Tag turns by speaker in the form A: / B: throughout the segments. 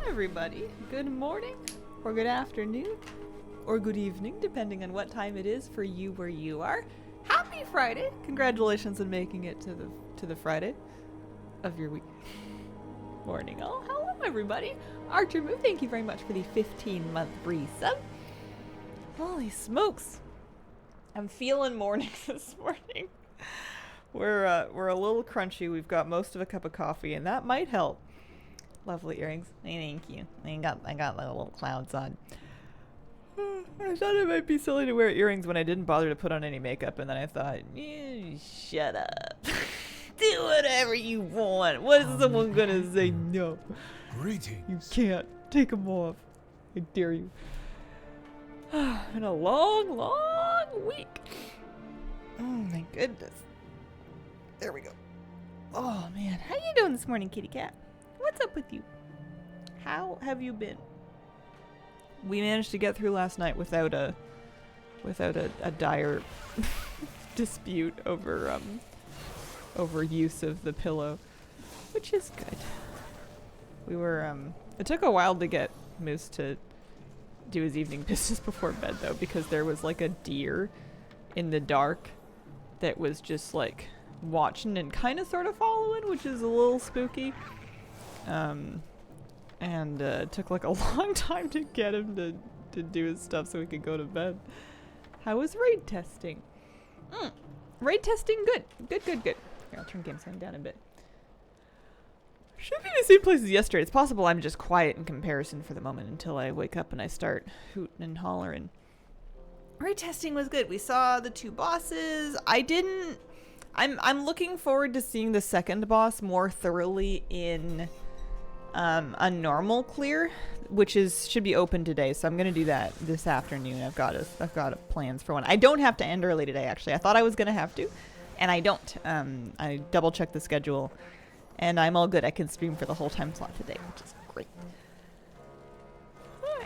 A: everybody. Good morning, or good afternoon, or good evening, depending on what time it is for you where you are. Happy Friday! Congratulations on making it to the Friday of your week. Morning all. Hello everybody. Archer Moo, thank you very much for the 15-month resub. Holy smokes. I'm feeling morning this morning. We're a little crunchy. We've got most of a cup of coffee, and that might help. Lovely earrings. Thank you. I got like little clouds on. I thought it might be silly to wear earrings when I didn't bother to put on any makeup, and then I thought, you shut up. Do whatever you want. What is someone gonna say no?
B: Greetings.
A: You can't. Take them off. I dare you. Been a long, long week. Oh my goodness. There we go. Oh man, how you doing this morning, kitty cat? What's up with you? How have you been? We managed to get through last night without a dire dispute over use of the pillow, which is good. We were it took a while to get Moose to do his evening business before bed though, because there was like a deer in the dark that was just like watching and kind of sort of following, which is a little spooky. It took like a long time to get him to do his stuff so we could go to bed. How was raid testing? Raid testing, good. Good. Here, I'll turn game sound down a bit. Should be the same place as yesterday. It's possible I'm just quiet in comparison for the moment until I wake up and I start hooting and hollering. Raid testing was good. We saw the two bosses. I'm looking forward to seeing the second boss more thoroughly in a normal clear, which should be open today. So I'm gonna do that this afternoon. I've got plans for one. I don't have to end early today. Actually, I thought I was gonna have to, and I don't. I double checked the schedule, and I'm all good. I can stream for the whole time slot today, which is great.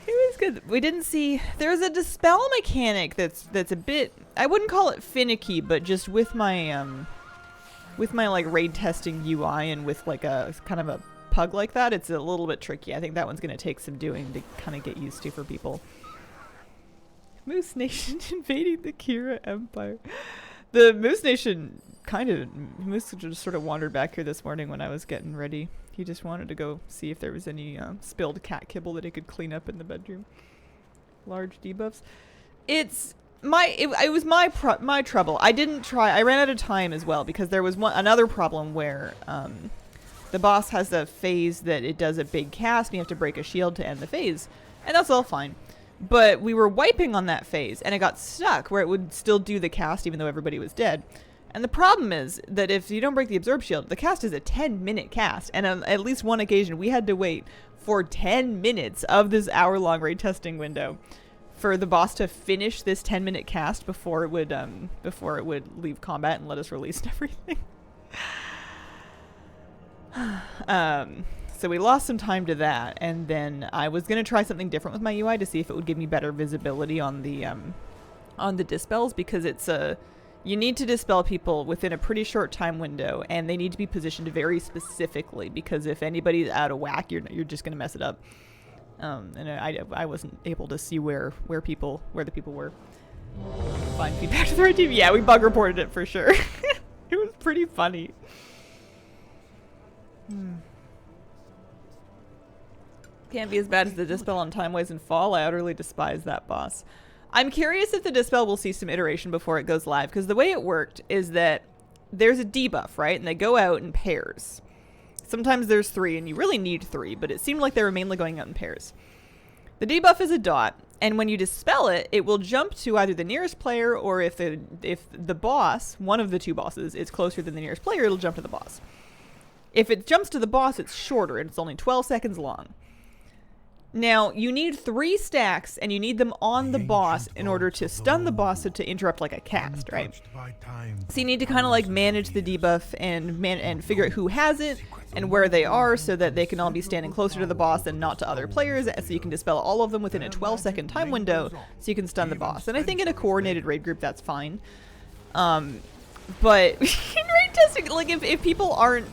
A: It was good. We didn't see. There's a dispel mechanic that's a bit. I wouldn't call it finicky, but just with my like raid testing UI and with like a kind of a pug like that, it's a little bit tricky. I think that one's going to take some doing to kind of get used to for people. Moose Nation invading the Kira Empire. The Moose Nation Moose just sort of wandered back here this morning when I was getting ready. He just wanted to go see if there was any spilled cat kibble that he could clean up in the bedroom. Large debuffs. It was my trouble. I didn't try. I ran out of time as well because there was another problem where the boss has a phase that it does a big cast and you have to break a shield to end the phase. And that's all fine. But we were wiping on that phase and it got stuck where it would still do the cast even though everybody was dead. And the problem is that if you don't break the absorb shield, the cast is a 10-minute cast. And on at least one occasion, we had to wait for 10 minutes of this hour-long raid testing window for the boss to finish this 10-minute cast before it would leave combat and let us release everything. So we lost some time to that, and then I was gonna try something different with my UI to see if it would give me better visibility on the dispels, because you need to dispel people within a pretty short time window, and they need to be positioned very specifically, because if anybody's out of whack, you're just gonna mess it up. And I wasn't able to see where the people were. Find feedback to the right team. Yeah, we bug reported it for sure. It was pretty funny. Can't be as bad as the dispel on Timeways and Fall. I utterly despise that boss. I'm curious if the dispel will see some iteration before it goes live, because the way it worked is that there's a debuff, right? And they go out in pairs. Sometimes there's 3, and you really need 3, but it seemed like they were mainly going out in pairs. The debuff is a dot, and when you dispel it, it will jump to either the nearest player, or if the boss, one of the two bosses, is closer than the nearest player, it'll jump to the boss. If it jumps to the boss, it's shorter, and it's only 12 seconds long. Now, you need 3 stacks, and you need them on the boss in order to stun the boss, so to interrupt like a cast, right? So you need to kind of like manage the debuff and figure out who has it and where they are, so that they can all be standing closer to the boss and not to other players, so you can dispel all of them within a 12-second time window, so you can stun the boss. And I think in a coordinated raid group, that's fine. But in raid testing, like if people aren't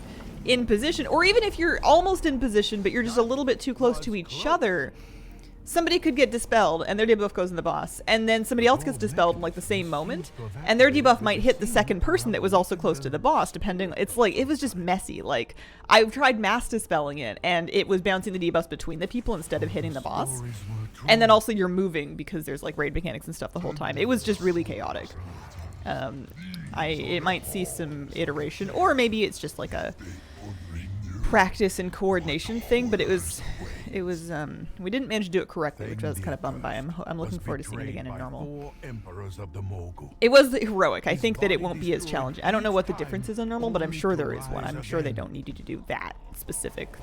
A: in position, or even if you're almost in position, but you're just a little bit too close to each other, somebody could get dispelled and their debuff goes in the boss, and then somebody else gets dispelled in like the same moment, and their debuff might hit the second person that was also close to the boss, depending. It's like, it was just messy. Like, I've tried mass dispelling it, and it was bouncing the debuffs between the people instead of hitting the boss. And then also you're moving because there's like raid mechanics and stuff the whole time. It was just really chaotic. It might see some iteration, or maybe it's just like a practice and coordination thing, but it was we didn't manage to do it correctly, which I was kind of bummed by. I'm looking forward to seeing it again in normal. It was heroic. I think that it won't be as challenging. I don't know what the difference is on normal, but I'm sure there is one. I'm sure they don't need you to do that specific.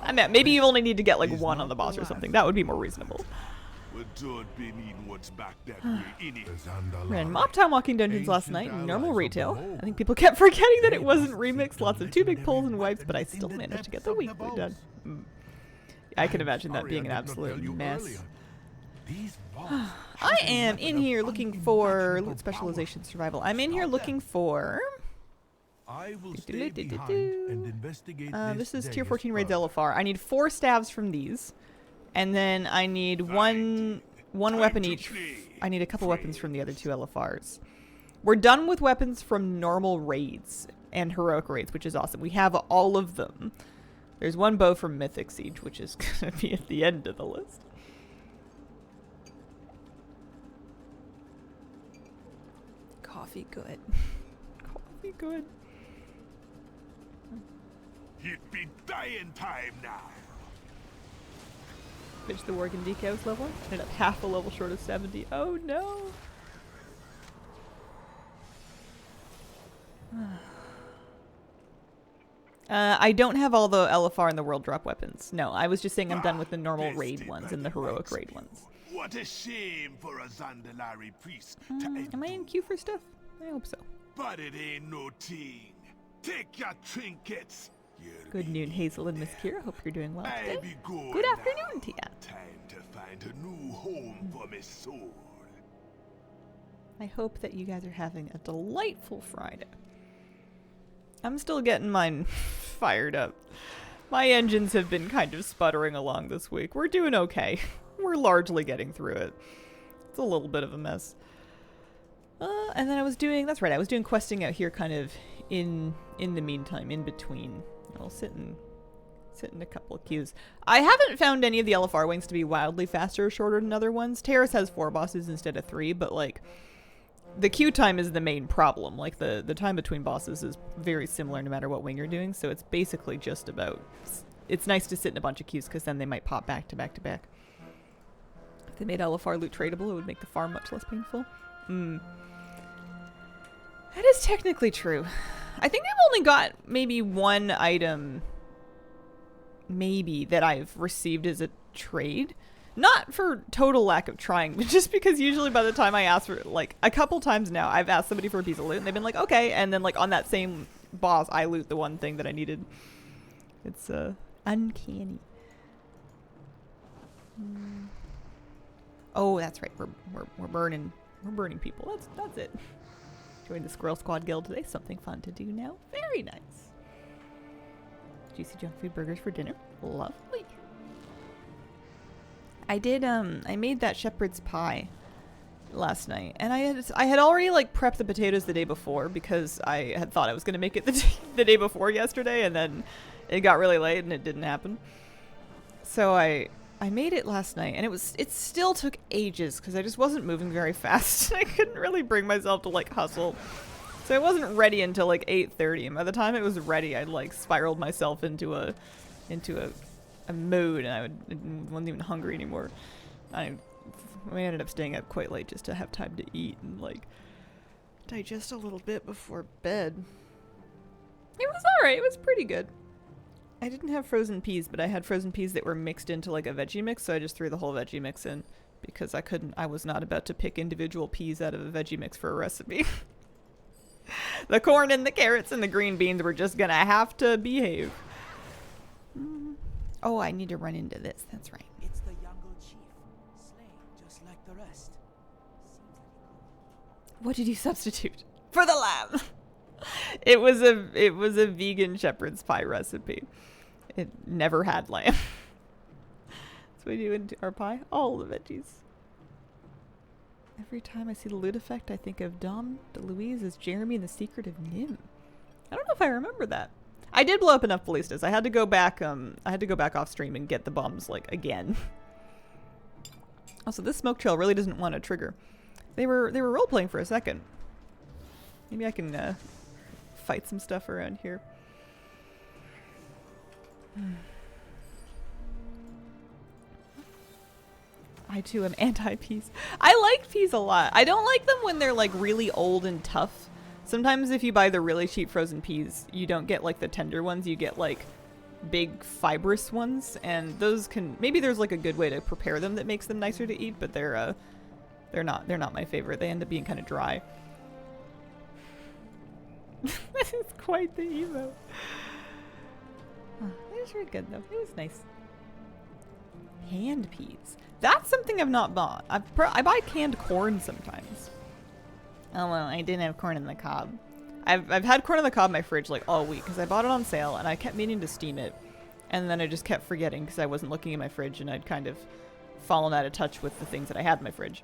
A: I mean, maybe you only need to get like one on the boss or something. That would be more reasonable. Ran Mop Town Walking Dungeons last night in normal retail. I think people kept forgetting that it wasn't remixed. Lots of 2 big pulls and wipes, but I still managed to get the weekly done. I can imagine that being an absolute mess. I am in here looking for loot specialization survival. I'm in here looking for... this is tier 14 raids LFR. I need 4 staves from these. And then I need one weapon each. I need a couple weapons from the other 2 LFRs. We're done with weapons from normal raids and heroic raids, which is awesome. We have all of them. There's one bow from Mythic Siege, which is going to be at the end of the list. Coffee good. Coffee good.
B: It be dying time now.
A: Bitch, the Worgen decals level. Ended up half a level short of 70. Oh no! I don't have all the LFR and the world drop weapons. No, I was just saying I'm done with the normal raid ones and the heroic raid ones.
B: What a shame for a Zandalari priest.
A: Am I in queue for stuff? I hope so.
B: But it ain't no thing. Take your trinkets.
A: Good noon, Hazel and Miss Kira. Hope you're doing well today. Good afternoon to ya.
B: Time to find a new home for my soul.
A: I hope that you guys are having a delightful Friday. I'm still getting mine fired up. My engines have been kind of sputtering along this week. We're doing okay. We're largely getting through it. It's a little bit of a mess. And then I was doing questing out here kind of in the meantime, in between. I'll sit in a couple of queues. I haven't found any of the LFR wings to be wildly faster or shorter than other ones. Terrace has 4 bosses instead of 3, but like the queue time is the main problem. Like the time between bosses is very similar no matter what wing you're doing, so it's basically just about... It's nice to sit in a bunch of queues because then they might pop back to back to back. If they made LFR loot tradable, it would make the farm much less painful. That is technically true. I think I've only got maybe one item maybe that I've received as a trade. Not for total lack of trying, but just because usually by the time I ask for, like, a couple times now, I've asked somebody for a piece of loot and they've been like, okay, and then like on that same boss, I loot the one thing that I needed. It's uncanny. Oh, that's right. We're burning people. That's it. Joined the Squirrel Squad Guild today. Something fun to do now. Very nice. Juicy junk food burgers for dinner. Lovely. I did, I made that shepherd's pie last night. And I had already, like, prepped the potatoes the day before because I had thought I was going to make it the day before yesterday. And then it got really late and it didn't happen. So I made it last night, and it still took ages because I just wasn't moving very fast. I couldn't really bring myself to like hustle, so I wasn't ready until like 8:30. And by the time it was ready, I'd like spiraled myself into a mood, and I wasn't even hungry anymore. We ended up staying up quite late just to have time to eat and like digest a little bit before bed. It was alright. It was pretty good. I didn't have frozen peas, but I had frozen peas that were mixed into like a veggie mix, so I just threw the whole veggie mix in because I was not about to pick individual peas out of a veggie mix for a recipe. The corn and the carrots and the green beans were just gonna have to behave. Oh, I need to run into this. That's right.
C: It's the younger chief, slain just like the rest.
A: What did you substitute for the lamb? It was a vegan shepherd's pie recipe. It never had lamb. So we do into our pie, all the veggies. Every time I see the loot effect, I think of Dom DeLuise as Jeremy in The Secret of Nim. I don't know if I remember that. I did blow up enough ballistas. I had to go back. I had to go back off stream and get the bombs like again. Also, this smoke trail really doesn't want to trigger. They were role playing for a second. Maybe I can fight some stuff around here. I too am anti-peas. I like peas a lot. I don't like them when they're like really old and tough. Sometimes if you buy the really cheap frozen peas, you don't get like the tender ones. You get like big fibrous ones, and those can, maybe there's like a good way to prepare them that makes them nicer to eat, but they're not my favorite. They end up being kind of dry. This is quite the emo. Oh, it was really good though. It was nice. Canned peas. That's something I've not bought. I buy canned corn sometimes. Oh well, I didn't have corn in the cob. I've had corn on the cob in my fridge like all week because I bought it on sale and I kept meaning to steam it, and then I just kept forgetting because I wasn't looking in my fridge and I'd kind of fallen out of touch with the things that I had in my fridge.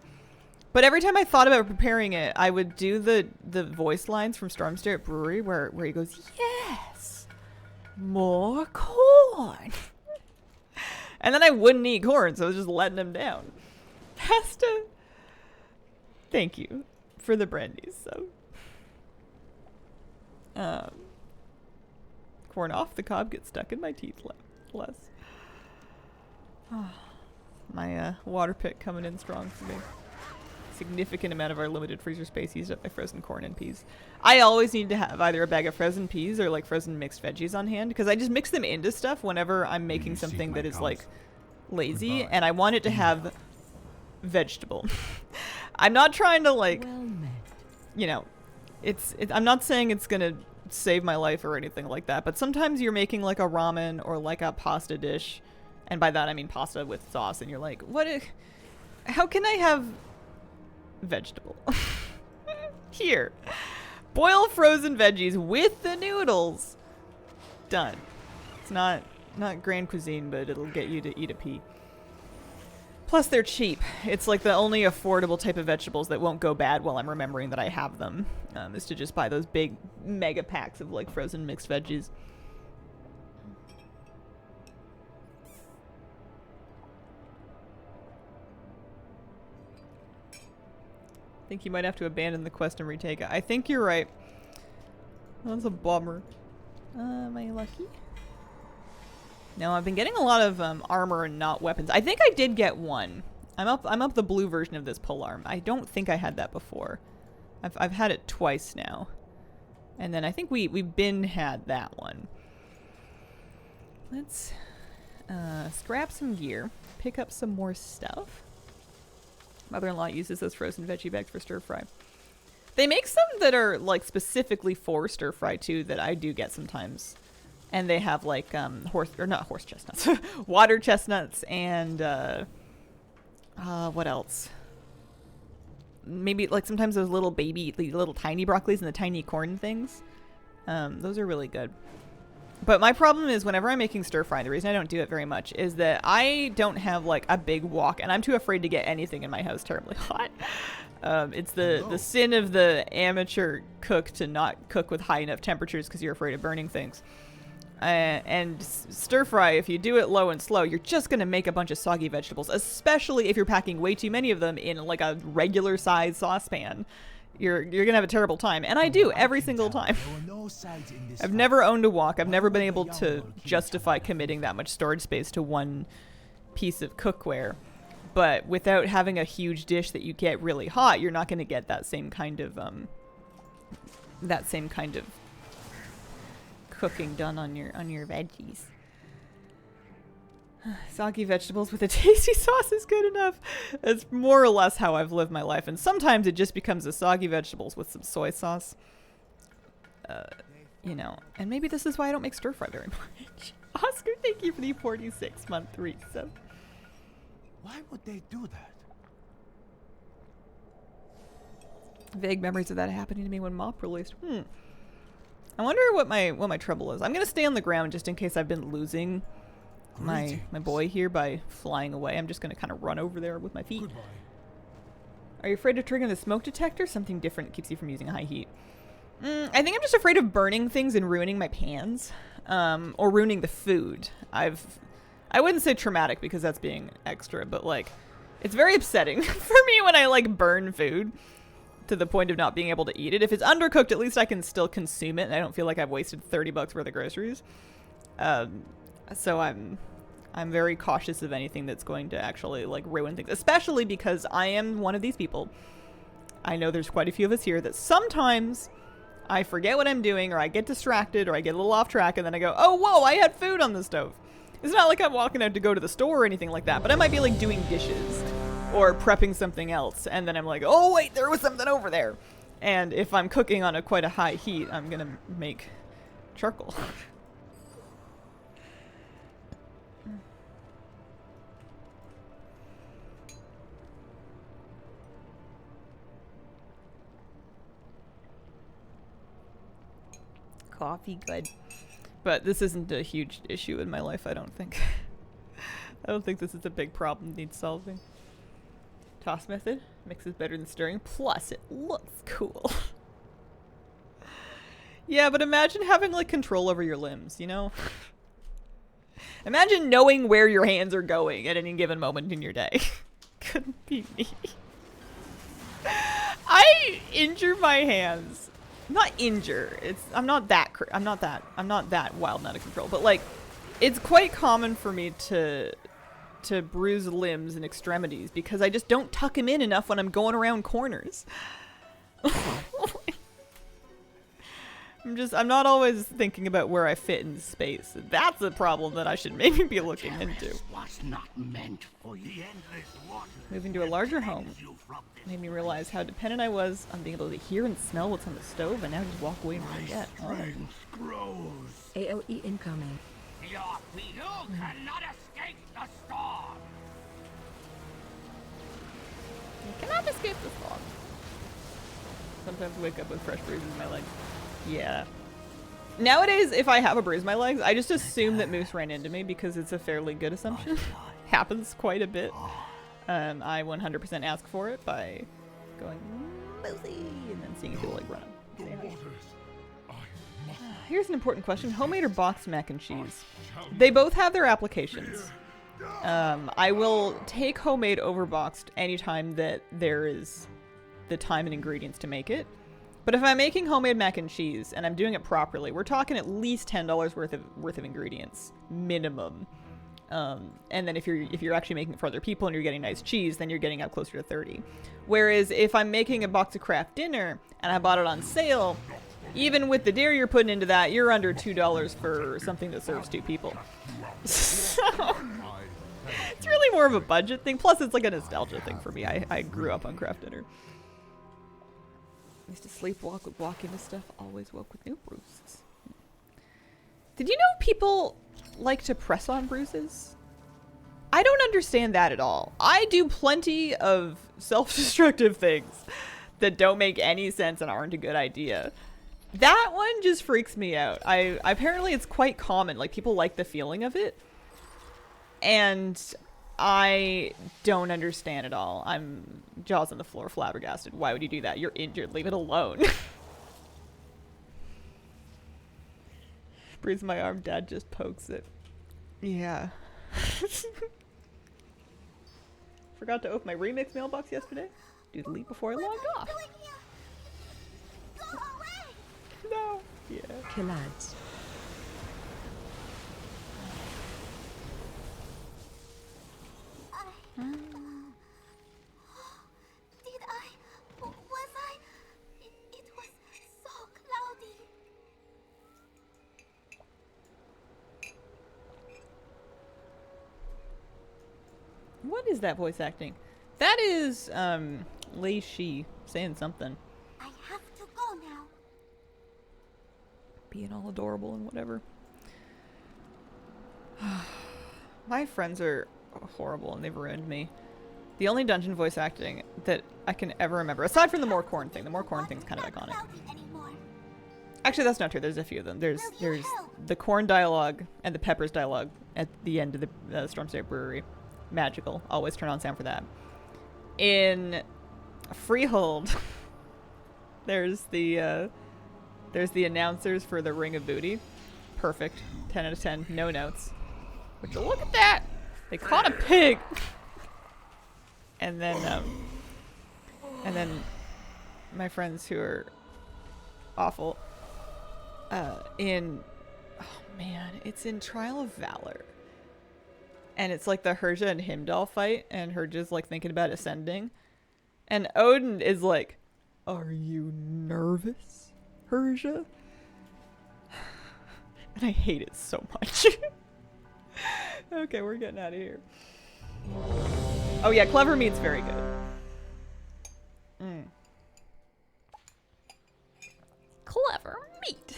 A: But every time I thought about preparing it, I would do the voice lines from Stormstare at Brewery where he goes, "Yes, more corn." And then I wouldn't eat corn, so I was just letting him down. Pasta. Thank you for the brandies. So, corn off the cob gets stuck in my teeth less. Oh, my water pick coming in strong for me. Significant amount of our limited freezer space used up by frozen corn and peas. I always need to have either a bag of frozen peas or like frozen mixed veggies on hand because I just mix them into stuff whenever I'm making something that is like lazy and I want it to have vegetable. I'm not trying to like, you know, I'm not saying it's gonna save my life or anything like that, but sometimes you're making like a ramen or like a pasta dish, and by that I mean pasta with sauce, and you're like, how can I have vegetable? Here, boil frozen veggies with the noodles. Done. It's not grand cuisine, but it'll get you to eat a pea. Plus they're cheap. It's like the only affordable type of vegetables that won't go bad while I'm remembering that I have them, is to just buy those big mega packs of like frozen mixed veggies. I think you might have to abandon the quest and retake it. I think you're right. That's a bummer. Am I lucky? No, I've been getting a lot of armor and not weapons. I think I did get one. I'm up the blue version of this polearm. I don't think I had that before. I've had it twice now. And then I think we had that one. Let's scrap some gear, pick up some more stuff. Mother-in-law uses those frozen veggie bags for stir fry. They make some that are like specifically for stir fry too that I do get sometimes. And they have like not horse chestnuts, water chestnuts, and what else? Maybe like sometimes those little little tiny broccolis and the tiny corn things. Those are really good. But my problem is whenever I'm making stir fry, the reason I don't do it very much is that I don't have like a big wok, and I'm too afraid to get anything in my house terribly hot. It's the sin of the amateur cook to not cook with high enough temperatures because you're afraid of burning things. And stir fry, if you do it low and slow, you're just going to make a bunch of soggy vegetables, especially if you're packing way too many of them in like a regular size saucepan. You're going to have a terrible time. And I do every single time. I've never owned a wok. I've never been able to justify committing that much storage space to one piece of cookware. But without having a huge dish that you get really hot, you're not going to get that same kind of cooking done on your veggies. Soggy vegetables with a tasty sauce is good enough. It's more or less how I've lived my life, and sometimes it just becomes a soggy vegetables with some soy sauce. You know, and maybe this is why I don't make stir fry very much. Oscar, thank you for the 46-month resub.
B: Why would they do that?
A: Vague memories of that happening to me when MOP released. I wonder what my trouble is. I'm gonna stay on the ground just in case I've been losing my boy here by flying away. I'm just gonna kind of run over there with my feet.
B: Goodbye.
A: Are you afraid of triggering the smoke detector? Something different that keeps you from using high heat. I think I'm just afraid of burning things and ruining my pans, or ruining the food. I wouldn't say traumatic because that's being extra, but like, it's very upsetting for me when I like burn food to the point of not being able to eat it. If it's undercooked, at least I can still consume it and I don't feel like I've wasted $30 worth of groceries. So I'm very cautious of anything that's going to actually like ruin things, especially because I am one of these people. I know there's quite a few of us here that sometimes I forget what I'm doing, or I get distracted, or I get a little off track, and then I go, oh, whoa, I had food on the stove. It's not like I'm walking out to go to the store or anything like that, but I might be like doing dishes or prepping something else, and then I'm like, oh wait, there was something over there. And if I'm cooking on quite a high heat, I'm gonna make charcoal. Coffee, good. But this isn't a huge issue in my life, I don't think. I don't think this is a big problem that needs solving. Toss method mixes better than stirring, plus it looks cool. Yeah, but imagine having like control over your limbs, you know? Imagine knowing where your hands are going at any given moment in your day. Couldn't be me. I injure my hands. Not injure. I'm not that wild and out of control, but like it's quite common for me to bruise limbs and extremities because I just don't tuck them in enough when I'm going around corners. I'm not always thinking about where I fit in space. That's a problem that I should maybe be looking into.
D: Was not meant for you.
A: Moving to a larger home made me realize how dependent I was on being able to hear and smell what's on the stove, and now just walk away and forget. Oh.
E: AOE incoming.
D: Your people cannot escape the storm.
A: I cannot escape the storm. Sometimes I wake up with fresh bruises in my legs. Yeah. Nowadays, if I have a bruise in my legs, I just assume that Moose ran into me because it's a fairly good assumption. Happens quite a bit. I 100% ask for it by going, Moosey, and then seeing if he'll like run up. Here's an important question. Homemade or boxed mac and cheese? They both have their applications. I will take homemade over boxed anytime that there is the time and ingredients to make it. But if I'm making homemade mac and cheese and I'm doing it properly, we're talking at least $10 worth of ingredients, minimum. And then if you're actually making it for other people and you're getting nice cheese, then you're getting up closer to 30. Whereas if I'm making a box of Kraft dinner and I bought it on sale, even with the dairy you're putting into that, you're under $2 for something that serves 2 people. So it's really more of a budget thing. Plus, it's like a nostalgia thing for me. I grew up on Kraft dinner. I used to sleepwalk, would walk into stuff, always woke with new bruises. Did you know people like to press on bruises? I don't understand that at all. I do plenty of self-destructive things that don't make any sense and aren't a good idea. That one just freaks me out. Apparently it's quite common. Like, people like the feeling of it. And I don't understand at all. I'm jaws on the floor, flabbergasted. Why would you do that? You're injured. Leave it alone. Bruise my arm. Dad just pokes it. Yeah. Forgot to open my remix mailbox yesterday. Do the leap before I logged off. No. Yeah.
E: Kill ads.
F: Did I? Was I? It was so cloudy.
A: What is that voice acting? That is, Lei Shi saying something.
F: I have to go now.
A: Being all adorable and whatever. My friends are horrible and they've ruined me. The only dungeon voice acting that I can ever remember, aside from the more corn thing. The more corn thing's kind of iconic. Actually, that's not true. There's a few of them. There's
F: Will you help?
A: the corn dialogue and the peppers dialogue at the end of the Storm State Brewery. Magical. Always turn on sound for that. In Freehold, there's the announcers for the Ring of Booty. Perfect. 10 out of 10. No notes. Would you look at that? They caught a pig. And then my friends who are awful. Oh man, it's in Trial of Valor. And it's like the Herja and Heimdall fight, and Herja's like thinking about ascending. And Odin is like, "Are you nervous, Herja?" And I hate it so much. Okay, we're getting out of here. Oh yeah, clever meat's very good. Clever meat.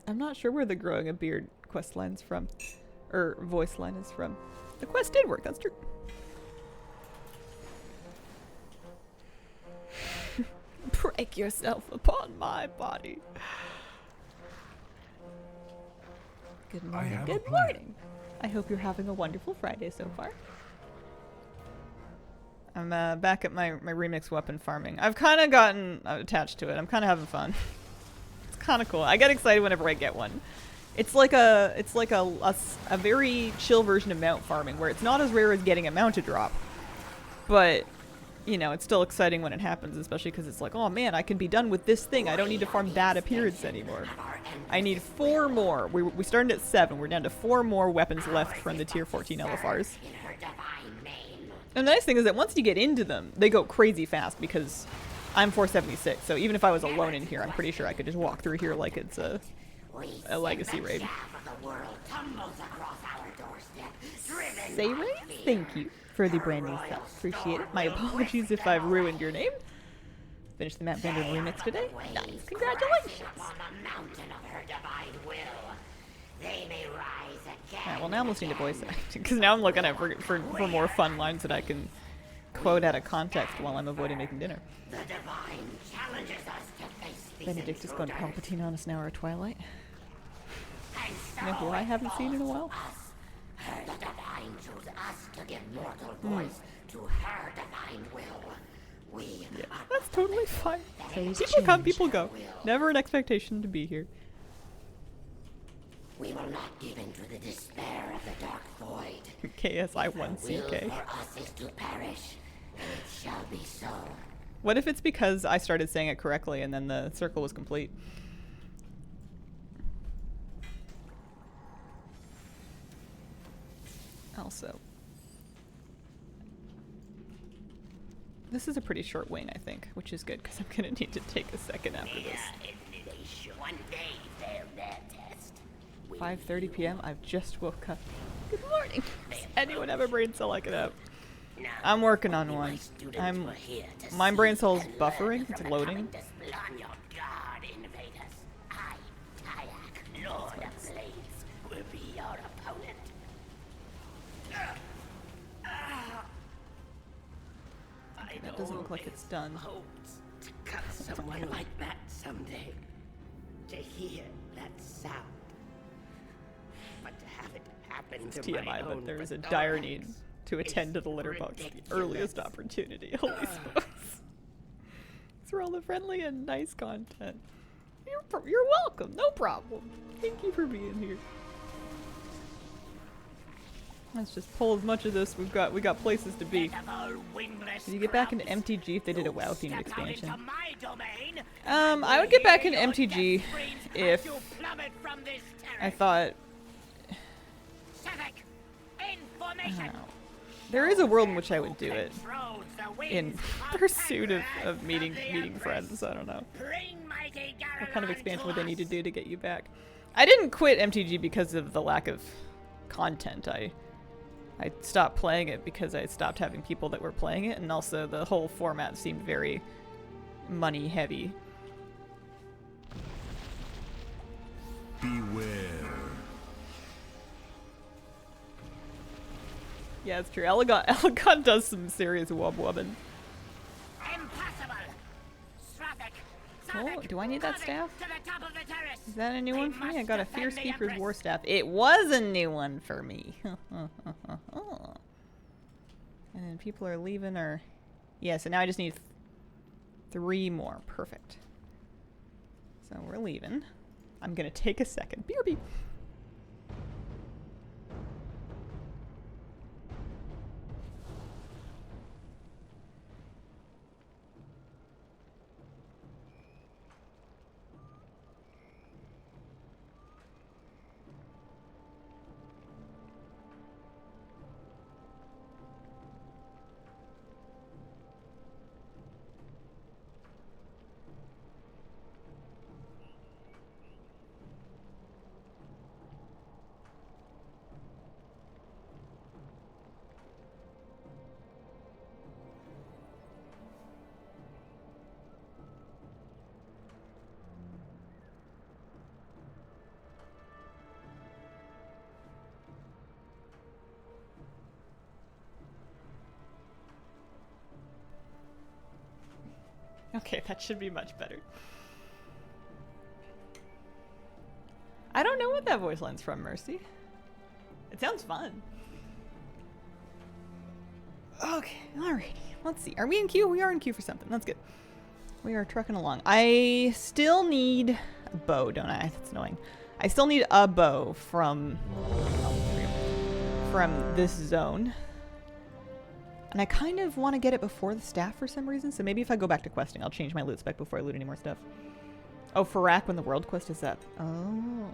A: I'm not sure where the growing a beard quest line's from. Or voice line is from. The quest did work, that's true. Break yourself upon my body. Good morning,
B: have a
A: good
B: plan.
A: morning. I hope you're having a wonderful Friday so far. I'm back at my remix weapon farming. I've kind of gotten attached to it. I'm kind of having fun. It's kind of cool. I get excited whenever I get one. It's like a very chill version of mount farming where it's not as rare as getting a mount to drop, but you know, it's still exciting when it happens, especially because it's like, oh man, I can be done with this thing. I don't need to farm that appearance anymore. I need 4 more. We started at 7. We're down to 4 more weapons left from the tier 14 LFRs. And the nice thing is that once you get into them, they go crazy fast because I'm 476. So even if I was alone in here, I'm pretty sure I could just walk through here like it's a legacy raid. Say raid? Thank you for the brand new stuff. Appreciate it. My apologies if I've ruined your name. Finished the Map Bender remix today. Nice. Congratulations. Alright, well now I'm listening to voice acting because now I'm looking at for more fun lines that I can quote out of context while I'm avoiding making dinner. Benedict is going to Palpatine on us now or Twilight. You know who I haven't seen in a while?
D: The divine chose us to give mortal voice to her divine will.
A: Yeah, that's totally fine. People come, people go. Never an expectation to be here.
D: We will not give in to the despair of the dark void.
A: KSI1CK.
D: Will for us is to perish, and it shall be so.
A: What if it's because I started saying it correctly and then the circle was complete? Also, this is a pretty short wing, I think, which is good because I'm gonna need to take a second after this.
D: One day failed their test.
A: 5:30 p.m. I've just woke up. Good morning. Does anyone have a brain cell I could have? I'm working on one. My brain cell's buffering. It's loading. That doesn't look like it's done.
D: Hoped to cut someone like that someday. To hear that sound. But to have it happen
A: It's
D: to my
A: TMI,
D: own
A: but there is a
D: beloved
A: dire need to attend to the litter box at the earliest opportunity. Holy smokes. These are all the friendly and nice content. You're welcome. No problem. Thank you for being here. Let's just pull as much of this. We got places to be. Did you get back into MTG if they did a WoW themed expansion? I would get back into MTG if I thought. I don't know. There is a world in which I would do it in pursuit of meeting friends. I don't know. What kind of expansion would they need to do to get you back? I didn't quit MTG because of the lack of content. I stopped playing it because I stopped having people that were playing it, and also the whole format seemed very money heavy.
B: Beware.
A: Yeah, it's true. Elgon does some serious wub-wubbing.
D: Impossible!
A: Oh, do I need that staff?
D: To the top of the terrace.
A: Is that a new one for me? I got a Fierce
D: defend the
A: Keeper's
D: Empress.
A: War Staff. It was a new one for me. And then people are leaving or... Yeah, so now I just need 3 more. Perfect. So we're leaving. I'm gonna take a second. BRB. Okay, that should be much better. I don't know what that voice line's from, Mercy. It sounds fun. Okay, alrighty. Let's see. Are we in queue? We are in queue for something. That's good. We are trucking along. I still need a bow, don't I? That's annoying. I still need a bow from this zone. And I kind of want to get it before the staff for some reason, so maybe if I go back to questing, I'll change my loot spec before I loot any more stuff. Oh, Farak when the world quest is up. Oh.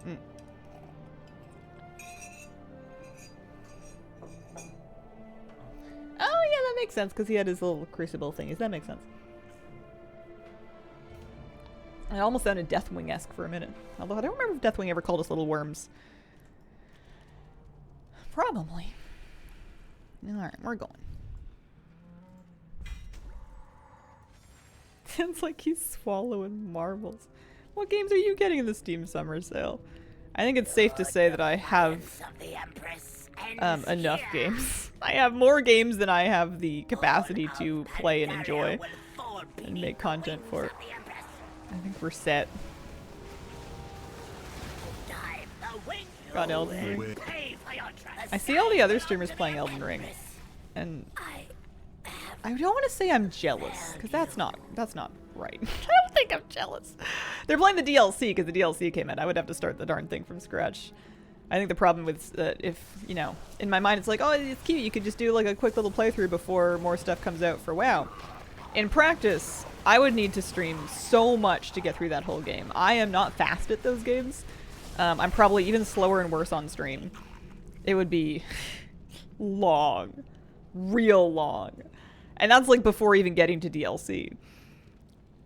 A: Mm. Oh, yeah, that makes sense, because he had his little crucible thingies. That makes sense. I almost sounded Deathwing-esque for a minute. Although I don't remember if Deathwing ever called us little worms. Probably. Alright, we're going. Sounds like he's swallowing marbles. What games are you getting in the Steam Summer Sale? I think it's safe to say that I have enough games. I have more games than I have the capacity to play and enjoy and make content for. I think we're set. Got Elden Ring. I see all the other streamers playing Elden Ring, and I don't want to say I'm jealous, because that's not right. I don't think I'm jealous. They're playing the DLC because the DLC came out. I would have to start the darn thing from scratch. I think the problem with if, you know, in my mind it's like, oh, it's cute, you could just do like a quick little playthrough before more stuff comes out for WoW. In practice, I would need to stream so much to get through that whole game. I am not fast at those games. I'm probably even slower and worse on stream. It would be long. Real long. And that's like before even getting to DLC.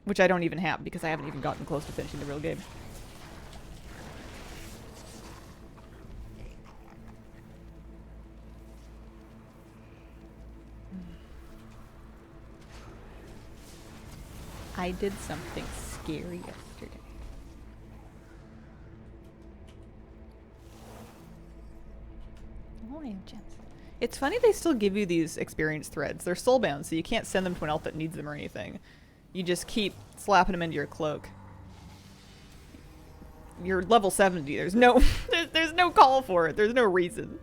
A: Which I don't even have because I haven't even gotten close to finishing the real game. I did something scary yesterday. Oh, I have gems. It's funny they still give you these experience threads. They're soulbound, so you can't send them to an elf that needs them or anything. You just keep slapping them into your cloak. You're level 70. There's no there's no call for it. There's no reason.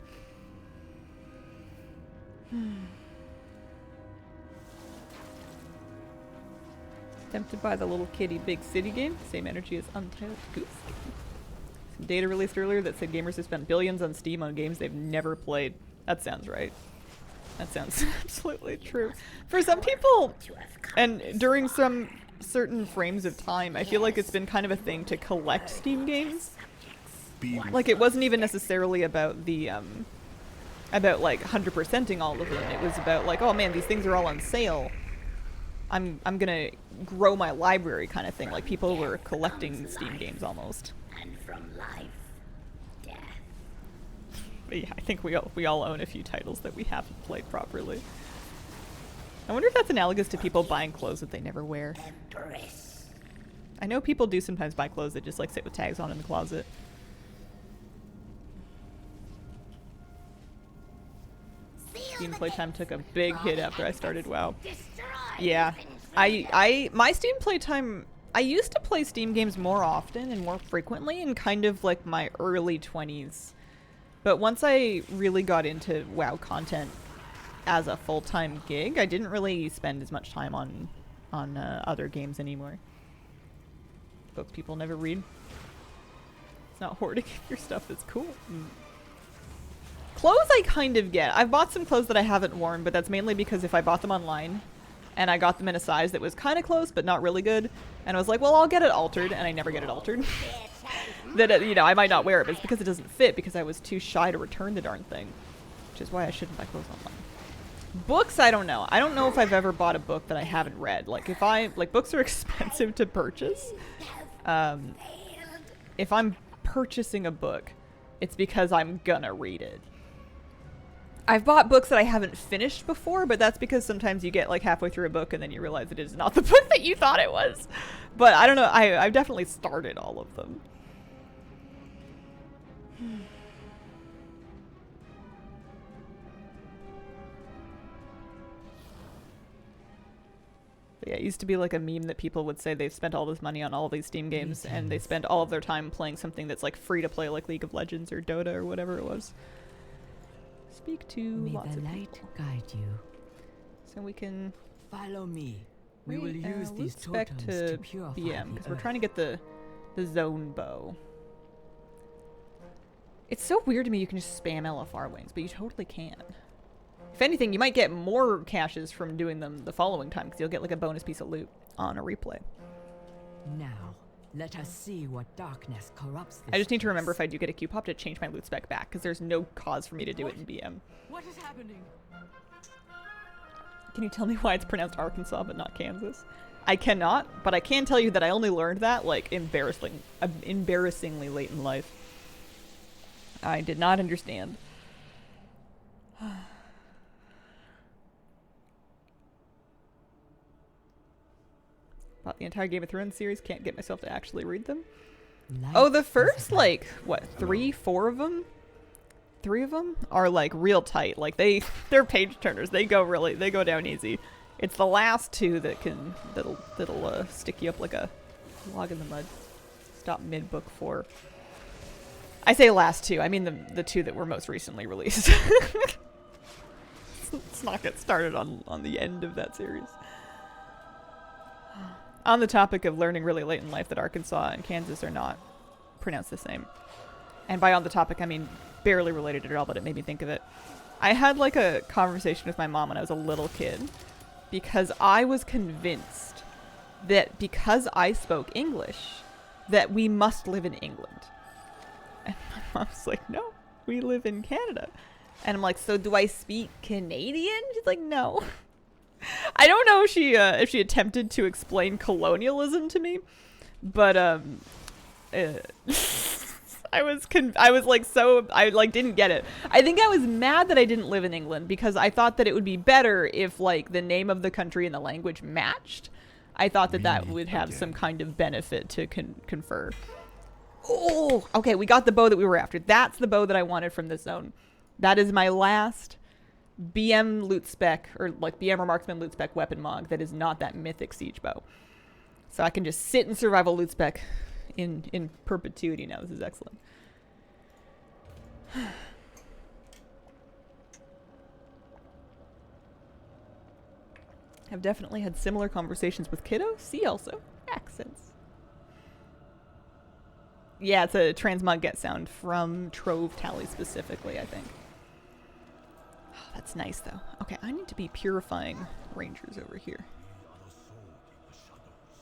A: Tempted by the little kitty big city game. Same energy as Untitled Goose Game. Some data released earlier that said gamers have spent billions on Steam on games they've never played. That sounds right. That sounds absolutely true. For some people, and during some certain frames of time, I feel like it's been kind of a thing to collect Steam games. Like, it wasn't even necessarily about the, about like 100%ing all of them. It was about like, oh man, these things are all on sale. I'm gonna grow my library kind of thing. Like, people were collecting Steam games almost.
D: And from life, death.
A: But yeah, I think we all own a few titles that we haven't played properly. I wonder if that's analogous to people buying clothes that they never wear.
D: Empress.
A: I know people do sometimes buy clothes that just like sit with tags on in the closet. Steam playtime took a big hit after I started WoW.
D: Destroy
A: Yeah.
D: and
A: My Steam playtime, I used to play Steam games more often and more frequently in kind of like my early 20s. But once I really got into WoW content as a full-time gig, I didn't really spend as much time on other games anymore. Books people never read. It's not hoarding your stuff that's cool. Clothes I kind of get. I've bought some clothes that I haven't worn, but that's mainly because if I bought them online and I got them in a size that was kind of close but not really good, and I was like, well, I'll get it altered, and I never get it altered. That, you know, I might not wear it, but it's because it doesn't fit because I was too shy to return the darn thing. Which is why I shouldn't buy clothes online. Books, I don't know. I don't know if I've ever bought a book that I haven't read. Like, books are expensive to purchase. If I'm purchasing a book, it's because I'm gonna read it. I've bought books that I haven't finished before, but that's because sometimes you get like halfway through a book and then you realize it is not the book that you thought it was. But I don't know. I've definitely started all of them. But yeah, it used to be like a meme that people would say they've spent all this money on all of these Steam games and they spend all of their time playing something that's like free to play, like League of Legends or Dota or whatever it was. Speak to
C: May
A: lots
C: the
A: of
C: light
A: people.
C: guide you.
A: So we can
C: Follow me. We will use these
A: spec
C: totems
A: to
C: to purify
A: BM because
C: the
A: we're
C: earth.
A: trying to get the zone bow. It's so weird to me you can just spam LFR wings, but you totally can. If anything, you might get more caches from doing them the following time because you'll get like a bonus piece of loot on a replay.
C: Now, let us see what darkness corrupts this
A: I just need to remember
C: place.
A: if I do get a Q pop to change my loot spec back because there's no cause for me to do it in BM.
C: What is happening?
A: Can you tell me why it's pronounced Arkansas but not Kansas? I cannot, but I can tell you that I only learned that like embarrassingly late in life. I did not understand. Bought the entire Game of Thrones series, can't get myself to actually read them.
C: Light
A: Oh, the
C: is
A: first,
C: light.
A: like, what, 4 of them? 3 of them are, like, real tight. Like, they're page turners. They go down easy. It's the last 2 that'll stick you up like a log in the mud. Stop mid-book 4. I say last 2. I mean the 2 that were most recently released. Let's not get started on the end of that series. On the topic of learning really late in life that Arkansas and Kansas are not pronounced the same. And by on the topic, I mean barely related at all, but it made me think of it. I had like a conversation with my mom when I was a little kid because I was convinced that because I spoke English, that we must live in England. And my mom's like, no, we live in Canada. And I'm like, so do I speak Canadian? She's like, no. I don't know if she attempted to explain colonialism to me, but I didn't get it. I think I was mad that I didn't live in England because I thought that it would be better if like the name of the country and the language matched. I thought that would have some kind of benefit to confer. Oh, okay, we got the bow that we were after. That's the bow that I wanted from this zone. That is my last BM loot spec, or like BM or marksman loot spec weapon mog that is not that mythic siege bow. So I can just sit in survival loot spec in perpetuity now. This is excellent. I've definitely had similar conversations with Kiddo. See also accents. Yeah, it's a transmog get sound from Trove Tally specifically, I think. Oh, that's nice though. Okay, I need to be purifying rangers over here.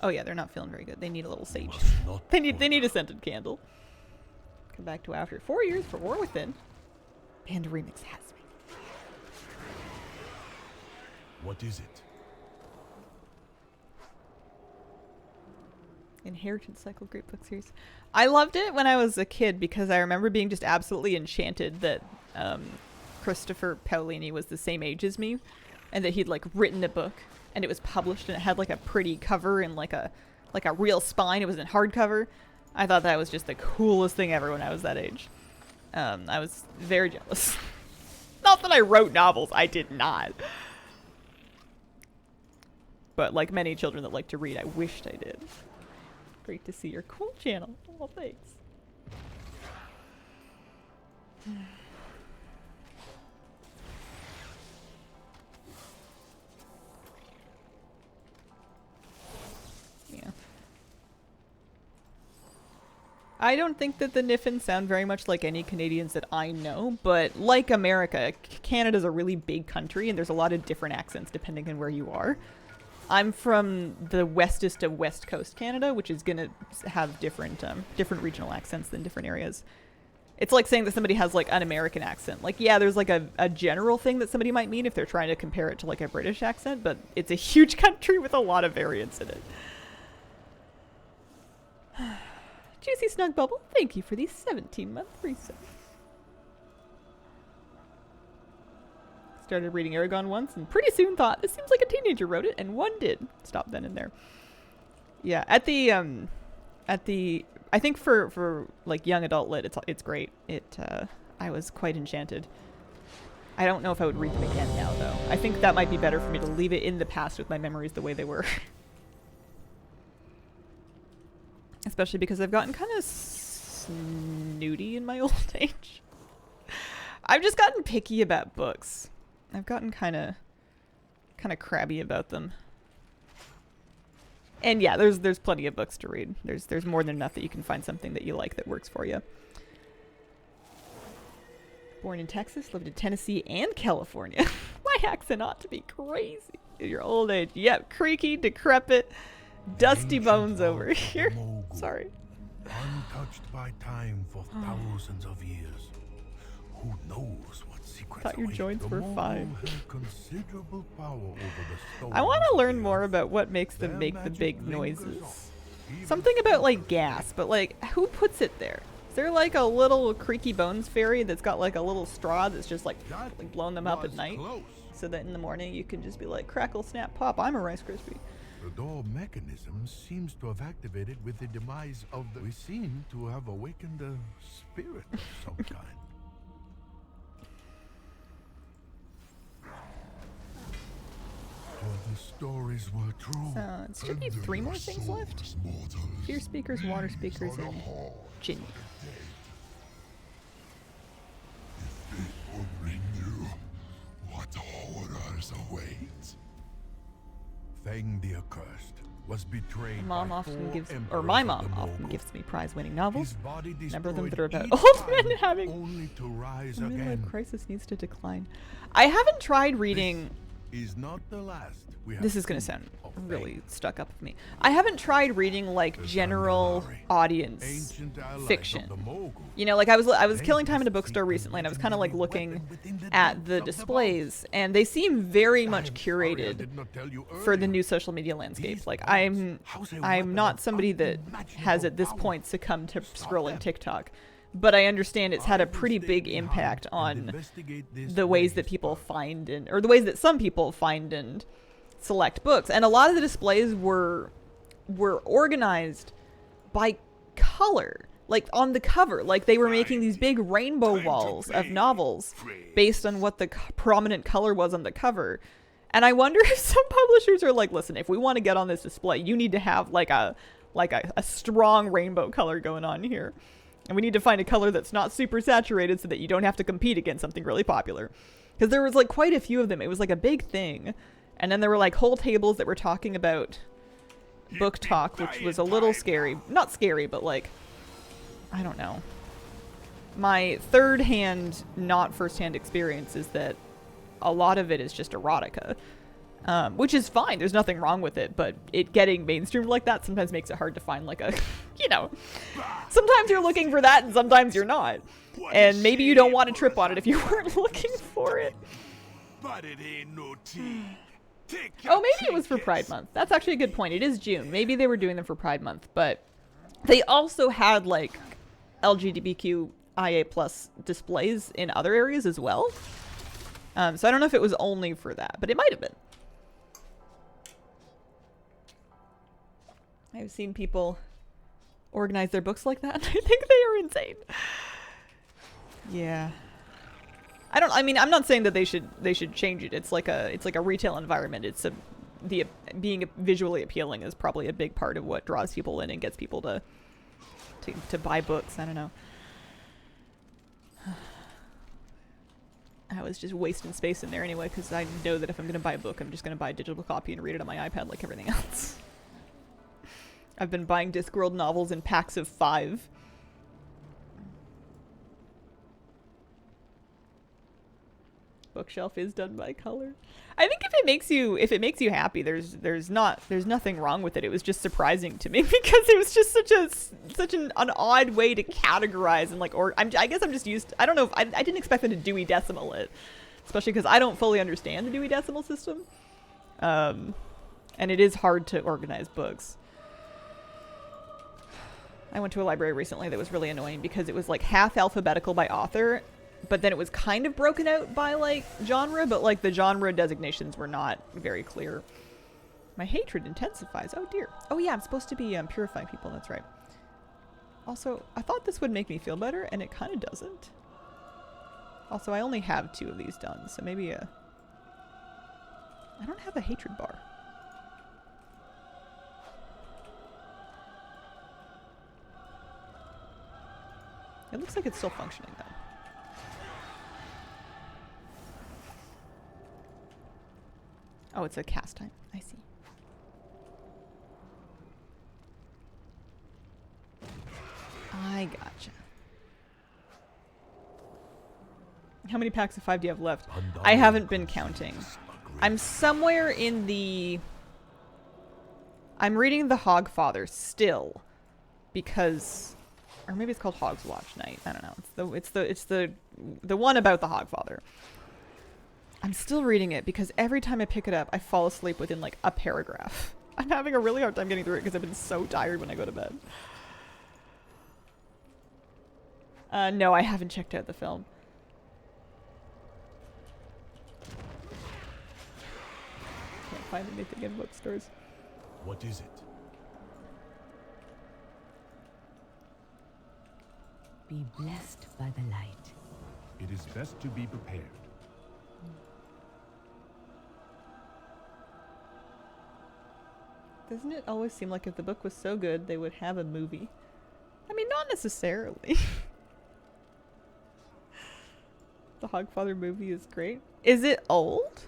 A: Oh yeah, they're not feeling very good. They need a little sage. They need a scented candle. Come back to after 4 years for War Within. Band Remix has me.
B: What is it?
A: Inheritance Cycle Great Book Series. I loved it when I was a kid because I remember being just absolutely enchanted that Christopher Paolini was the same age as me and that he'd like written a book and it was published and it had like a pretty cover and like a real spine. It was in hardcover. I thought that was just the coolest thing ever when I was that age. I was very jealous. Not that I wrote novels. I did not. But like many children that like to read, I wished I did. Great to see your cool channel. Oh, thanks. Yeah. I don't think that the Niffins sound very much like any Canadians that I know, but like America, Canada's a really big country and there's a lot of different accents depending on where you are. I'm from the westest of West Coast Canada, which is gonna have different regional accents than different areas. It's like saying that somebody has like an American accent. Like, yeah, there's like a general thing that somebody might mean if they're trying to compare it to like a British accent, but it's a huge country with a lot of variance in it. Juicy Snug Bubble, thank you for the 17-month reset. Started reading Aragon once and pretty soon thought, this seems like a teenager wrote it, and one did. Stop then and there. Yeah, at the I think for like young adult lit, it's great. I was quite enchanted. I don't know if I would read them again now though. I think that might be better for me to leave it in the past with my memories the way they were. Especially because I've gotten kind of snooty in my old age. I've just gotten picky about books. I've gotten kind of crabby about them. And yeah, there's plenty of books to read. There's more than enough that you can find something that you like that works for you. Born in Texas, lived in Tennessee and California. My accent ought to be crazy. Your old age. Yep, creaky, decrepit, dusty bones over here. Sorry.
B: Untouched by time for thousands of years. Who knows what secrets
A: Thought your
B: await?
A: joints
B: The
A: were
B: Mogul
A: fine.
B: had considerable power over the stones
A: I want to
B: of
A: learn
B: the
A: more
B: earth.
A: about what makes them
B: Their
A: make the
B: magic
A: big
B: lingers
A: noises.
B: on, even
A: Something about like
B: forever.
A: gas, but like who puts it there? Is there like a little creaky bones fairy that's got like a little straw that's just like blowing them up at
B: Was
A: night?
B: close.
A: So that in the morning you can just be like, crackle, snap, pop, I'm a Rice Krispie.
B: The door mechanism seems to have activated with the demise of the... We seem to have awakened a spirit of some kind. For the stories were true.
A: So it should be 3 more things left. Fear speakers, water speakers, and Ginny.
B: Only knew what horrors await. Fang the Accursed was betrayed
A: Mom
B: by
A: often
B: four
A: gives, or
B: emperors
A: my
B: of
A: mom
B: the
A: often
B: Mogul.
A: gifts me prize-winning novels.
B: His body
A: Number of them that
B: destroyed
A: are about
B: each
A: old men
B: time,
A: having
B: only to rise
A: a midlife
B: again.
A: crisis needs to decline. I haven't tried reading.
B: Is not the last we have
A: This is going to
B: seen
A: sound
B: of
A: really
B: Fang.
A: stuck up of me. I haven't tried reading like
B: The
A: general
B: Zangarari,
A: audience
B: ancient allies
A: fiction.
B: of the Mogul.
A: You know, like I was
B: They
A: killing time in a
B: must
A: bookstore
B: keep
A: recently, and I was kind of like
B: weapon
A: looking
B: within the
A: at the
B: depths of the
A: displays, and they seem very much
B: I'm sorry I
A: curated
B: did not tell you
A: for the
B: earlier.
A: new social media landscape.
B: These
A: Like
B: bombs house a weapon
A: I'm not
B: of
A: somebody that
B: unimaginable
A: has at this
B: power.
A: point succumbed to
B: Stop
A: scrolling
B: them.
A: TikTok, but I understand it's had
B: I
A: a
B: will
A: pretty
B: stay
A: big
B: behind
A: impact
B: and
A: on
B: investigate this
A: the ways that
B: latest
A: people
B: bug.
A: find and or the ways that some people find and select books. And a lot of the displays were organized by color, like on the cover, like they were making these big rainbow
B: Time to
A: walls of
B: play,
A: novels
B: friend.
A: based on what the prominent color was on the cover. And I wonder if some publishers are like, listen, if we want to get on this display, you need to have like a strong rainbow color going on here. And we need to find a color that's not super saturated so that you don't have to compete against something really popular. Because there was like quite a few of them. It was like a big thing. And then there were like whole tables that were talking about book talk, which was a little scary. Not scary, but like, I don't know. My third-hand, not first-hand experience is that a lot of it is just erotica. Which is fine. There's nothing wrong with it, but it getting mainstream like that sometimes makes it hard to find like a, you know, sometimes you're looking for that and sometimes you're not. And maybe you don't want to trip on it if you weren't looking for it.
B: But it ain't no tea. Take
A: Oh,
B: your
A: maybe it was for
B: trinkets.
A: Pride Month. That's actually a good point. It is June. Maybe they were doing them for Pride Month, but they also had like LGBTQIA plus displays in other areas as well. So I don't know if it was only for that, but it might have been. I've seen people organize their books like that. I think they are insane. Yeah. I mean, I'm not saying that they should change it. It's like a retail environment. It's being visually appealing is probably a big part of what draws people in and gets people to buy books. I don't know. I was just wasting space in there anyway, because I know that if I'm going to buy a book, I'm just going to buy a digital copy and read it on my iPad like everything else. I've been buying Discworld novels in packs of 5. Bookshelf is done by color. I think if it makes you happy, there's nothing wrong with it. It was just surprising to me because it was just such an odd way to categorize and like, or I guess I'm just used to, I don't know if I didn't expect them to Dewey Decimal it, especially because I don't fully understand the Dewey Decimal system, and it is hard to organize books. I went to a library recently that was really annoying because it was like half alphabetical by author, but then it was kind of broken out by like genre, but like the genre designations were not very clear. My hatred intensifies. Oh dear. Oh yeah, I'm supposed to be purifying people. That's right. Also, I thought this would make me feel better, and it kind of doesn't. Also, I only have 2 of these done, so maybe I don't have a hatred bar. It looks like it's still functioning though. Oh, it's a cast time. I see. I gotcha. How many packs of 5 do you have left? I haven't been counting. I'm somewhere in the... I'm reading The Hogfather still. Because... Or maybe it's called Hog's Watch Night. I don't know. It's the one about the Hogfather. I'm still reading it because every time I pick it up, I fall asleep within like a paragraph. I'm having a really hard time getting through it because I've been so tired when I go to bed. No, I haven't checked out the film. Can't find anything in bookstores.
B: What is it?
C: Be blessed by the light.
B: It is best to be prepared.
A: Doesn't it always seem like if the book was so good, they would have a movie? I mean, not necessarily. The Hogfather movie is great. Is it old?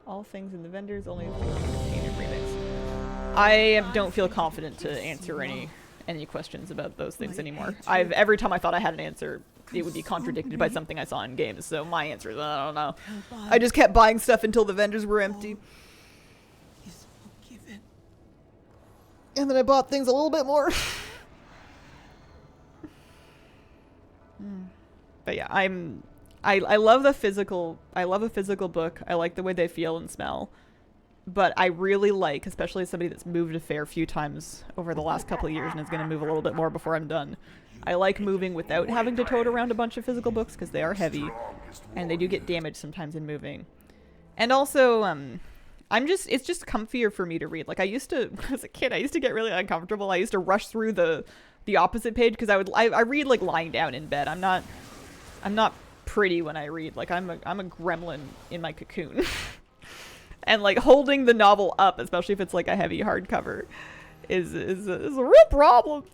A: All things in the vendors, only Mythic Remix. I don't feel confident to answer any questions about those things anymore. Every time I thought I had an answer, it would be contradicted by something I saw in games. So my answer is I don't know. I just kept buying stuff until the vendors were empty. And then I bought things a little bit more. But yeah, I love the physical. I love a physical book. I like the way they feel and smell. But I really like, especially as somebody that's moved a fair few times over the last couple of years and is going to move a little bit more before I'm done. I like moving without having to tote around a bunch of physical books because they are heavy and they do get damaged sometimes in moving. And also, it's just comfier for me to read. Like I used to, as a kid, I used to get really uncomfortable. I used to rush through the opposite page because I read like lying down in bed. I'm not pretty when I read. Like I'm a gremlin in my cocoon. And like holding the novel up, especially if it's like a heavy hardcover, is a real problem.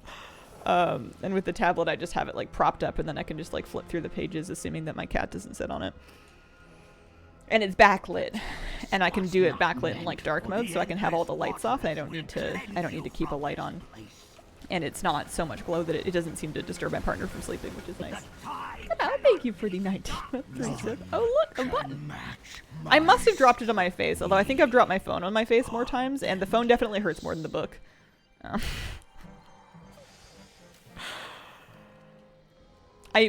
A: And with the tablet, I just have it like propped up, and then I can just like flip through the pages, assuming that my cat doesn't sit on it. And it's backlit, and I can do it backlit in like dark mode, so I can have all the lights off, and I don't need to keep a light on. And it's not so much glow that it doesn't seem to disturb my partner from sleeping, which is nice. Hello, thank you for the 19. Oh look, a button. I must have dropped it on my face, although I think I've dropped my phone on my face more times, and the phone definitely hurts more than the book.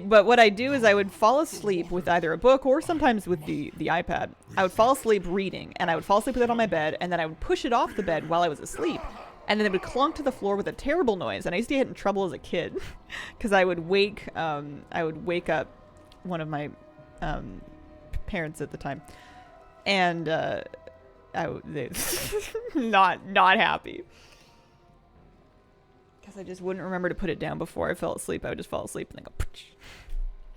A: But what I do is I would fall asleep with either a book or sometimes with the iPad. I would fall asleep reading, and I would fall asleep with it on my bed, and then I would push it off the bed while I was asleep. And then it would clunk to the floor with a terrible noise. And I used to get in trouble as a kid because I would wake up one of my parents at the time, and they not happy because I just wouldn't remember to put it down before I fell asleep. I would just fall asleep and then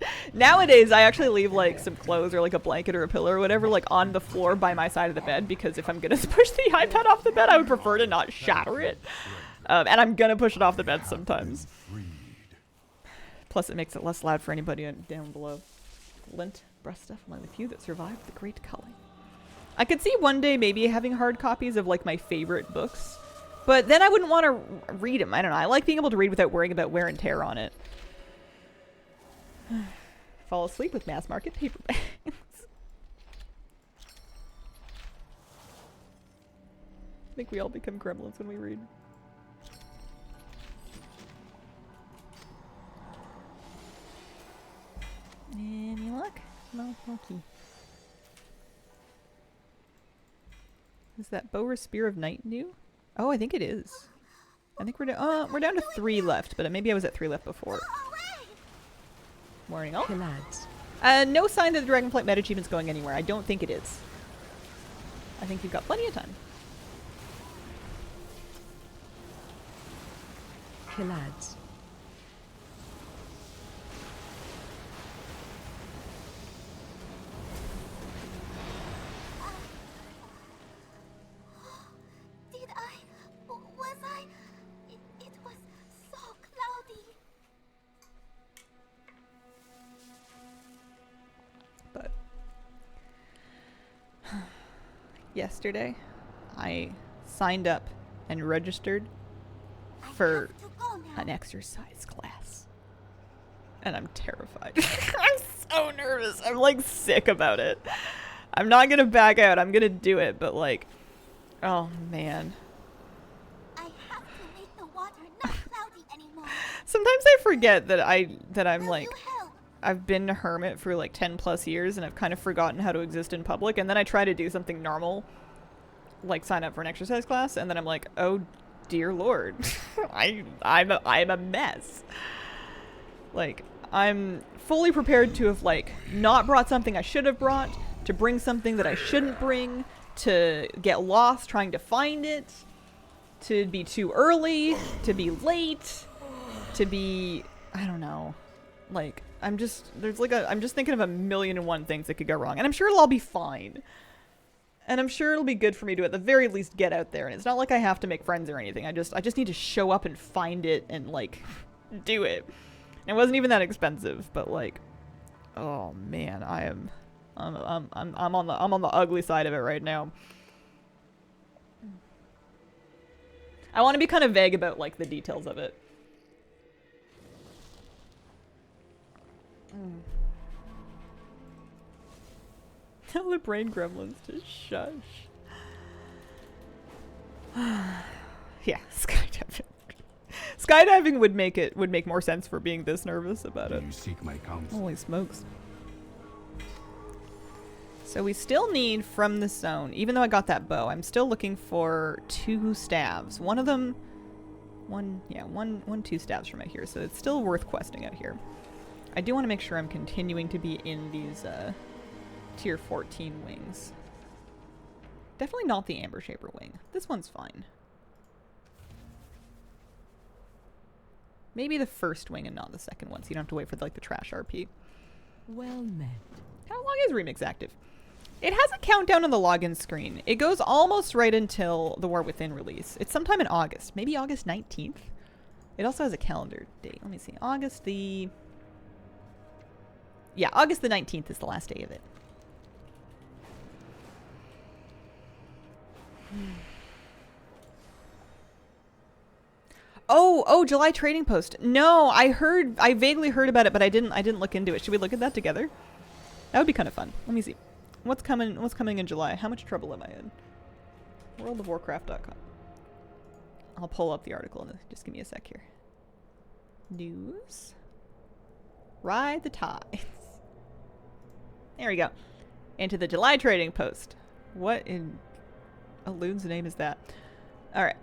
A: go. Nowadays, I actually leave like some clothes or like a blanket or a pillow or whatever like on the floor by my side of the bed, because if I'm gonna push the iPad off the bed, I would prefer to not shatter it. And I'm gonna push it off the bed sometimes. Plus, it makes it less loud for anybody down below. Lint breast stuff, among the few that survived the Great Culling. I could see one day maybe having hard copies of like my favorite books, but then I wouldn't want to read them. I don't know. I like being able to read without worrying about wear and tear on it. Fall asleep with mass market paperbacks. I think we all become gremlins when we read. Any luck? No, okay. Is that Bower Spear of Night new? Oh, I think it is. I think we're down to 3 left, but maybe I was at 3 left before. Morning all.
C: Hey lads.
A: No sign that the Dragonflight meta achievement's going anywhere. I don't think it is. I think you've got plenty of time.
C: Hey lads.
F: Did I? Was I? It was so cloudy.
A: But yesterday, I signed up and registered for
F: To go now.
A: an exercise class. And I'm terrified. I'm so nervous. I'm like sick about it. I'm not gonna back out. I'm gonna do it, but like, oh man.
F: I have to make the water not cloudy anymore.
A: Sometimes I forget that I'm
F: Will
A: like,
F: you help?
A: I've been a hermit for like 10 plus years and I've kind of forgotten how to exist in public, and then I try to do something normal, like sign up for an exercise class, and then I'm like, oh dear lord. I'm a mess. Like, I'm fully prepared to have like not brought something I should have brought, to bring something that I shouldn't bring, to get lost trying to find it, to be too early, to be late, to be, I don't know, like, I'm just thinking of a million and one things that could go wrong, and I'm sure it'll all be fine. And I'm sure it'll be good for me to at the very least get out there, and it's not like I have to make friends or anything. I just need to show up and find it and like do it. It wasn't even that expensive, but like, oh man, I'm on the ugly side of it right now. I want to be kind of vague about like the details of it. Tell the brain gremlins to shush. Yeah, skydiving. Skydiving would make more sense for being this nervous about it.
B: You seek my counsel.
A: Holy smokes. So we still need from the zone, even though I got that bow, I'm still looking for 2 staves. One of them, two staves from out here, so it's still worth questing out here. I do want to make sure I'm continuing to be in these tier 14 wings. Definitely not the Amber Shaper wing. This one's fine. Maybe the first wing and not the second one, so you don't have to wait for like the trash RP.
C: Well met.
A: How long is Remix active? It has a countdown on the login screen. It goes almost right until the War Within release. It's sometime in August. Maybe August 19th? It also has a calendar date. Let me see. August the 19th is the last day of it. Oh, July trading post. No, I vaguely heard about it, but I didn't look into it. Should we look at that together? That would be kind of fun. Let me see. What's coming in July? How much trouble am I in? worldofwarcraft.com. I'll pull up the article. Just give me a sec here. News. Ride the tides. There we go. Into the July trading post. What in a loon's name is that? Alright.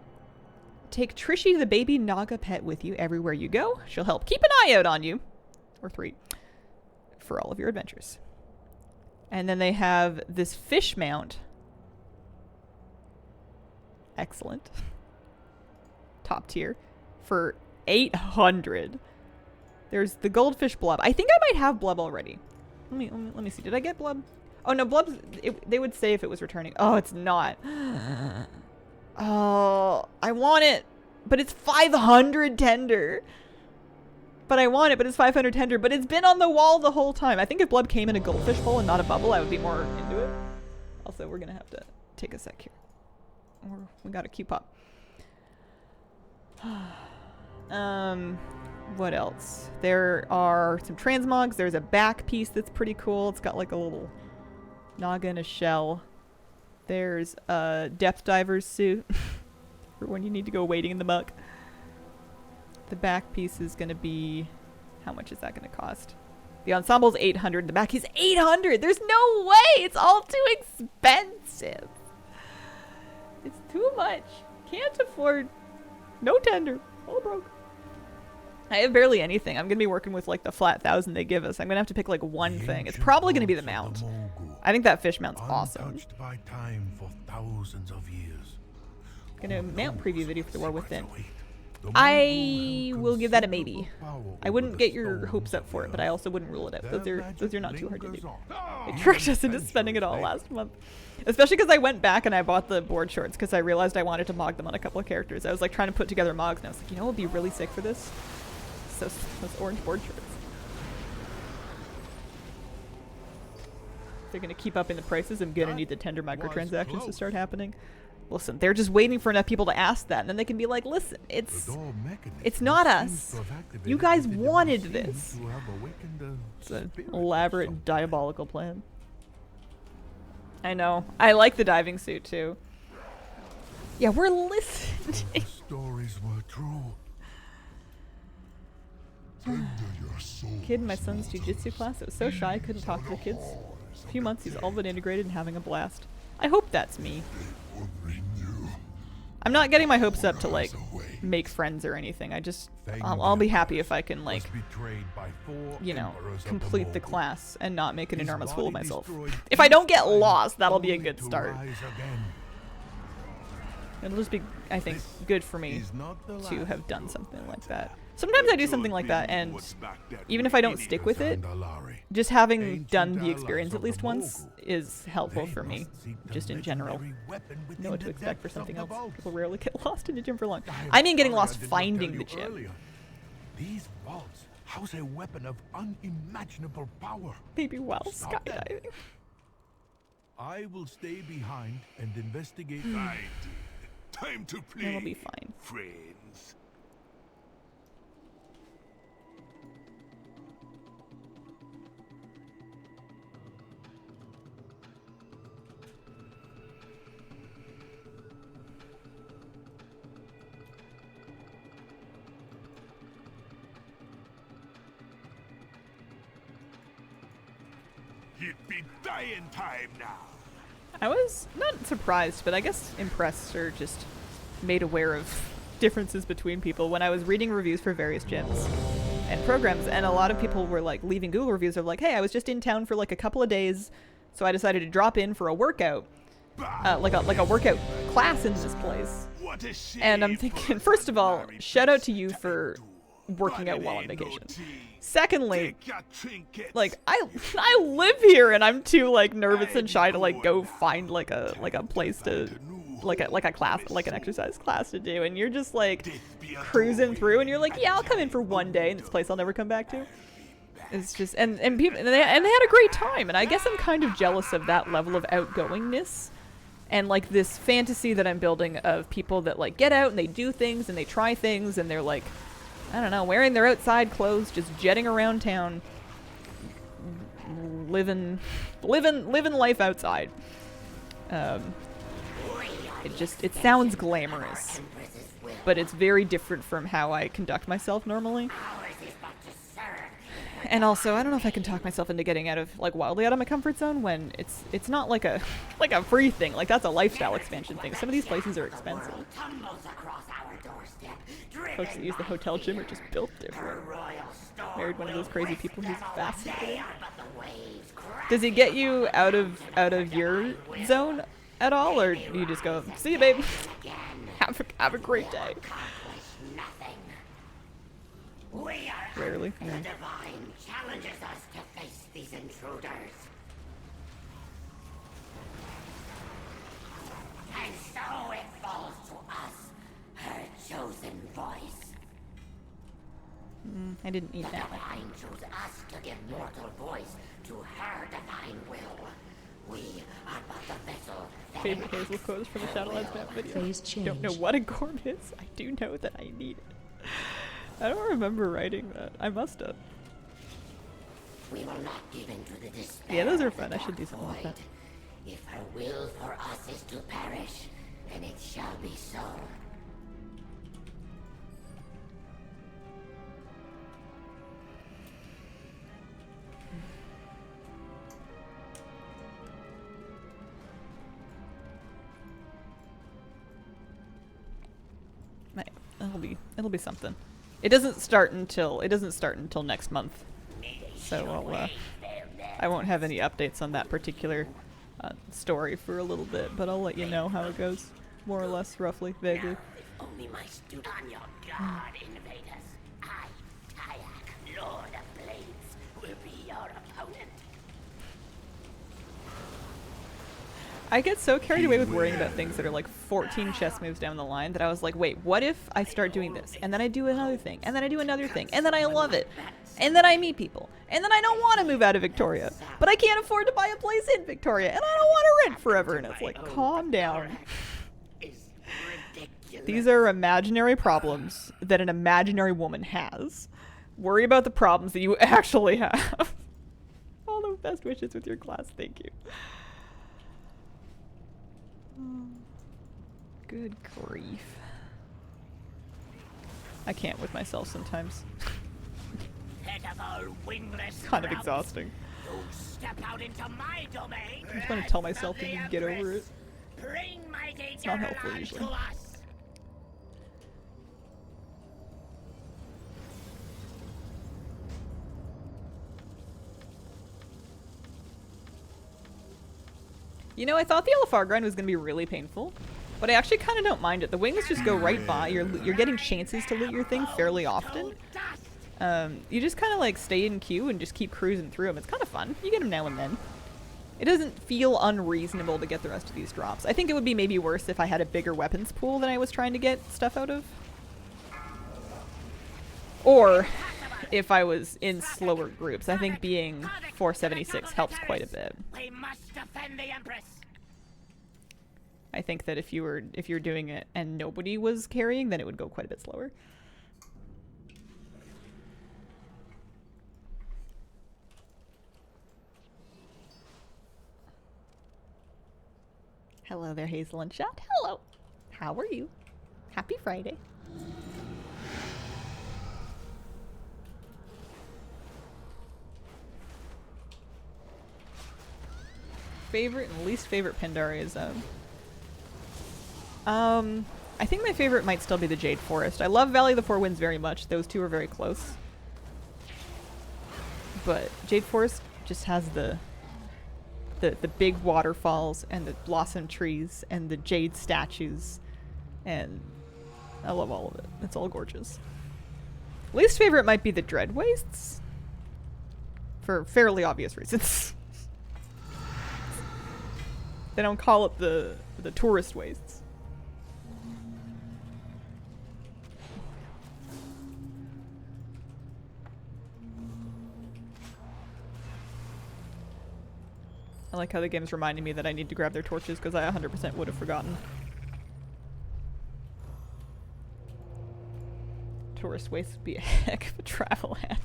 A: Take Trishy the baby Naga pet with you everywhere you go. She'll help keep an eye out on you. Or 3. For all of your adventures. And then they have this fish mount. Excellent. Top tier. For 800. There's the goldfish blub. I think I might have blub already. Let me see. Did I get blub? Oh no, blub's. They would say if it was returning. Oh, it's not. Oh, I want it, but it's 500 tender. But I want it, but it's 500 tender. But it's been on the wall the whole time. I think if blub came in a goldfish bowl and not a bubble, I would be more into it. Also, we're gonna have to take a sec here. Or we got a Q-pop. What else? There are some transmogs. There's a back piece that's pretty cool. It's got like a little naga and a shell. There's a depth diver's suit for when you need to go wading in the muck. The back piece is going to be... How much is that going to cost? The ensemble's 800. The back is 800. There's no way. It's all too expensive. It's too much. Can't afford. No tender. All broke. I have barely anything. I'm going to be working with like the flat 1,000 they give us. I'm going to have to pick like one thing. It's probably going to be the mount. I think that fish mount's awesome.
B: Untouched by time for thousands of years.
A: Gonna mount preview video for the War Within. I will give that a maybe. I wouldn't get your hopes up for it, but I also wouldn't rule it out. Those are not too hard to do. They tricked us into spending it all last month. Especially because I went back and I bought the board shorts because I realized I wanted to mog them on a couple of characters. I was like trying to put together mogs and I was like, you know what would be really sick for this? Those orange board shorts. They're gonna keep up in the prices. I'm gonna need the tender microtransactions to start happening. Listen, they're just waiting for enough people to ask that, and then they can be like, listen, it's not us. You guys wanted this. It's an elaborate, diabolical plan. I know. I like the diving suit, too. Yeah, we're listening.
B: Stories were true.
A: Kid in my son's jiu-jitsu class. It was so shy I couldn't talk to the kids. A few months he's all but integrated and having a blast. I hope that's me. I'm not getting my hopes up to like make friends or anything. I'll be happy if I can like, you know, complete the class and not make an enormous fool of myself. If I don't get lost, that'll be a good start. It'll just be, I think, good for me to have done something like that. Sometimes I do something like that, and even if I don't stick with it, just having done the experience at least once is helpful for me, just in general. Know what to expect for something else. People rarely get lost in the gym for long. I mean getting lost finding the gym.
B: These vaults house a weapon of unimaginable power.
A: Maybe while skydiving.
B: I will stay behind and investigate.
E: Time to play.
A: It'll be fine.
E: Friends. It be dying time now.
A: I was not surprised, but I guess impressed or just made aware of differences between people when I was reading reviews for various gyms and programs, and a lot of people were like leaving Google reviews of like, hey, I was just in town for like a couple of days, so I decided to drop in for a workout, like a workout class in this place. And I'm thinking, first of all, shout out to you for working out while on vacation. Secondly, like I live here and I'm too like nervous and shy to like go find like a place to like a class, like an exercise class to do, and you're just like cruising through and you're like, yeah, I'll come in for one day in this place I'll never come back to. It's just and people and they had a great time, and I guess I'm kind of jealous of that level of outgoingness and like this fantasy that I'm building of people that like get out and they do things and they try things and they're like, I don't know, wearing their outside clothes, just jetting around town, living life outside. It sounds glamorous, but it's very different from how I conduct myself normally. And also, I don't know if I can talk myself into getting out of like wildly out of my comfort zone when it's not like a free thing. Like that's a lifestyle expansion thing. Some of these places are expensive. Folks that use the hotel gym are just built different. Married one of those crazy people who's fascinating. Does he get you out of your zone at all, or do you just go, see you, babe? Have a great day.
D: We are
A: Rarely.
D: The divine challenges us to face these intruders. And so it falls to us, her chosen voice.
A: I didn't eat
D: The
A: that.
D: divine chose us to give mortal voice to her divine will. We are but the vessel that
A: Favorite Hazel quotes from the Shadowlands map video.
C: Phase
A: Don't know
C: change.
A: what a gorm is. I do know that I need it. I don't remember writing that. I must have.
D: we will not give in to the despair.
A: Yeah, those are
D: of the
A: fun. I should do
D: dark
A: something like that.
D: void. If her will for us is to perish, then it shall be so.
A: Right. It'll be something. It doesn't start until next month. So I won't have any updates on that particular story for a little bit, but I'll let you know how it goes, more or less, roughly, vaguely.
D: Now, if only my student on your god invade us, I, Kayak, Lord of Blades, will be your opponent.
A: I get so carried away with worrying about things that are like 14 chess moves down the line that I was like, wait, what if I start doing this? And then I do another thing, and then I do another thing, and then I love it. And then I meet people. And then I don't want to move out of Victoria. But I can't afford to buy a place in Victoria. And I don't want to rent forever. And it's like, calm down.
D: Is ridiculous.
A: These are imaginary problems that an imaginary woman has. Worry about the problems that you actually have. All the best wishes with your class. Thank you. Good grief. I can't with myself sometimes.
D: Pitiful, wingless
A: Kind of
D: grubs.
A: exhausting.
D: You step out into my domain.
A: I'm trying to tell myself to just get over it.
D: Bring mighty
A: It's not helpful
D: Garalan
A: usually.
D: to us.
A: You know, I thought the LFR grind was going to be really painful, but I actually kind of don't mind it. The wings just go right by. You're getting chances to loot your thing fairly often. You just kind of like stay in queue and just keep cruising through them. It's kind of fun. You get them now and then. It doesn't feel unreasonable to get the rest of these drops. I think it would be maybe worse if I had a bigger weapons pool than I was trying to get stuff out of. Or if I was in slower groups. I think being 476 helps quite a bit.
D: We must defend the Empress.
A: I think that if you're doing it and nobody was carrying, then it would go quite a bit slower. Hello there, Hazel and Shot. Hello. How are you? Happy Friday. Favorite and least favorite Pandari is I think my favorite might still be the Jade Forest. I love Valley of the Four Winds very much. Those two are very close. But Jade Forest just has the big waterfalls and the blossom trees and the jade statues, and I love all of it. It's all gorgeous. Least favorite might be the Dread Wastes, for fairly obvious reasons. They don't call it the tourist wastes. I like how the game's reminding me that I need to grab their torches because I 100% would have forgotten. Tourist waste would be a heck of a travel ad.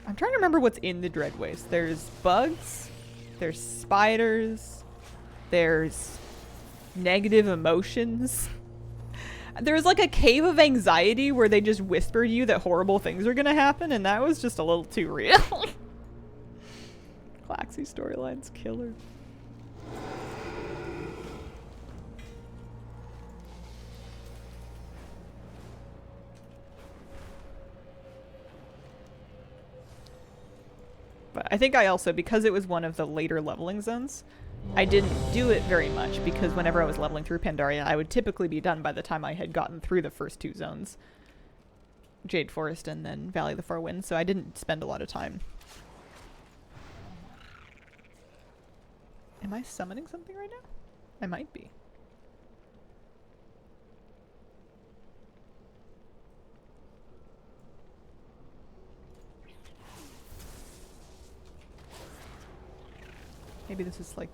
A: I'm trying to remember what's in the Dread Waste. There's bugs, there's spiders, there's negative emotions. There's like a cave of anxiety where they just whisper to you that horrible things are gonna happen, and that was just a little too real. Klaxi storyline's killer. But I think I also, because it was one of the later leveling zones, I didn't do it very much because whenever I was leveling through Pandaria, I would typically be done by the time I had gotten through the first 2 zones. Jade Forest and then Valley of the Four Winds, so I didn't spend a lot of time. Am I summoning something right now? I might be. Maybe this is like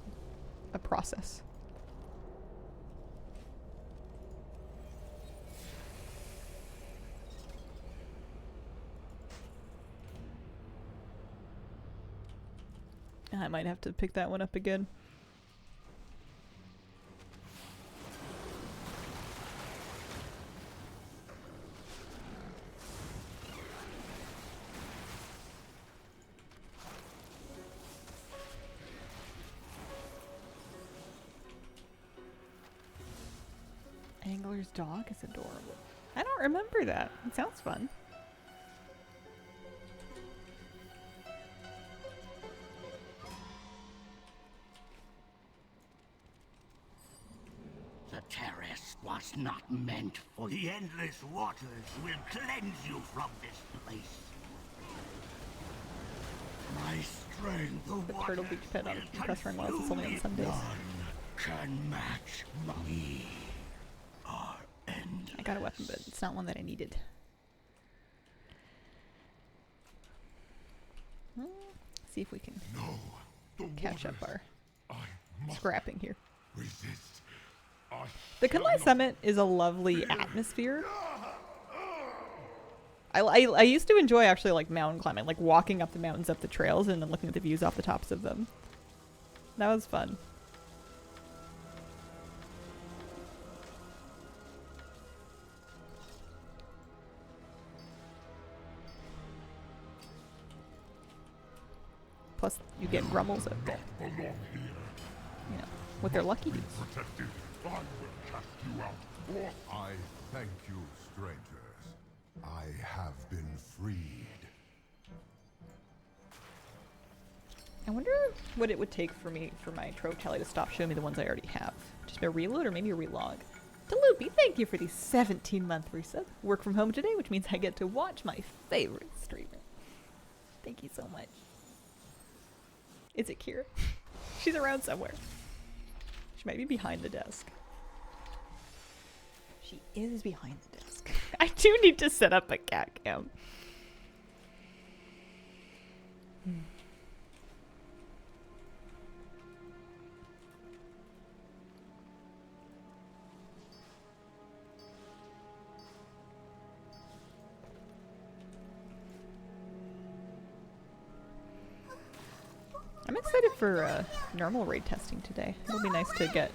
A: a process. I might have to pick that one up again. Angler's dog is adorable. I don't remember that. It sounds fun.
D: The terrace was not meant for you.
E: The endless waters will cleanse you from this place. My strength,
A: The Turtle Beach pet on Compressor Wells is only on Sundays.
E: none can match me. Are endless.
A: I got a weapon, but it's not one that I needed. See if we can
E: No, the
A: catch up
E: waters.
A: our
E: I must
A: scrapping here.
E: resist. I
A: The
E: shall
A: Kunlai
E: not
A: Summit is a lovely atmosphere. I used to enjoy actually like mountain climbing, like walking up the mountains, up the trails, and then looking at the views off the tops of them. That was fun. Plus, you get grummels out there,
E: belong here.
A: you know, with their lucky dudes.
E: Protected. I will cast you out. Forth.
B: I thank you, strangers. I have been freed.
A: I wonder what it would take for my Trove Tally to stop showing me the ones I already have. Just a reload or maybe a relog. Deloopy, thank you for the 17-month resub. Work from home today, which means I get to watch my favorite streamer. Thank you so much. Is it Kira? She's around somewhere. She might be behind the desk. She is behind the desk. I do need to set up a cat cam. I'm excited for normal raid testing today. It'll be nice to get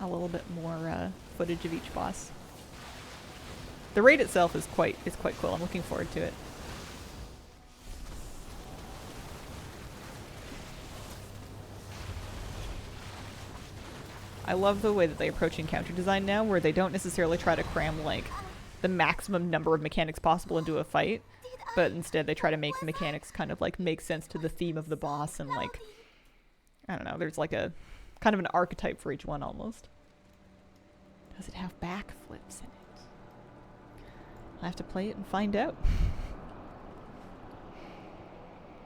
A: a little bit more footage of each boss. The raid itself is quite cool. I'm looking forward to it. I love the way that they approach encounter design now, where they don't necessarily try to cram like the maximum number of mechanics possible into a fight, but instead they try to make the mechanics kind of like make sense to the theme of the boss, and like, I don't know, there's like a kind of an archetype for each one almost. Does it have backflips in it? I have to play it and find out.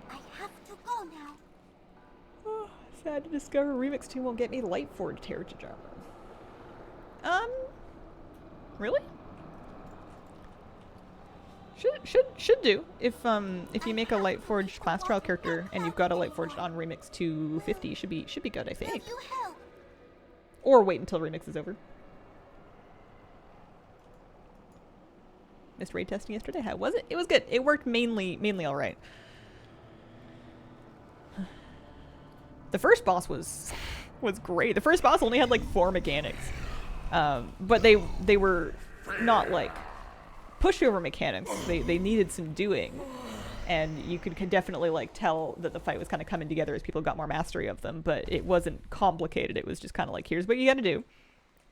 F: I have to go now.
A: Oh, sad to discover Remix 2 won't get me Lightforged Heritage Armor. Really? Should do. If you make a Lightforged class trial character and you've got a Lightforged on Remix 250, should be good, I think.
F: Will you help?
A: Or wait until Remix is over. Missed raid testing yesterday. How was it? It was good. It worked mainly all right. The first boss was great. The first boss only had like 4 mechanics, but they were not like pushover mechanics. They needed some doing, and you could definitely like tell that the fight was kind of coming together as people got more mastery of them. But it wasn't complicated. It was just kind of like, here's what you got to do.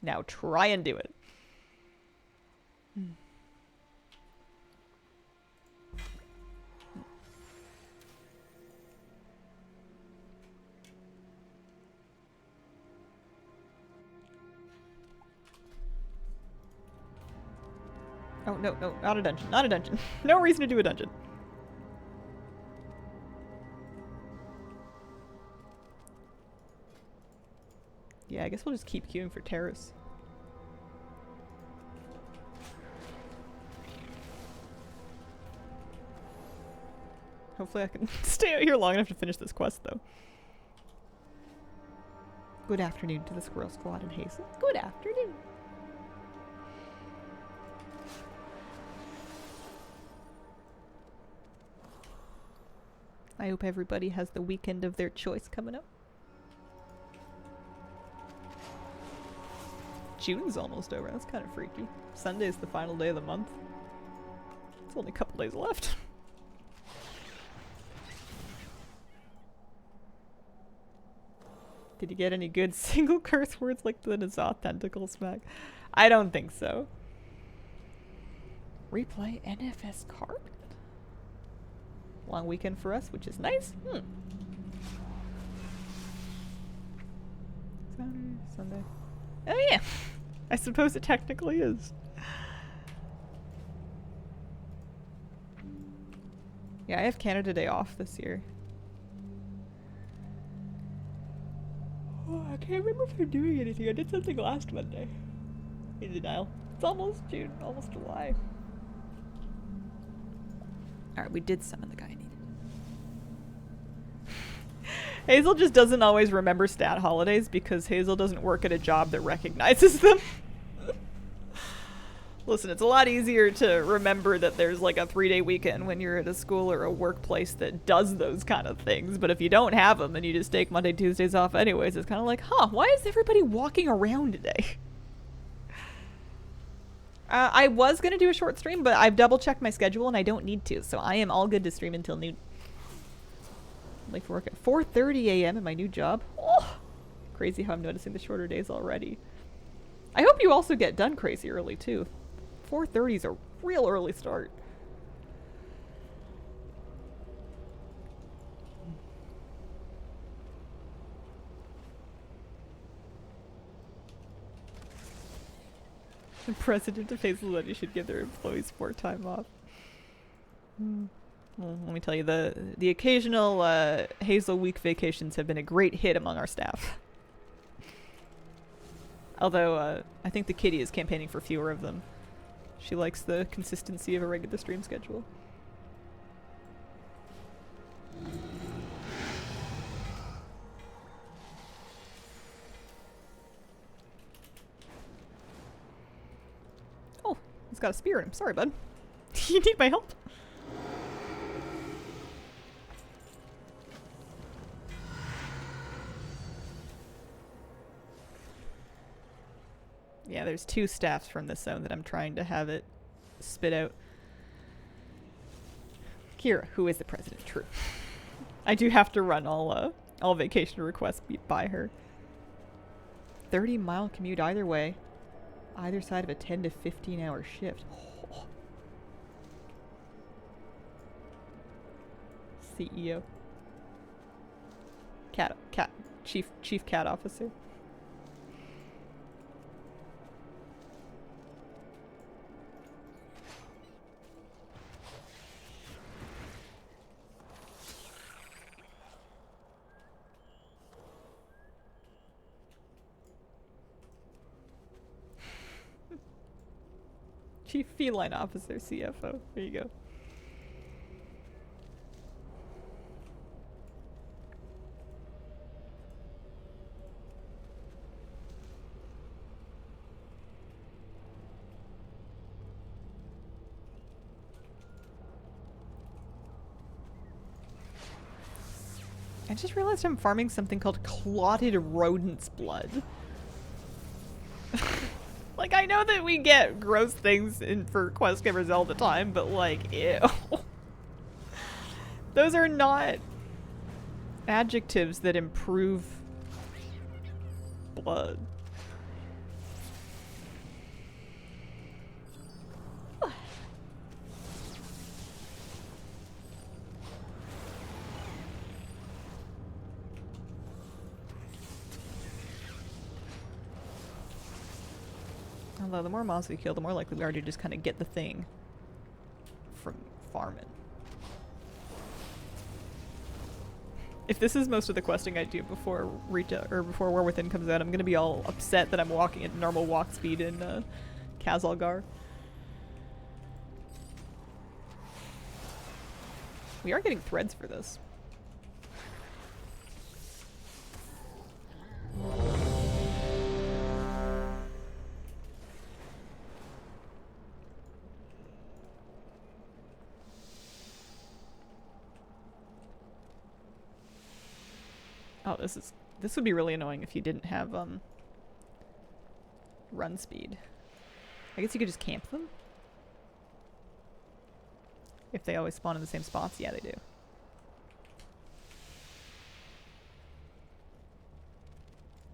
A: Now try and do it. Oh, no, no, not a dungeon. Not a dungeon. No reason to do a dungeon. Yeah, I guess we'll just keep queuing for terrace. Hopefully I can stay out here long enough to finish this quest, though. Good afternoon to the Squirrel Squad and Hazel. Good afternoon. I hope everybody has the weekend of their choice coming up. June's almost over. That's kind of freaky. Sunday's the final day of the month. It's only a couple days left. Did you get any good single curse words like the Nazoth tentacle smack? I don't think so. Replay NFS card? Long weekend for us, which is nice. Saturday, Sunday. Oh yeah! I suppose it technically is. Yeah, I have Canada Day off this year. Oh, I can't remember if I'm doing anything. I did something last Monday. In denial. It's almost June, almost July. Alright, we did summon the guy I needed. Hazel just doesn't always remember stat holidays because Hazel doesn't work at a job that recognizes them. Listen, it's a lot easier to remember that there's like a 3-day weekend when you're at a school or a workplace that does those kind of things. But if you don't have them and you just take Monday, Tuesdays off anyways, it's kind of like, huh, why is everybody walking around today? I was going to do a short stream, but I've double checked my schedule and I don't need to. So I am all good to stream until noon. Like for work at 4:30 a.m. at my new job. Oh, crazy how I'm noticing the shorter days already. I hope you also get done crazy early too. 4:30 is a real early start. The president of Hazelwood should give their employees more time off. Well, let me tell you, the occasional Hazel week vacations have been a great hit among our staff. Although, I think the kitty is campaigning for fewer of them. She likes the consistency of a regular stream schedule. Oh, he's got a spear in him. Sorry, bud. You need my help? Yeah, there's 2 staffs from this zone that I'm trying to have it spit out. Kira, who is the president? True. I do have to run all vacation requests by her. 30-mile commute either way. Either side of a 10 to 15 hour shift. Oh. CEO. Chief cat officer. Chief Feline Officer, CFO. There you go. I just realized I'm farming something called clotted rodent's blood. Like, I know that we get gross things for quest givers all the time, but like, ew. Those are not adjectives that improve blood. Although the more mobs we kill, the more likely we are to just kind of get the thing from farming. If this is most of the questing I do before Rita or before War Within comes out, I'm gonna be all upset that I'm walking at normal walk speed in Kazalgar. We are getting threads for this. Oh, this would be really annoying if you didn't have run speed. I guess you could just camp them. If they always spawn in the same spots, yeah, they do.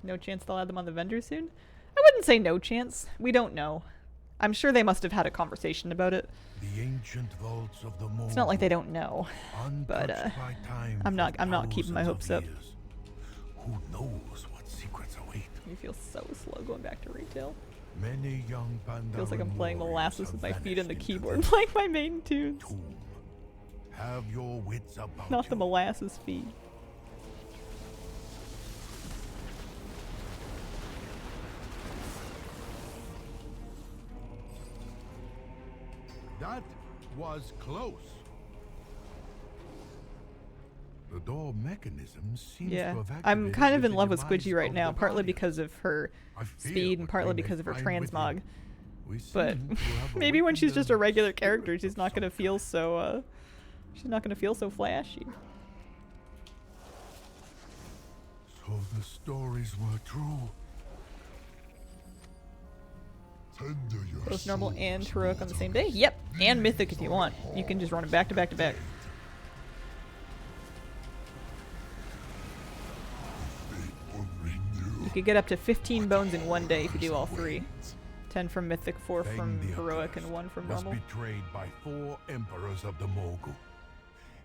A: No chance they'll add them on the vendor soon? I wouldn't say no chance. We don't know. I'm sure they must have had a conversation about it.
B: The ancient vaults of the
A: It's not like they don't know. But I'm not keeping my hopes up.
B: Who knows what secrets await?
A: You feel so slow going back to retail.
B: Many young Pandaren
A: Feels like I'm playing
B: warriors
A: molasses
B: have
A: with my feet on the
B: vanished into
A: keyboard,
B: this
A: playing my main tunes.
B: tomb. Have your wits about
A: Not the
B: you.
A: molasses feet.
B: That was close. The door mechanism seems
A: Yeah,
B: to have
A: I'm
B: activated
A: kind of
B: with
A: in
B: the
A: love with
B: demise
A: Squidgy right
B: of
A: now,
B: the
A: partly
B: Guardian.
A: because of her
B: I fear
A: speed and
B: what
A: partly
B: we may
A: because of her
B: find within.
A: transmog.
B: We
A: But
B: seem to have
A: maybe when she's
B: awakened
A: just a regular
B: spirit
A: character, she's
B: of
A: not gonna
B: some
A: feel
B: kind.
A: so she's not gonna feel so flashy.
B: So the stories were true.
A: Both normal and heroic on the same day? Yep, and mythic if you want. You can just run it back to back to back. You could get up to 15 bones in one day if you do all three. 10 from mythic, 4 from
B: Feng the
A: heroic,
B: Accursed
A: and 1 from
B: was
A: normal.
B: betrayed by 4 emperors of the Mogul.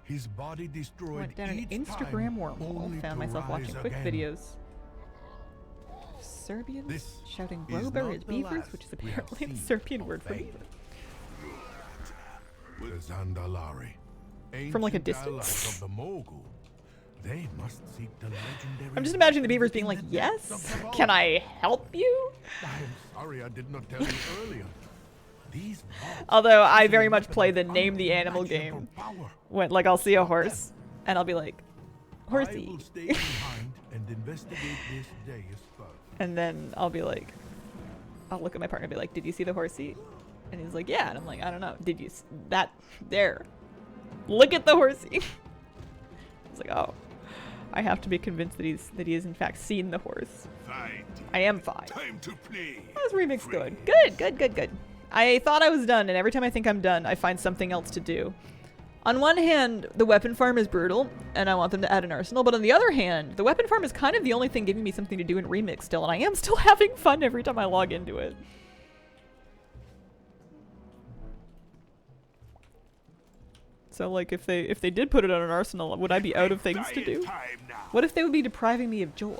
B: His body destroyed
A: Went down an
B: each
A: Instagram
B: time,
A: wormhole.
B: only
A: Found
B: to
A: myself watching
B: rise
A: quick
B: again.
A: videos. Serbians
B: This
A: shouting
B: is
A: Rober
B: not
A: as
B: the
A: beavers,
B: last
A: which is
B: we have
A: apparently the
B: seen
A: Serbian
B: of
A: word for
B: Feng.
A: beaver.
B: The Zandalari,
A: From, like, a
B: ancient
A: distance?
B: allies of the Mogul, they must seek the legendary
A: I'm just imagining the beavers
B: within
A: being like,
B: the depths
A: yes?
B: of the
A: Can
B: vault.
A: I help you?
B: I am sorry I did not tell you earlier. These vaults
A: Although I
B: contain
A: very much
B: weapons
A: play the
B: of
A: name the animal
B: unimaginable
A: game.
B: power.
A: When, like, I'll see a horse, and I'll be like,
B: I
A: horsey.
B: will stay behind and investigate this day further.
A: And then I'll be like, I'll look at my partner and be like, did you see the horsey? And he's like, yeah. And I'm like, I don't know. Did you, that, there. Look at the horsey. It's like, oh. I have to be convinced that he has in fact seen the horse. I am 5.
E: Time to play.
A: How's remix good? Good, good, good, good. I thought I was done, and every time I think I'm done, I find something else to do. On one hand, the weapon farm is brutal, and I want them to add an arsenal, but on the other hand, the weapon farm is kind of the only thing giving me something to do in remix still, and I am still having fun every time I log into it. So, like, if they did put it on an arsenal, would I be out of things to do?
E: Time now.
A: What if they would be depriving me of joy?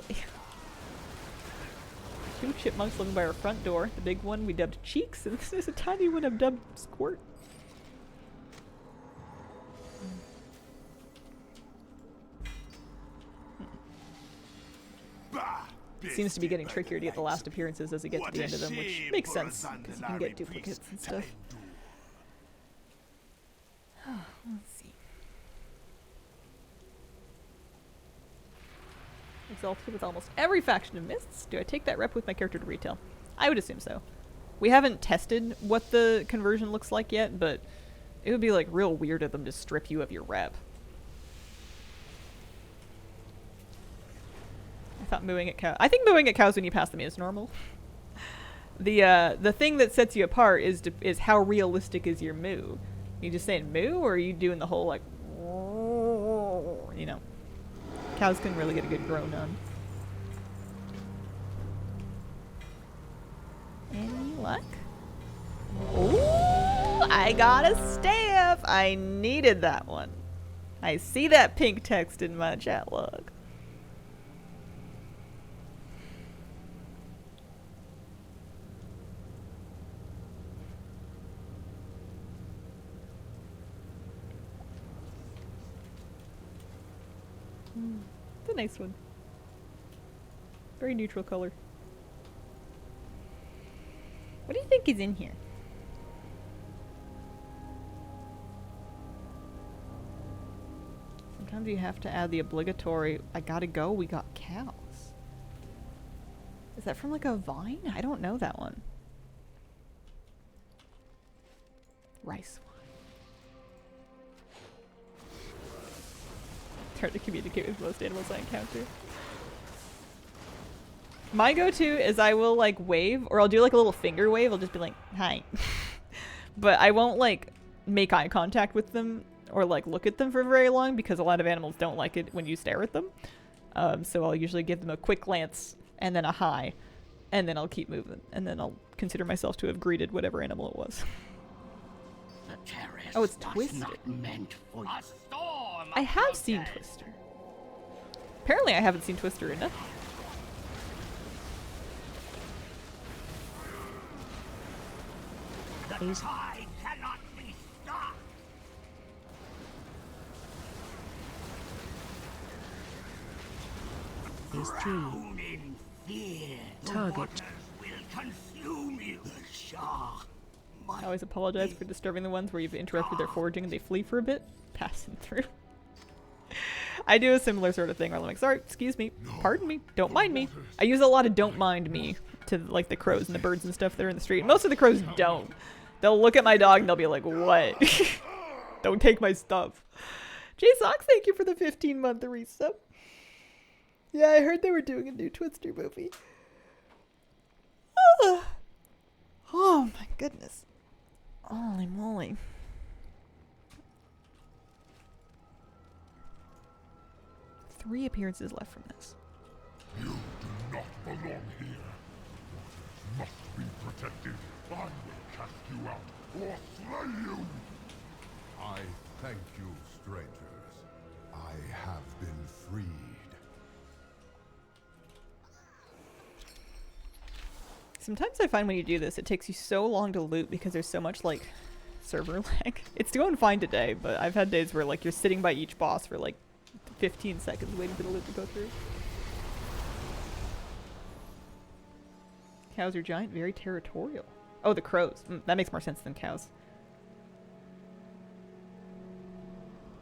A: 2 chipmunks living by our front door. The big one we dubbed Cheeks, and this is a tiny one I've dubbed Squirt.
E: Bah,
A: Seems to be getting
E: bested by
A: trickier to get the
E: likes
A: last
E: of
A: appearances as you get to
E: What
A: the
E: a
A: end of them, which
E: shame
A: makes
E: for a
A: sense, because you can get
E: Zandalari
A: duplicates and
E: priest
A: stuff.
E: to do.
A: Let's see. Exalted with almost every faction of Mists. Do I take that rep with my character to retail? I would assume so. We haven't tested what the conversion looks like yet, but it would be like real weird of them to strip you of your rep. I thought mooing at cows. I think mooing at cows when you pass them is normal. The thing that sets you apart is how realistic is your moo. You just saying moo, or are you doing the whole like, you know? Cows can really get a good groan on. Any luck? Ooh, I got a staff. I needed that one. I see that pink text in my chat log. It's a nice one. Very neutral color. What do you think is in here? Sometimes you have to add the obligatory, I gotta go, we got cows. Is that from like a vine? I don't know that one. Rice wine. It's hard to communicate with most animals I encounter. My go-to is I will like wave, or I'll do like a little finger wave. I'll just be like, hi. But I won't like make eye contact with them or like look at them for very long because a lot of animals don't like it when you stare at them. So I'll usually give them a quick glance and then a hi, and then I'll keep moving, and then I'll consider myself to have greeted whatever animal it was.
E: The terrace
A: Oh, it's
E: was
A: Twister.
E: not meant for you. A storm
A: I have seen
E: approaches.
A: Twister. Apparently I haven't seen Twister enough.
E: The tide cannot be stopped.
G: Phase 3.
E: Drown in fear. The
G: Target.
E: waters will consume you. The shark.
A: I always apologize for disturbing the ones where you've interrupted their foraging and they flee for a bit. Passing through. I do a similar sort of thing where I'm like, sorry, excuse me, pardon me, don't mind me. I use a lot of don't mind me to like the crows and the birds and stuff that are in the street. Most of the crows don't. They'll look at my dog and they'll be like, what? Don't take my stuff. J-Sox, thank you for the 15-month resub. Yeah, I heard they were doing a new Twister movie. Oh my goodness. Holy moly. Three appearances left from this.
B: You do not belong here. Waters must be protected. I will cast you out or slay you. I thank you, strangers. I have been freed.
A: Sometimes I find when you do this, it takes you so long to loot because there's so much like server lag. It's going fine today, but I've had days where like you're sitting by each boss for like 15 seconds waiting for the loot to go through. Cows are giant, very territorial. Oh, the crows. That makes more sense than cows.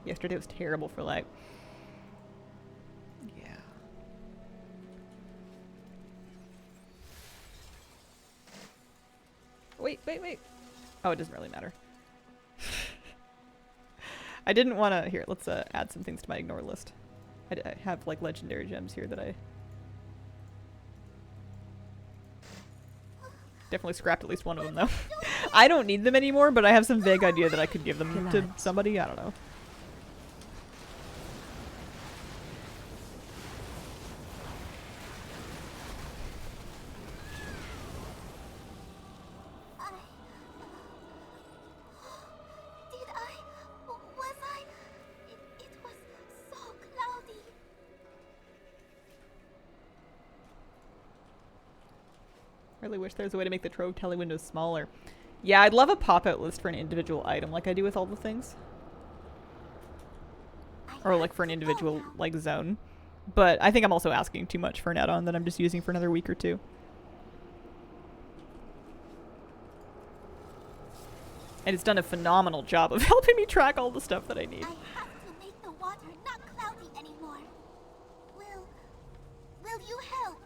A: Yesterday was terrible for like... Yeah. Wait. Oh, it doesn't really matter. I didn't want to... Here, let's add some things to my ignore list. I have like legendary gems here that I... Definitely scrapped at least one of them though. I don't need them anymore, but I have some vague idea that I could give them to somebody. I don't know.
F: Did I? Was I? It was so cloudy.
A: Really wish there was a way to make the Trove tele windows smaller. Yeah, I'd love a pop-out list for an individual item like I do with all the things. Or like for an individual like zone. But I think I'm also asking too much for an add-on that I'm just using for another week or two. And it's done a phenomenal job of helping me track all the stuff that I need.
F: I have to make the water not cloudy anymore. Will you help?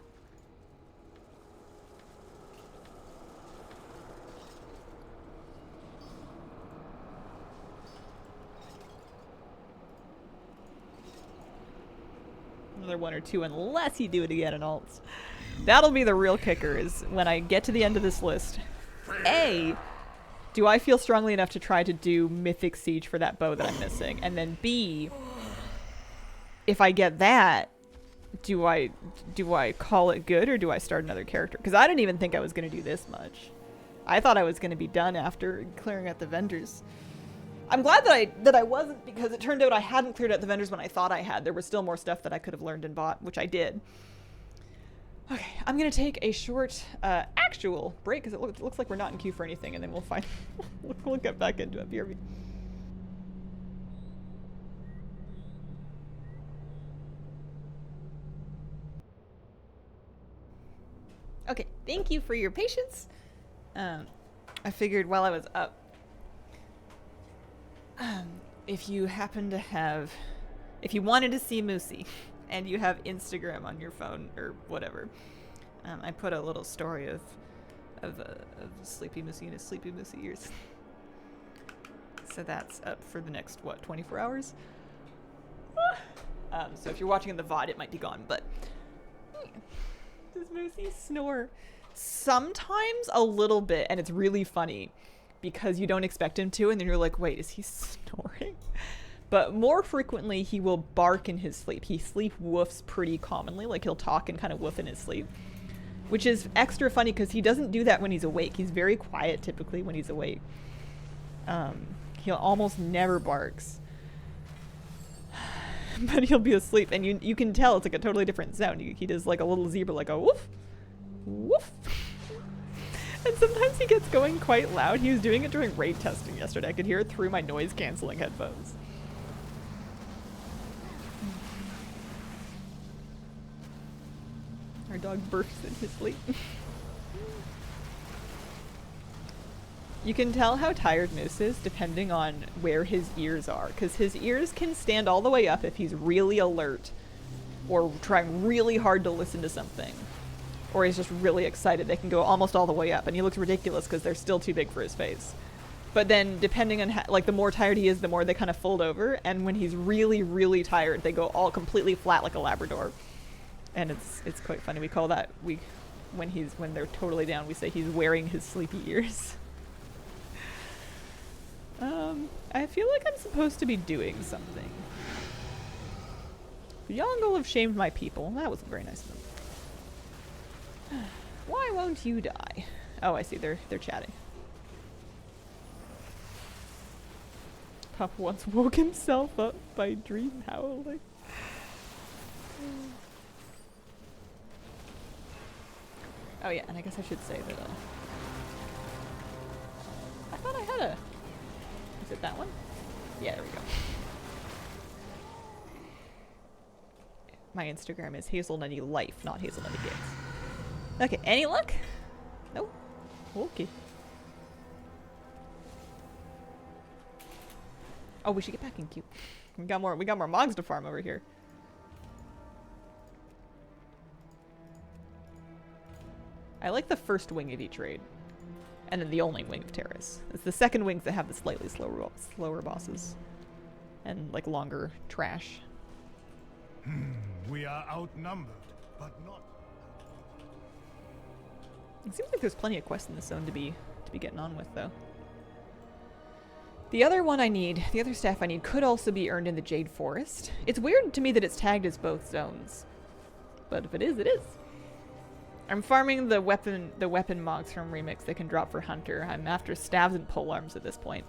A: Another one or two unless you do it again in alts. That'll be the real kicker is when I get to the end of this list. A, do I feel strongly enough to try to do Mythic Siege for that bow that I'm missing? And then B, if I get that, do I call it good or do I start another character? Because I didn't even think I was going to do this much. I thought I was going to be done after clearing out the vendors. I'm glad that I wasn't, because it turned out I hadn't cleared out the vendors when I thought I had. There was still more stuff that I could have learned and bought, which I did. Okay, I'm gonna take a short actual break because it looks like we're not in queue for anything, and then we'll find we'll get back into it. BRB. Okay, thank you for your patience. I figured while I was up, if you happen to have, if you wanted to see Moosey and you have Instagram on your phone or whatever, I put a little story of Sleepy Moosey and his Sleepy Moosey ears. So that's up for the next, what, 24 hours? So if you're watching in the VOD, it might be gone, but does Moosey snore? Sometimes a little bit, and it's really funny because you don't expect him to, and then you're like, wait, is he snoring? But more frequently, he will bark in his sleep. He sleep woofs pretty commonly, like he'll talk and kind of woof in his sleep, which is extra funny because he doesn't do that when he's awake. He's very quiet typically when he's awake. He'll almost never barks. But he'll be asleep, and you can tell it's like a totally different sound. He does like a little zebra, like a woof, woof. And sometimes he gets going quite loud. He was doing it during raid testing yesterday. I could hear it through my noise-canceling headphones. Our dog burps in his sleep. You can tell how tired Moose is depending on where his ears are, because his ears can stand all the way up if he's really alert or trying really hard to listen to something, or he's just really excited. They can go almost all the way up, and he looks ridiculous because they're still too big for his face. But then depending on how, like, the more tired he is, the more they kind of fold over, and when he's really, really tired, they go all completely flat like a Labrador. And it's quite funny. We call that, when they're totally down, we say he's wearing his sleepy ears. I feel like I'm supposed to be doing something. The Yongle have shamed my people. That wasn't very nice of them. Why won't you die? Oh, I see. They're chatting. Papa once woke himself up by dream howling. Oh yeah, and I guess I should say that, I thought I had a... Is it that one? Yeah, there we go. My Instagram is Hazelnutty Life, not Hazelnutty Gigs. Okay, any luck? Nope. Okay. Oh, we should get back in queue. We got more mogs to farm over here. I like the first wing of each raid. And then the only wing of Terrace. It's the second wings that have the slightly slower bosses. And, like, longer trash.
B: We are outnumbered, but not.
A: It seems like there's plenty of quests in this zone to be getting on with, though. The other one I need, the other staff I need, could also be earned in the Jade Forest. It's weird to me that it's tagged as both zones. But if it is, it is. I'm farming the weapon mogs from Remix they can drop for Hunter. I'm after stabs and polearms at this point.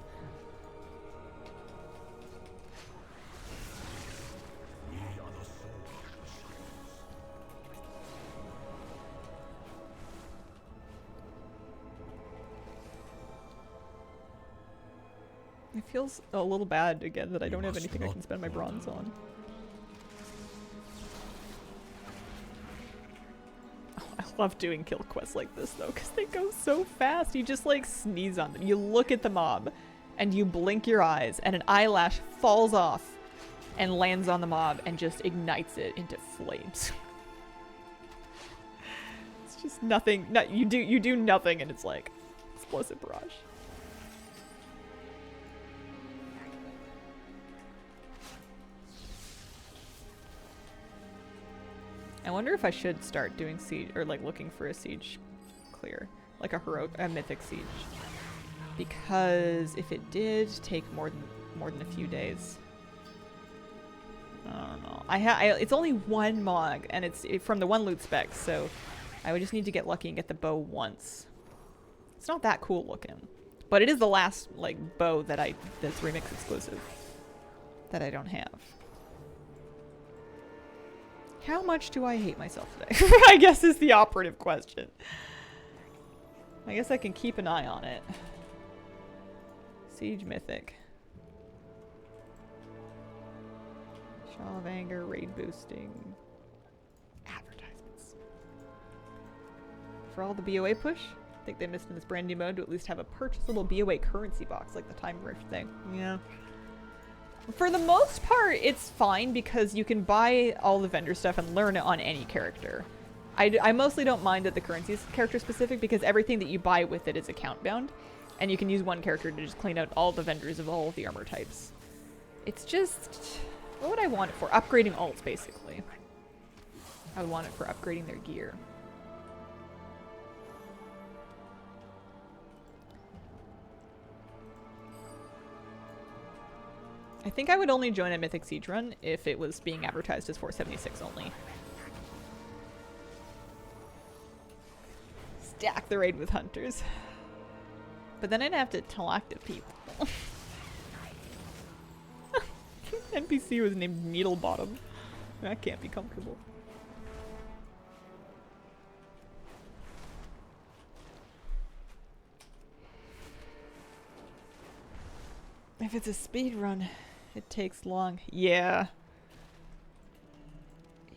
A: It feels a little bad again that I don't have anything I can spend my bronze on. I love doing kill quests like this though, because they go so fast. You just like sneeze on them. You look at the mob and you blink your eyes and an eyelash falls off and lands on the mob and just ignites it into flames. It's just nothing. No, you do nothing and it's like explosive barrage. I wonder if I should start doing siege, or like looking for a siege clear, like a mythic siege, because if it did take more than a few days, I don't know. It's only one mog, and it's from the one loot spec, so I would just need to get lucky and get the bow once. It's not that cool looking, but it is the last like bow that's Remix exclusive that I don't have. How much do I hate myself today? I guess is the operative question. I guess I can keep an eye on it. Siege Mythic. Shaw of Anger, raid boosting. Advertisements. For all the BOA push? I think they missed in this brand new mode to at least have a purchasable BOA currency box like the Time Rift thing. Yeah. For the most part, it's fine because you can buy all the vendor stuff and learn it on any character. I mostly don't mind that the currency is character specific because everything that you buy with it is account bound. And you can use one character to just clean out all the vendors of all of the armor types. It's just... what would I want it for? Upgrading alts, basically. I would want it for upgrading their gear. I think I would only join a Mythic Siege run if it was being advertised as 476 only. Stack the raid with hunters. But then I'd have to talk to people. NPC was named Needlebottom. That can't be comfortable. If it's a speed run, it takes long. Yeah.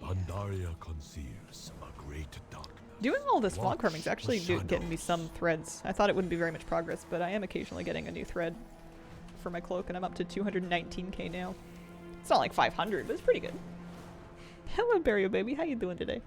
B: Pandaria conceals a great darkness.
A: Doing all this vlog farming is actually getting me some threads. I thought it wouldn't be very much progress, but I am occasionally getting a new thread for my cloak, and I'm up to 219k now. It's not like 500, but it's pretty good. Hello, Barrio Baby. How you doing today?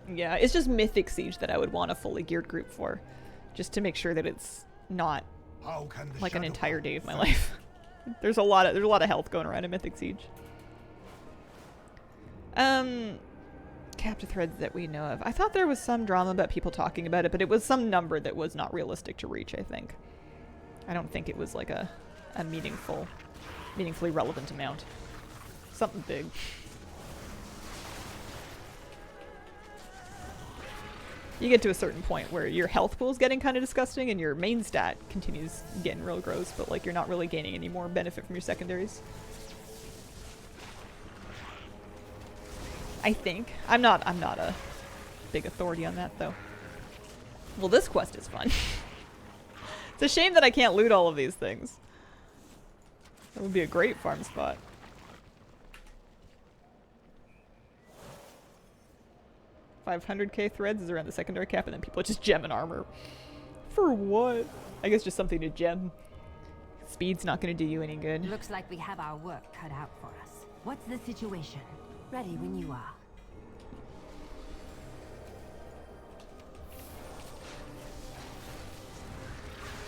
A: Yeah, it's just Mythic Siege that I would want a fully geared group for, just to make sure that it's not like an entire day of my life. There's a lot of health going around in Mythic Siege. Capture threads that we know of. I thought there was some drama about people talking about it, but it was some number that was not realistic to reach, I think. I don't think it was like a meaningfully relevant amount. Something big. You get to a certain point where your health pool is getting kind of disgusting and your main stat continues getting real gross, but like you're not really gaining any more benefit from your secondaries. I think. I'm not a big authority on that though. Well, this quest is fun. It's a shame that I can't loot all of these things. That would be a great farm spot. $500k threads is around the secondary cap, and then people just gem and armor. For what? I guess just something to gem. Speed's not going to do you any good.
G: Looks like we have our work cut out for us. What's the situation? Ready when you are.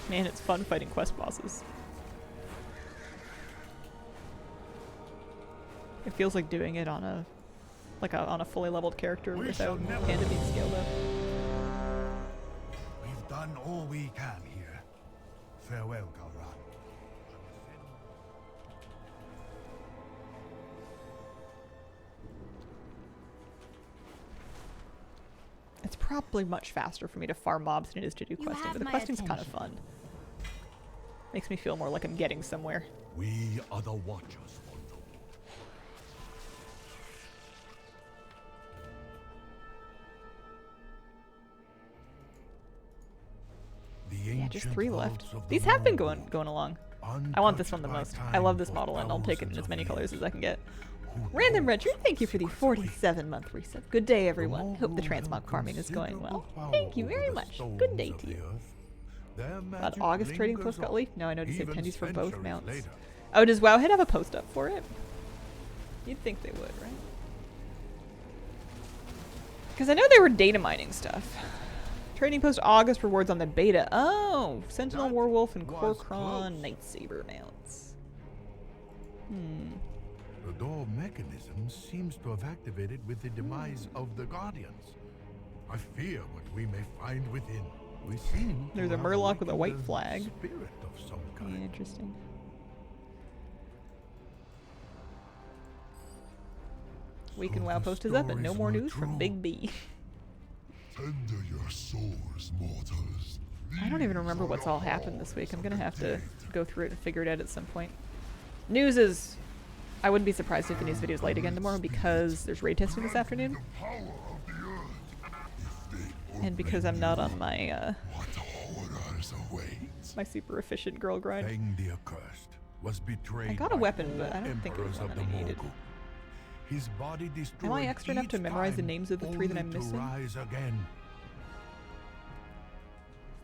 A: Man, it's fun fighting quest bosses. It feels like doing it on a on a fully leveled character without Panda being scaled up.
E: We've done all we can here. Farewell, Galran.
A: It's probably much faster for me to farm mobs than it is to do questing, but the questing's kind of fun. Makes me feel more like I'm getting somewhere.
B: We are the Watchers.
A: Yeah, just 3 left. These have been going along. I want this one the most. I love this model, and I'll take it in as many colors as I can get. Random Retro, thank you for the 47-month reset. Good day, everyone. Hope the transmog farming is going well. Thank you very much. Good day to you. That August trading post got leaked? No, I noticed attendees for both mounts. Oh, does Wowhead have a post up for it? You'd think they would, right? Because I know they were data mining stuff. Trading post August rewards on the beta. Oh, Sentinel, Warwolf, and Korkron Nightsaber mounts.
B: The door mechanism seems to have activated with the demise of the Guardians. I fear what we may find within. We seem
A: There's
B: to
A: a
B: have
A: Murloc with a white
B: awakened
A: flag.
B: Spirit of some
A: Yeah,
B: kind.
A: interesting. Weekend WoW post is up, and no more news from Big B.
B: Tender your souls, mortals.
A: I don't even remember what's all happened this week. I'm gonna have to go through it and figure it out at some point. News is... I wouldn't be surprised if the news video is late again tomorrow because there's raid testing this afternoon.
B: Power of the earth.
A: And because I'm not on my
B: What horrors await?
A: my super efficient girl grind.
B: Feng the Accursed was betrayed.
A: I got a
B: by
A: weapon,
B: all
A: but I don't think it was
B: emperors
A: one
B: of
A: that
B: the
A: I needed.
B: Mogul. His body destroyed
A: Am I extra enough to
B: each
A: memorize the
B: time,
A: names of the 3 that
B: only
A: I'm
B: to
A: missing?
B: rise again.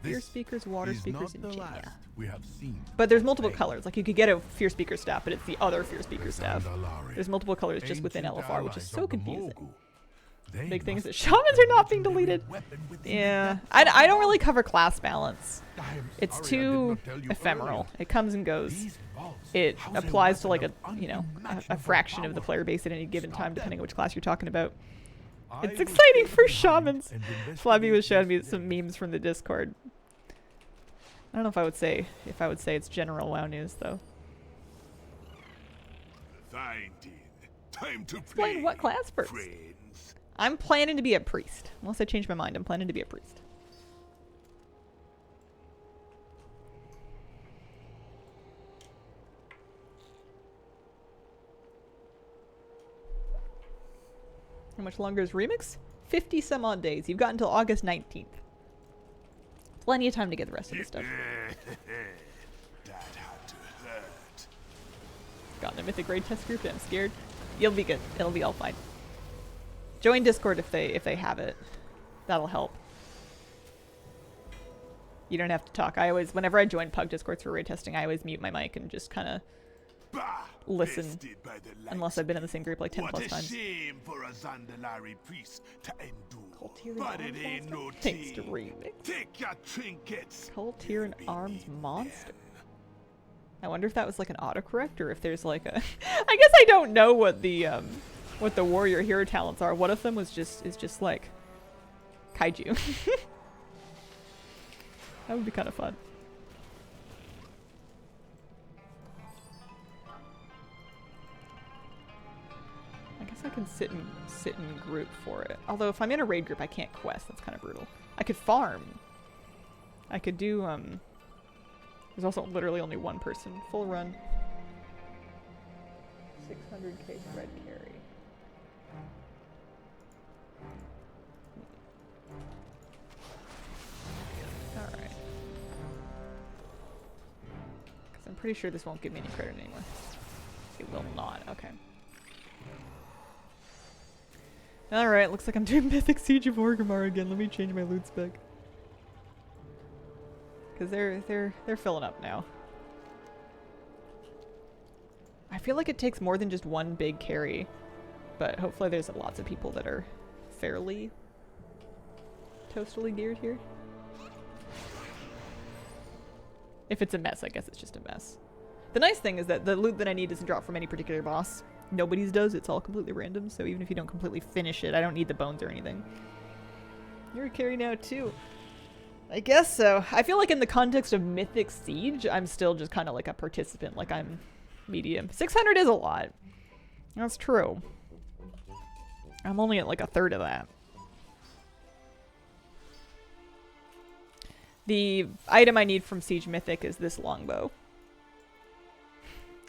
A: Fear
B: This
A: Speakers, Water
B: is
A: Speakers,
B: not
A: and
B: the
A: Jin.
B: last
A: Yeah.
B: we have seen.
A: But there's multiple
B: Feng.
A: colors. Like you could get a Fear Speaker staff, but it's the other Fear Speaker staff.
B: Zandalari,
A: There's multiple colors just within
B: ancient
A: LFR, which is
B: allies
A: so
B: of the
A: confusing.
B: Mogul. They
A: Big thing is
B: must
A: that shamans are not being
B: legendary
A: deleted.
B: weapon within
A: Yeah,
B: the
A: I don't really cover class balance.
B: I'm
A: It's
B: sorry I did
A: too
B: not tell you
A: ephemeral.
B: earlier.
A: It comes and goes.
B: These vaults
A: It
B: house a
A: applies to like
B: weapon
A: a
B: of
A: you know a
B: unimaginable
A: fraction of the
B: power.
A: player base at any given
B: Stop
A: time, depending
B: them.
A: on which class you're talking about.
B: I
A: It's
B: will
A: exciting
B: stay
A: for
B: behind
A: shamans.
B: and
A: Flabby was
B: investigate
A: showing me
B: this
A: some
B: day.
A: memes from the Discord. I don't know if I would say it's general WoW news though.
E: Finding. Time to
A: Explain
E: play,
A: what class first.
E: friends.
A: I'm planning to be a priest. Unless I change my mind, I'm planning to be a priest. How much longer is Remix? 50 some odd days. You've got until August 19th. Plenty of time to get the rest of the stuff.
E: That had to hurt.
A: Got in a Mythic raid test group and I'm scared. You'll be good. It'll be all fine. Join Discord if they have it. That'll help. You don't have to talk. Whenever I join Pug Discords for raid testing, I always mute my mic and just kind of
E: Bah,
A: listen,
E: bested by the light.
A: unless I've been in the same group like 10
E: What
A: plus
E: a
A: times.
E: shame for a Zandalari priest to endure.
A: Cult tier and
E: But it
A: arms
E: ain't
A: monster?
E: no
A: Thanks to
E: team.
A: Remix.
E: Take your trinkets.
A: Cult tier and arms monster. I wonder if that was like an autocorrect or if there's like a I guess I don't know what the warrior hero talents are. One of them is just like kaiju. That would be kind of fun. I guess I can sit in group for it. Although if I'm in a raid group, I can't quest. That's kind of brutal. I could farm. I could do There's also literally only one person. Full run. 600k thread carry. Alright. Because I'm pretty sure this won't give me any credit anymore. It will not. Okay. Alright, looks like I'm doing Mythic Siege of Orgrimmar again. Let me change my loot spec. Because they're filling up now. I feel like it takes more than just one big carry, but hopefully there's lots of people that are fairly toastily geared here. If it's a mess, I guess it's just a mess. The nice thing is that the loot that I need doesn't drop from any particular boss. Nobody's does. It's all completely random, so even if you don't completely finish it, I don't need the bones or anything. You're a carry now too. I guess so. I feel like in the context of Mythic Siege, I'm still just kind of like a participant, like I'm medium. 600 is a lot. That's true. I'm only at like a third of that. The item I need from Siege Mythic is this longbow.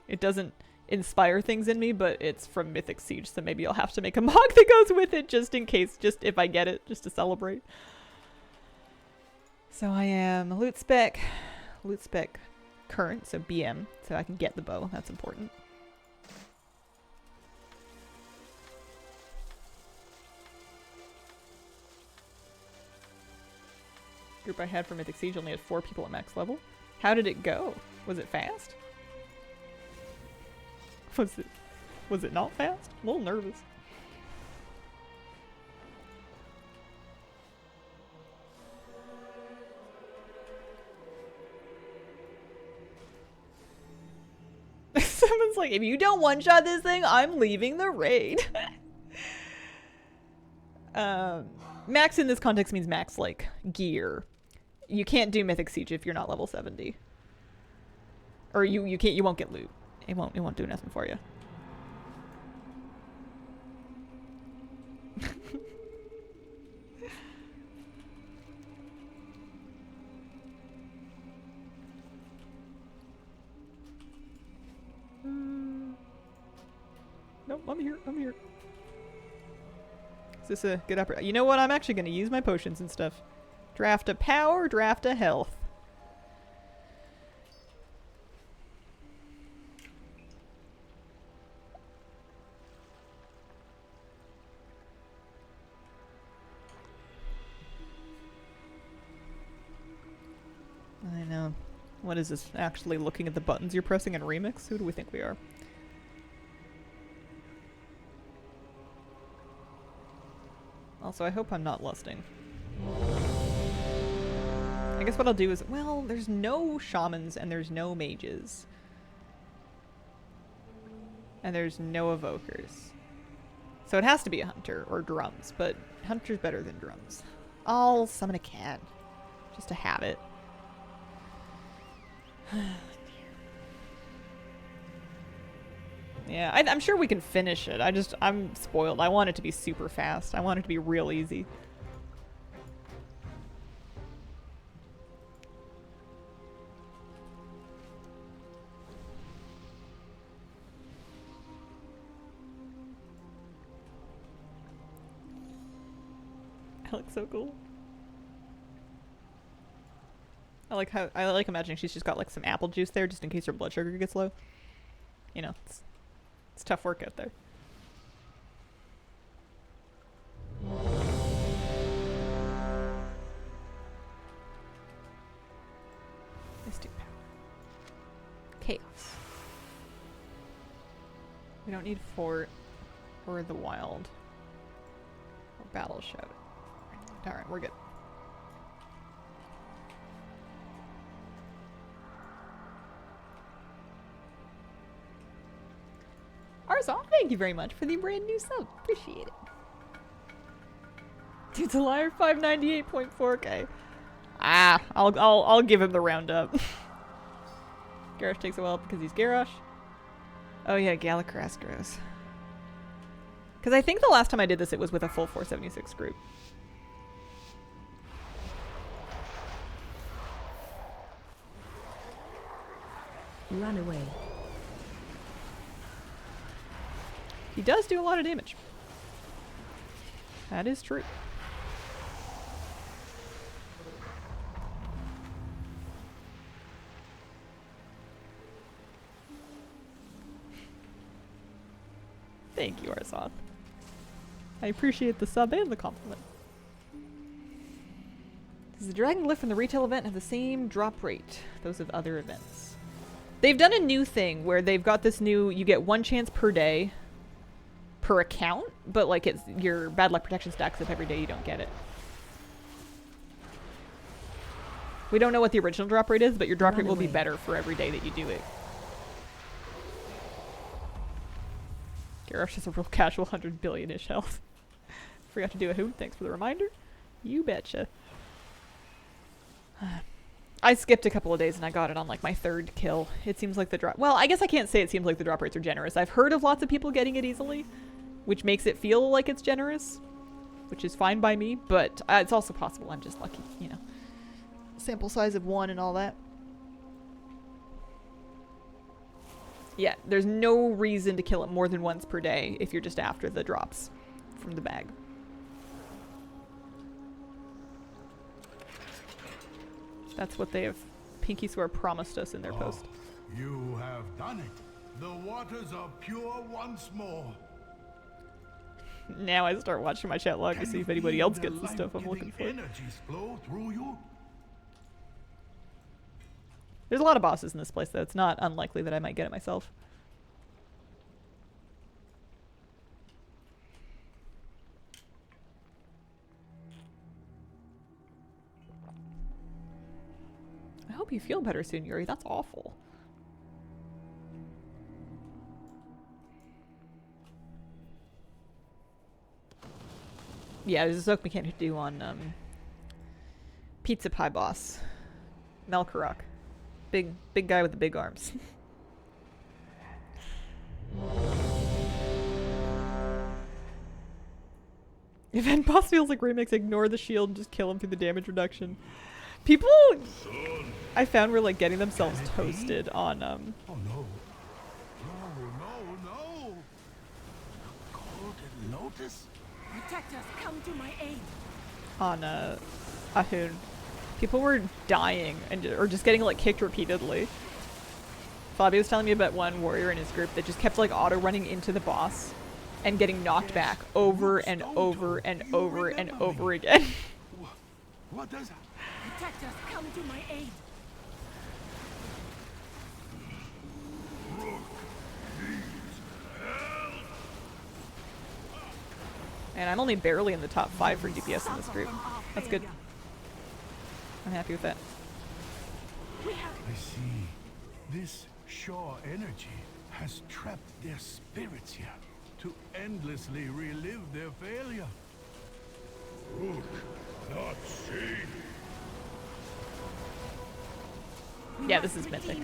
A: It doesn't inspire things in me, but it's from Mythic Siege, so maybe I'll have to make a mog that goes with it just in case, just if I get it, just to celebrate. So I am loot spec current, so BM, so I can get the bow. That's important. Group I had for Mythic Siege only had 4 people at max level. How did it go? Was it fast? Was it not fast? I'm a little nervous. Someone's like, if you don't one-shot this thing, I'm leaving the raid. Max in this context means max, like, gear. You can't do Mythic Siege if you're not level 70. Or you won't get loot. It won't do nothing for you. Nope, I'm here. Is this a good upper? You know what? I'm actually going to use my potions and stuff. Draft a power, draft a health. I know. What is this? Actually looking at the buttons you're pressing in Remix? Who do we think we are? Also, I hope I'm not lusting. I guess what I'll do is, well, there's no shamans and there's no mages. And there's no evokers. So it has to be a hunter or drums, but hunter's better than drums. I'll summon a cat. Just to have it. Yeah, I'm sure we can finish it. I'm spoiled. I want it to be super fast. I want it to be real easy. I look so cool. I like imagining she's just got like some apple juice there just in case her blood sugar gets low. You know, it's tough work out there. Mystic power. Chaos. We don't need fort or the wild or battle shout. Alright, we're good. Arzon, thank you very much for the brand new sub. Appreciate it. Dude's a liar, 598.4k. Ah, I'll give him the roundup. Garrosh takes a while because he's Garrosh. Oh yeah, Galacras grows. Because I think the last time I did this, it was with a full 476 group.
C: Run away.
A: He does do a lot of damage. That is true. Thank you, Arzoth. I appreciate the sub and the compliment. Does the Dragon Glyph and the retail event have the same drop rate? Those of other events. They've done a new thing where they've got this new, you get 1 chance per day per account, but like it's your bad luck protection stacks up every day you don't get it. We don't know what the original drop rate is, but your drop rate will be better for every day that you do it. Garrosh has a real casual 100 billion-ish health. Forgot to do a hoot. Thanks for the reminder. You betcha. I skipped a couple of days and I got it on like my 3rd kill. It seems like the drop... Well, I guess I can't say it seems like the drop rates are generous. I've heard of lots of people getting it easily, which makes it feel like it's generous, which is fine by me, but it's also possible I'm just lucky, you know. Sample size of 1 and all that. Yeah, there's no reason to kill it more than once per day if you're just after the drops from the bag. That's what they have Pinky Swear promised us in their post.
B: You have done it. The waters are pure once more.
A: Now I start watching my chat log to see if anybody else gets the stuff I'm looking for.
B: Energies flow through you.
A: There's a lot of bosses in this place, though. It's not unlikely that I might get it myself. I hope you feel better soon, Yuri. That's awful. Yeah, there's a soak mechanic to do on Pizza Pie Boss. Melkarok. Big guy with the big arms. Event boss feels like Remix, ignore the shield and just kill him through the damage reduction. People I found were like getting themselves toasted on
B: Oh no. No. Golden Lotus?
D: Protectors, come to my aid.
A: On Ahun. People were dying and or just getting like kicked repeatedly. Fabio was telling me about one warrior in his group that just kept like auto running into the boss and getting knocked back over and over and over and over again.
B: What does that?
D: Protectors, come to my aid.
A: And I'm only barely in the top 5 for DPS in this group. That's good. I'm happy with that.
B: I see. This Shaw energy has trapped their spirits here to endlessly relive their failure. Look, not see.
A: Yeah, this is Mythic.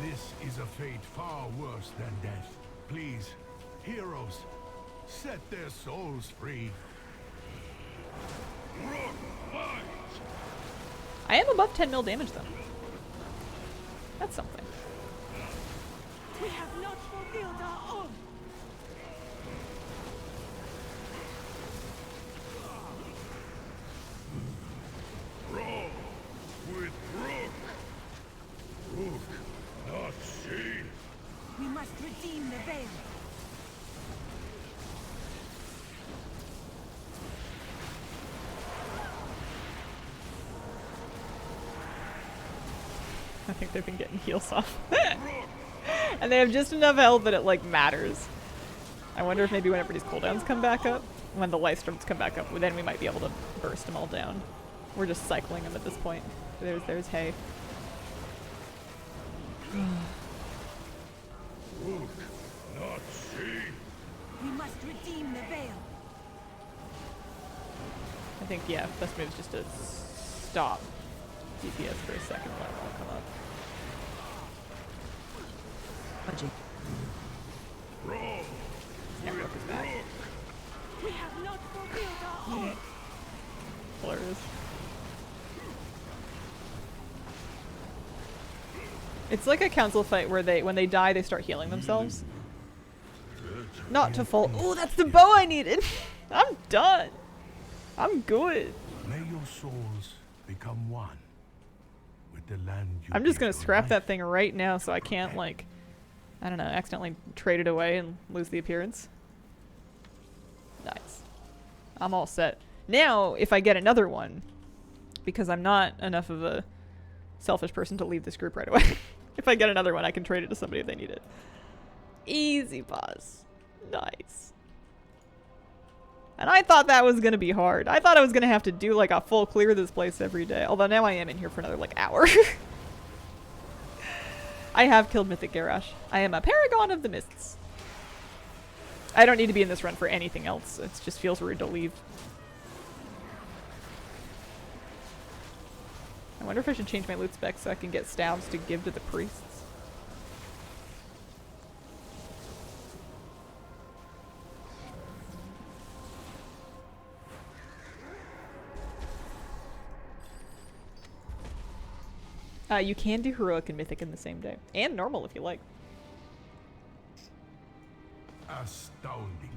B: This is a fate far worse than death. Please, heroes, set their souls free.
A: I am above 10 mil damage though. That's something.
D: We have not fulfilled our own.
B: Wrong with Rook. Rook, not seen.
D: We must redeem the veil.
A: I think they've been getting heals off. And they have just enough health that it like matters. I wonder if maybe whenever these cooldowns come back up, when the life storms come back up, then we might be able to burst them all down. We're just cycling them at this point. There's hay.
B: Rook, not seen.
D: We must redeem the veil.
A: I think, yeah, best move is just to stop DPS for a second and let it all come up.
B: Wrong
A: Yeah, Rook is back.
D: We have not fulfilled our own.
A: Hilarious. It's like a council fight where when they die, they start healing themselves. Not to full. Ooh, that's the bow I needed. I'm done. I'm good.
B: May your souls become one with the land you
A: I'm just
B: gave
A: gonna
B: your
A: scrap
B: life.
A: that thing right now so I can't like, I don't know, accidentally trade it away and lose the appearance. Nice. I'm all set. Now, if I get another one, because I'm not enough of a selfish person to leave this group right away. If I get another one, I can trade it to somebody if they need it. Easy, boss. Nice. And I thought that was gonna be hard. I thought I was gonna have to do like a full clear of this place every day. Although now I am in here for another like hour. I have killed Mythic Garrosh. I am a Paragon of the Mists. I don't need to be in this run for anything else. It just feels rude to leave. I wonder if I should change my loot specs so I can get stabs to give to the priests. You can do heroic and mythic in the same day. And normal if you like.
B: Astounding.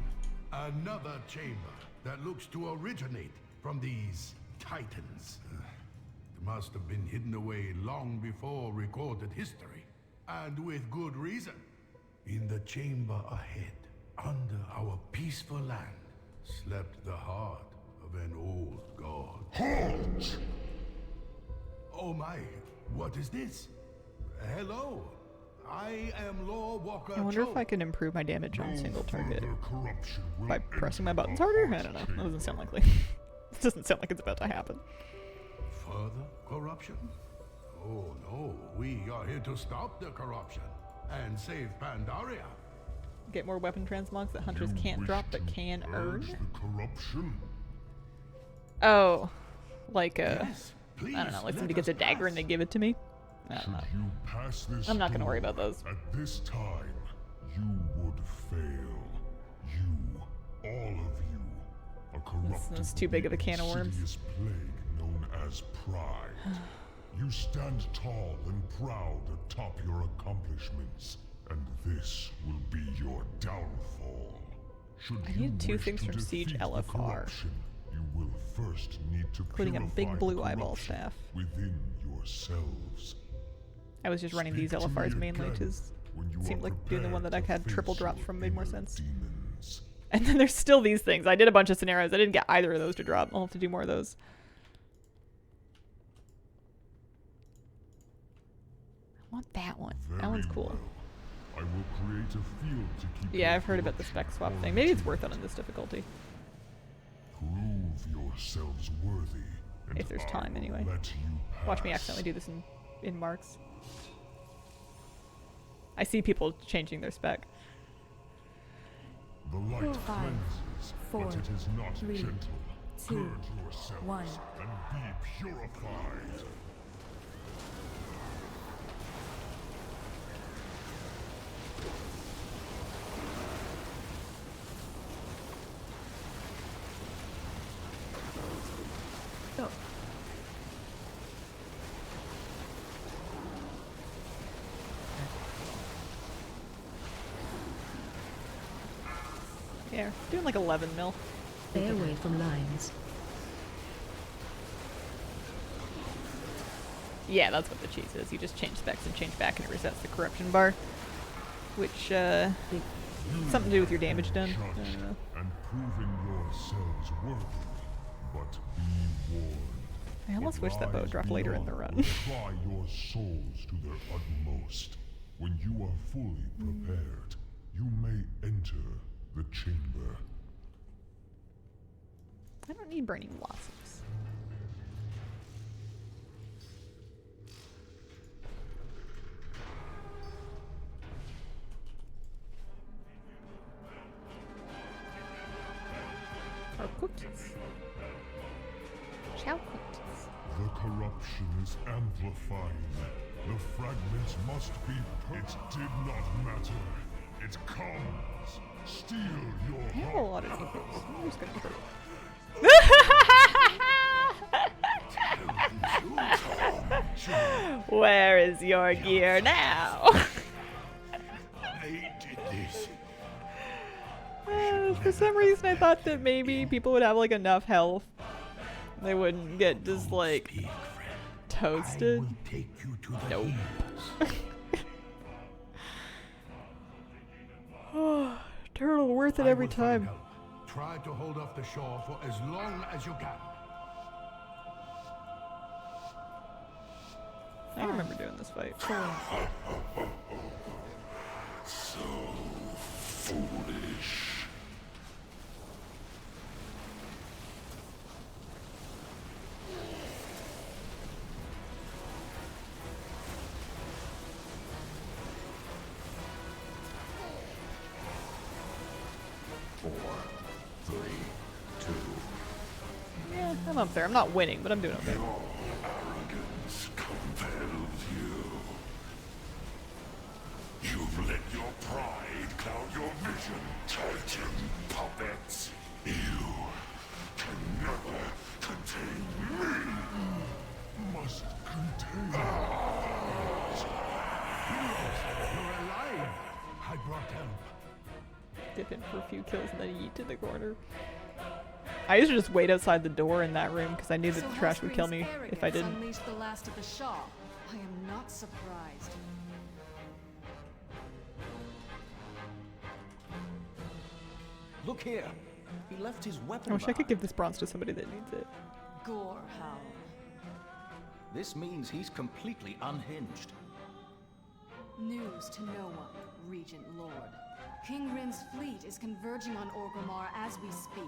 B: Another chamber that looks to originate from these titans. It must have been hidden away long before recorded history. And with good reason. In the chamber ahead, under our peaceful land, slept the heart of an old god. Halt! Oh my, what is this? Hello, I am Lord Walker.
A: I wonder if I can improve my damage on single target by pressing my buttons harder? I don't know. That doesn't sound likely. It doesn't sound like it's about to happen.
B: Further corruption? Oh no, we are here to stop the corruption and save Pandaria.
A: Get more weapon transmogs that hunters can't drop but can earn?
B: The corruption?
A: Oh, like
B: Yes, please,
A: I don't know, like
B: let
A: somebody gets a
B: us
A: dagger and
B: pass.
A: they give it to me? I don't
B: Should
A: know.
B: you pass this
A: I'm not gonna worry
B: door
A: about those.
B: At this time, you would fail. You, all of you, are corrupted.
A: This is too big of a
B: with
A: can of worms.
B: insidious plague known as pride. You stand tall and proud atop your accomplishments, and this will be your downfall. Should
A: I
B: you
A: need 2
B: wish
A: things
B: to
A: from Siege
B: defeat the
A: LFR.
B: corruption, you will first need to
A: Including a big
B: purify
A: blue
B: the
A: eyeball
B: corruption
A: staff.
B: within yourselves.
A: I was just running these
B: Speak to
A: LFRs
B: me
A: mainly
B: again
A: because
B: when you
A: it seemed
B: are
A: like doing the one that I
B: prepared
A: had
B: to
A: triple
B: face
A: drops
B: your
A: from made more
B: inner
A: sense.
B: demons.
A: And then there's still these things. I did a bunch of scenarios. I didn't get either of those to drop. I'll have to do more of those. I want that one. That one's
B: Very
A: cool.
B: well. I will create a field to keep
A: Yeah,
B: your
A: I've heard about the
B: corruption
A: spec swap thing. Maybe it's worth it
B: quarantined.
A: on this difficulty.
B: Prove yourselves worthy. And
A: If there's
B: I
A: time,
B: will
A: anyway.
B: let you
A: Watch me
B: pass.
A: accidentally do this in marks. I see people changing their spec.
B: The light
G: 5,
B: cleanses,
G: 4,
B: but it is not
G: 3,
B: gentle.
G: 2,
B: Gird yourselves
G: 1.
B: and be purified.
A: Oh. Yeah, doing like 11 mil.
H: Stay away from lines.
A: Yeah, that's what the cheese is. You just change specs and change back and it resets the corruption bar. Which, something to do with your damage done. I don't know.
B: And proving yourselves worthy, but be warned.
A: I almost
B: It
A: wish that bow
B: lies
A: dropped later in the
B: beyond
A: run.
B: who try your souls to their utmost. When you are fully prepared, you may enter the chamber.
A: I don't need burning blossoms. Or cookies. Chow cookies.
B: The corruption is amplifying. The fragments must be It did not matter. It comes. Steal your
A: I have a
B: heart.
A: lot of nipples. I'm just gonna try. Where is your gear now?
E: I did this.
A: For some reason I thought that maybe people would have like enough health. They wouldn't get just like
E: Speak, friend.
A: toasted.
E: I will take you to the
A: Nope.
E: healers.
A: Turtle worth it
E: I
A: every
E: will find
A: time.
E: help. Try to hold off the shore for as long as you can.
A: I remember doing this fight.
B: Foolish.
A: Yeah, I'm up there. I'm not winning, but I'm doing okay.
B: Arrogance compels you. You've let your pride cloud your vision, Titan puppets. You can never contain me. Must contain.
E: You're alive. I brought help.
A: Dip in for a few kills and then yeet to the corner. I used to just wait outside the door in that room because I knew that the trash would kill me if I didn't.
I: Unleashed the last of the Shah. I am not surprised.
J: Look here. He left his weapon
A: I wish I could
J: behind.
A: give this bronze to somebody that needs it.
I: Gore howl.
J: This means he's completely unhinged.
I: News to no one, Regent Lord. King Rin's fleet is converging on Orgrimmar as we speak.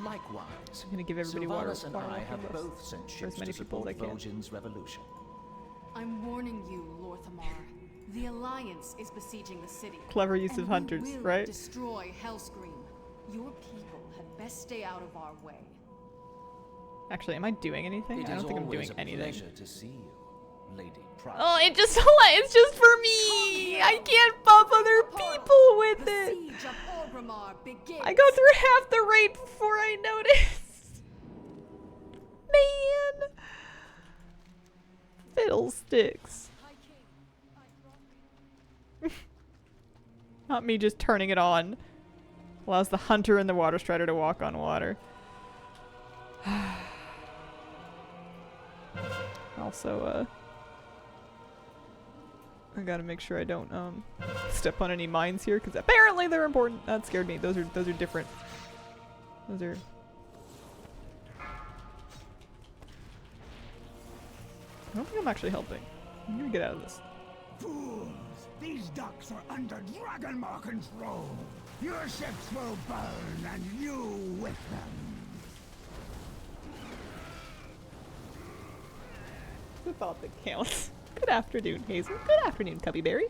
J: Likewise,
A: I'm gonna give everybody water.
J: Sylvanas and
A: water
J: I
A: while
J: have
A: he goes.
J: both sent
A: For as
J: ships
A: many
J: to
A: people as I
J: support
A: can.
J: Vol'jin's revolution.
I: I'm warning you, Lorthamar. The Alliance is besieging the city.
A: Clever use
I: and
A: of
I: we
A: hunters,
I: will
A: right?
I: Destroy Hellscream. Your people had best stay out of our way.
A: Actually, am I doing anything?
J: It
A: I
J: is
A: don't think I'm doing
J: always a
A: anything.
J: pleasure to see you, Lady Price.
A: Oh, it just it's just for me. I can't buff other people with
I: The
A: it.
I: siege of Orgrimmar begins.
A: I go through half the raid before I notice. Man. Fiddlesticks. Not me just turning it on. Allows the hunter and the water strider to walk on water. Also, I gotta make sure I don't step on any mines here because apparently they're important. That scared me. Those are different. Those are. I don't think I'm actually helping. I'm gonna get out of this.
E: Fools! These docks are under Dragonmaw control. Your ships will burn, and you with them.
A: The thought that counts. Good afternoon, Hazel. Good afternoon, Cubbyberry.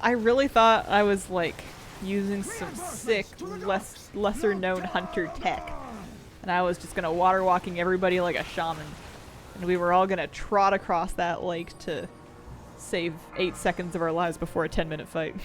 A: I really thought I was like using some sick, lesser known hunter tech. And I was just gonna water walking everybody like a shaman. And we were all gonna trot across that lake to save 8 seconds of our lives before a 10-minute fight.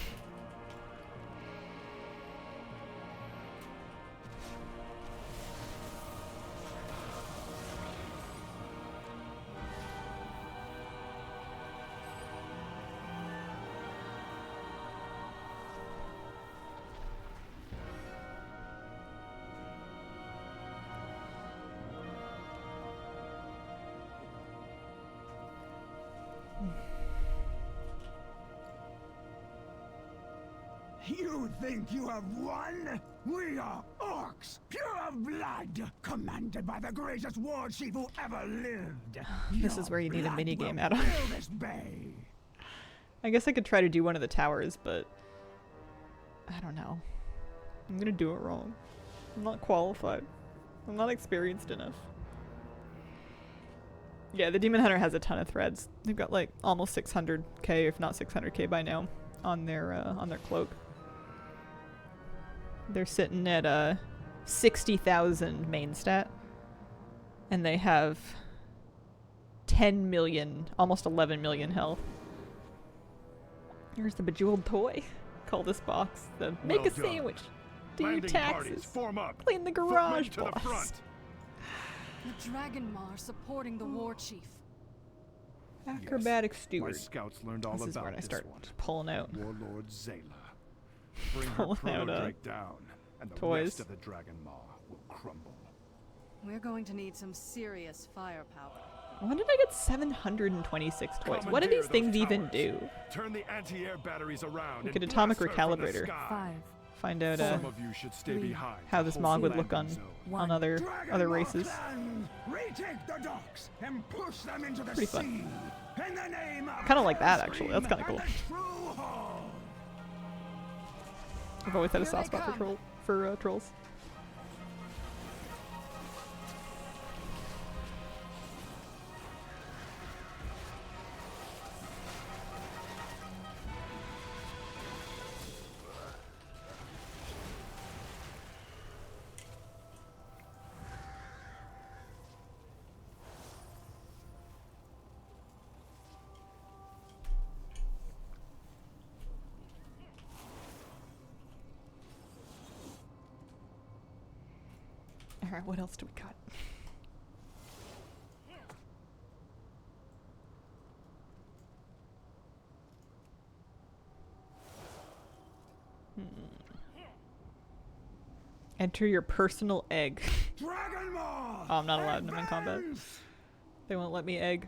E: You think you have won? We are orcs, pure of blood, commanded by the greatest war chief who ever lived.
A: This is where you need a minigame, Adam.
E: This bay.
A: I guess I could try to do one of the towers, but I don't know. I'm gonna do it wrong. I'm not qualified. I'm not experienced enough. Yeah, the Demon Hunter has a ton of threads. They've got like almost 600k, if not 600k by now, on their cloak. They're sitting at 60,000 main stat, and they have 10 million, almost 11 million health. Here's the bejeweled toy. Call this box the make a sandwich, do your taxes,
B: form up.
A: clean the garage,
B: To the
A: boss.
B: front.
I: The Dragonmaw are supporting the war chief.
A: Acrobatic
K: My
A: steward.
K: scouts learned all
A: This is
K: about
A: where I
K: this
A: start
K: one.
A: pulling out.
K: Warlord Zayla. Bring her
A: Pulling out,
K: proto-drake down, and the
A: toys.
K: rest of the Dragonmaw will crumble.
I: We're going to need some serious firepower.
A: When did I get 726 toys? What do
B: Commandeer
A: these things
B: those
A: even
B: towers.
A: do?
B: Turn the anti-air batteries around.
A: Look
B: and
A: at atomic
B: blast her from the
A: recalibrator.
B: sky.
C: 5,
A: Find out
K: Some of you should stay behind.
A: how
K: to
A: this
K: hold
A: mog
K: the
A: would look
K: landing
A: on
K: zone.
A: other
E: Dragonmaw
A: races.
E: clans, retake the docks and push them into the
A: Pretty
E: sea.
A: fun.
E: In the name of
A: Kinda like that, actually. That's kinda
E: Hellscream
A: cool.
E: and the true Horde.
A: I've always had a
I: Here
A: soft
I: they
A: spot
I: come.
A: for trolls. Alright, what else do we got? Enter your personal egg.
E: Dragonmaw!
A: Oh, I'm not allowed. I'm in combat.
E: advance!
A: They won't let me egg.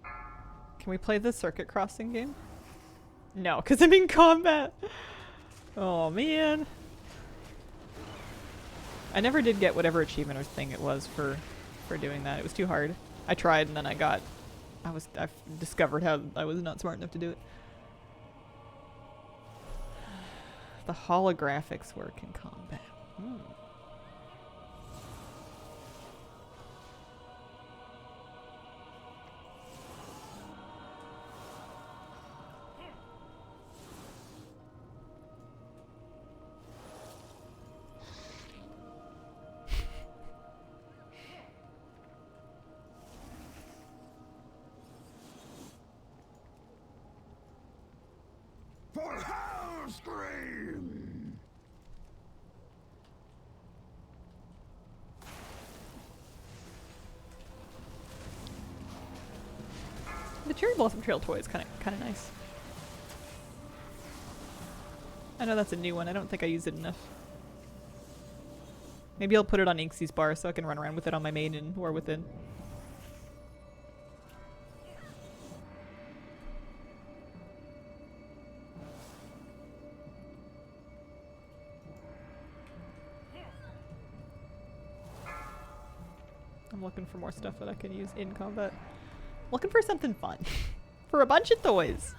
A: Can we play the circuit crossing game? No, because I'm in combat. Oh, man. I never did get whatever achievement or thing it was for doing that. It was too hard. I tried and then I discovered how I was not smart enough to do it. The holographics work in combat.
E: For Hellscream!
A: The Cherry Blossom Trail toy is kind of nice. I know that's a new one. I don't think I use it enough. Maybe I'll put it on Inksy's bar so I can run around with it on my main and War Within. I'm looking for more stuff that I can use in combat. Looking for something fun. For a bunch of toys.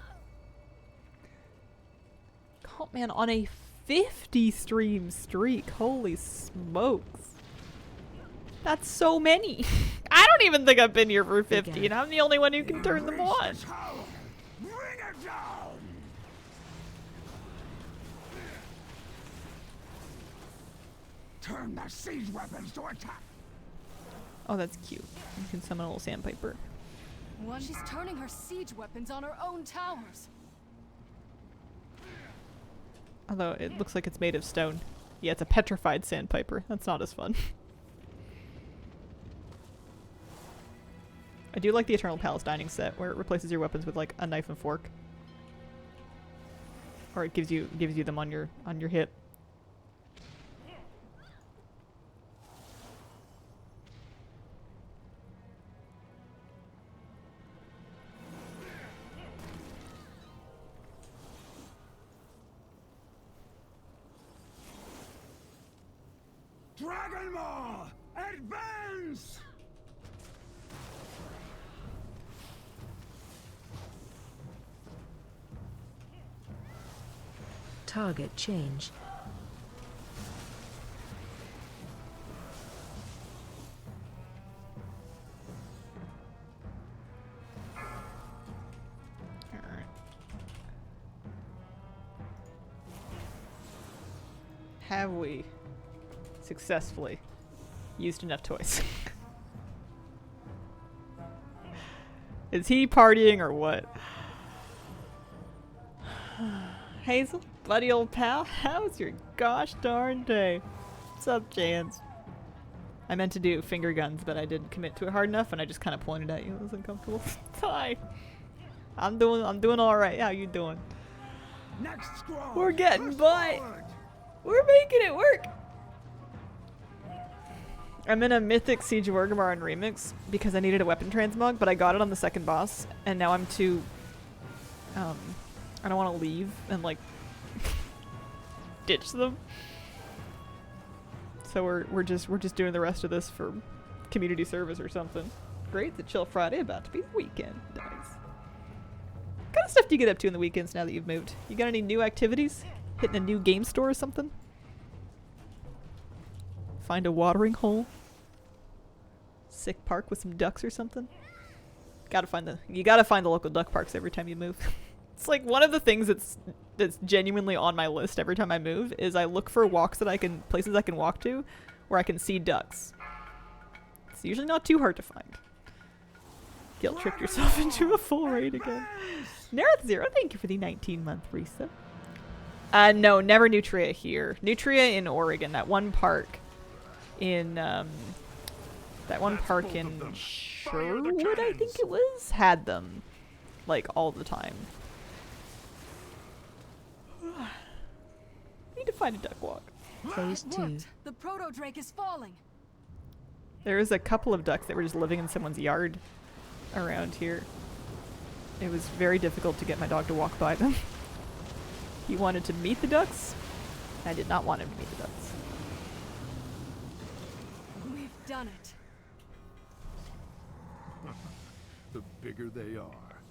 A: Oh man, on a 50 stream streak. Holy smokes. That's so many. I don't even think I've been here for 50 and I'm the only one who can turn them on.
E: Bring it down! Turn the siege weapons to attack.
A: Oh, that's cute. You can summon a little sandpiper.
I: She's turning her siege weapons on her own towers.
A: Although it looks like it's made of stone. Yeah, it's a petrified sandpiper. That's not as fun. I do like the Eternal Palace dining set where it replaces your weapons with like a knife and fork. Or it gives you them on your hip.
E: Dragon Maw! Advance!
H: Target change.
A: Alright. Have we successfully used enough toys? Is he partying or what? Hazel, buddy old pal, how's your gosh darn day? What's up, Jans? I meant to do finger guns, but I didn't commit to it hard enough, and I just kind of pointed at you. It was uncomfortable. Hi. I'm doing all right. How you doing?
E: Next squad.
A: We're getting by. We're making it work. I'm in a Mythic Siege of Orgrimmar Remix because I needed a weapon transmog, but I got it on the second boss, and now I'm too. I don't want to leave and like ditch them. So we're just doing the rest of this for community service or something. Great, it's a chill Friday, about to be the weekend. Nice. What kind of stuff do you get up to in the weekends now that you've moved? You got any new activities? Hitting a new game store or something? Find a watering hole? Sick park with some ducks or something? You gotta find the local duck parks every time you move. It's like one of the things that's genuinely on my list every time I move is I look for places I can walk to where I can see ducks. It's usually not too hard to find. Guilt trip yourself into a full raid again. Nareth0, thank you for the 19-month resub. No, never Nutria here. Nutria in Oregon, that one park in Sherwood, I think it was, had them like all the time. Need to find a duck walk.
H: Phase 2.
I: The proto drake is falling.
A: There was a couple of ducks that were just living in someone's yard around here. It was very difficult to get my dog to walk by them. He wanted to meet the ducks. I did not want him to meet the ducks.
I: We've done it.
K: The bigger they are.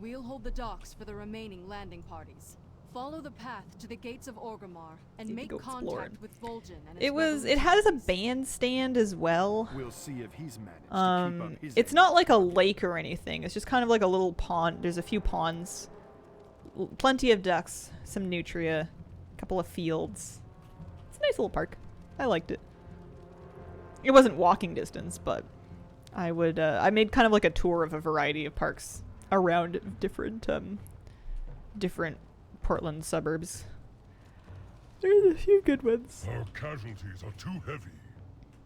I: We'll hold the docks for the remaining landing parties. Follow the path to the gates of Orgrimmar and make contact with Vol'jin and
A: it has a bandstand as well.
K: We'll see if he's managed to keep up his
A: it's not like a lake or anything. It's just kind of like a little pond. There's a few ponds. Plenty of ducks, some nutria, a couple of fields. It's a nice little park. I liked it. It wasn't walking distance, but I made kind of like a tour of a variety of parks around different Portland suburbs. There's a few good ones.
B: Our casualties are too heavy.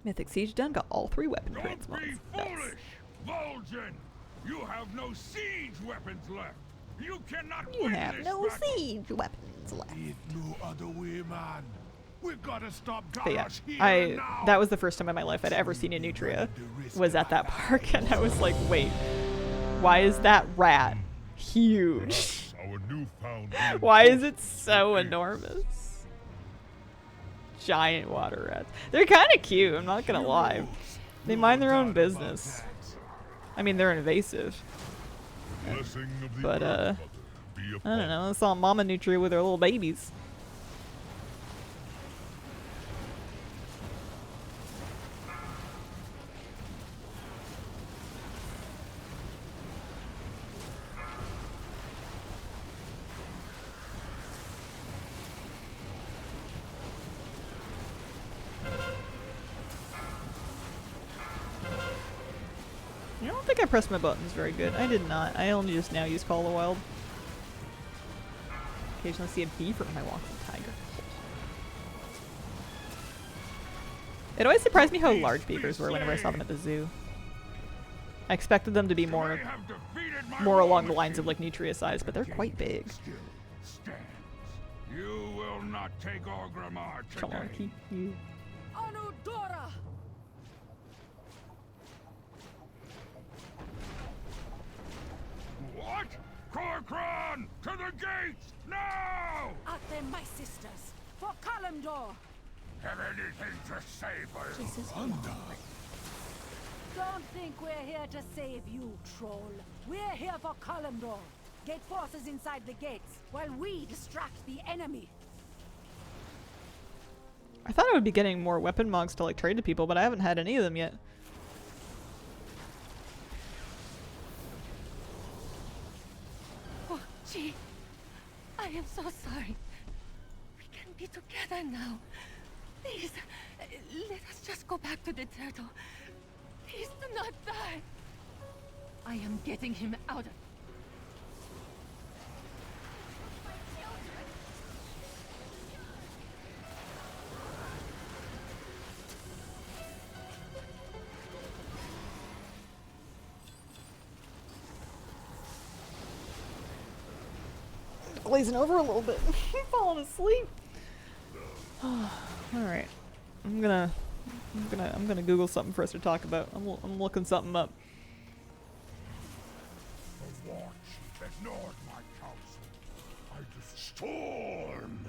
A: Mythic Siege done, got all 3 weapon
B: Don't
A: transmogs.
B: be foolish, Vol'jin! You have no siege weapons left. You cannot
A: You
B: win
A: have
B: this
A: no
B: battle.
A: siege weapons left.
B: There's no other way, man. We gotta stop
A: But yeah,
B: Garrosh here and now.
A: that was the first time in my life I'd ever seen a nutria. Was at that park, and I was like, wait, why is that rat huge?
B: Our newfound
A: Why is it so enormous? Giant water rats. They're kind of cute, I'm not gonna lie. They mind their own business. I mean, they're invasive.
B: Blessing of the
A: But,
B: Earth Mother be
A: I
B: upon
A: don't know, I saw Mama Nutria with her little babies. I don't think I pressed my buttons very good. I did not. I only just now use Call of the Wild. Occasionally see a beaver when I walk with a tiger. It always surprised me how large beavers were whenever I saw them at the zoo. I expected them to be more along the lines of like nutria size, but they're quite big.
B: You will not take Orgrimmar today.
A: Chonky. You.
I: Anudora!
B: What? Corcoran! To the gates! Now!
I: At them, my sisters, for Kalimdor!
B: Have anything to say for you?
I: Don't think we're here to save you, troll. We're here for Kalimdor. Get forces inside the gates, while we distract the enemy.
A: I thought I would be getting more weapon mogs to like trade to people, but I haven't had any of them yet.
F: Oh, gee. I am so sorry. We can be together now. Please, let us just go back to the turtle. Please do not die. I am getting him out of...
A: Glazing over a little bit. Falling asleep. All right, I'm gonna Google something for us to talk about. I'm looking something up.
B: The war chief ignored my counsel. I just storm,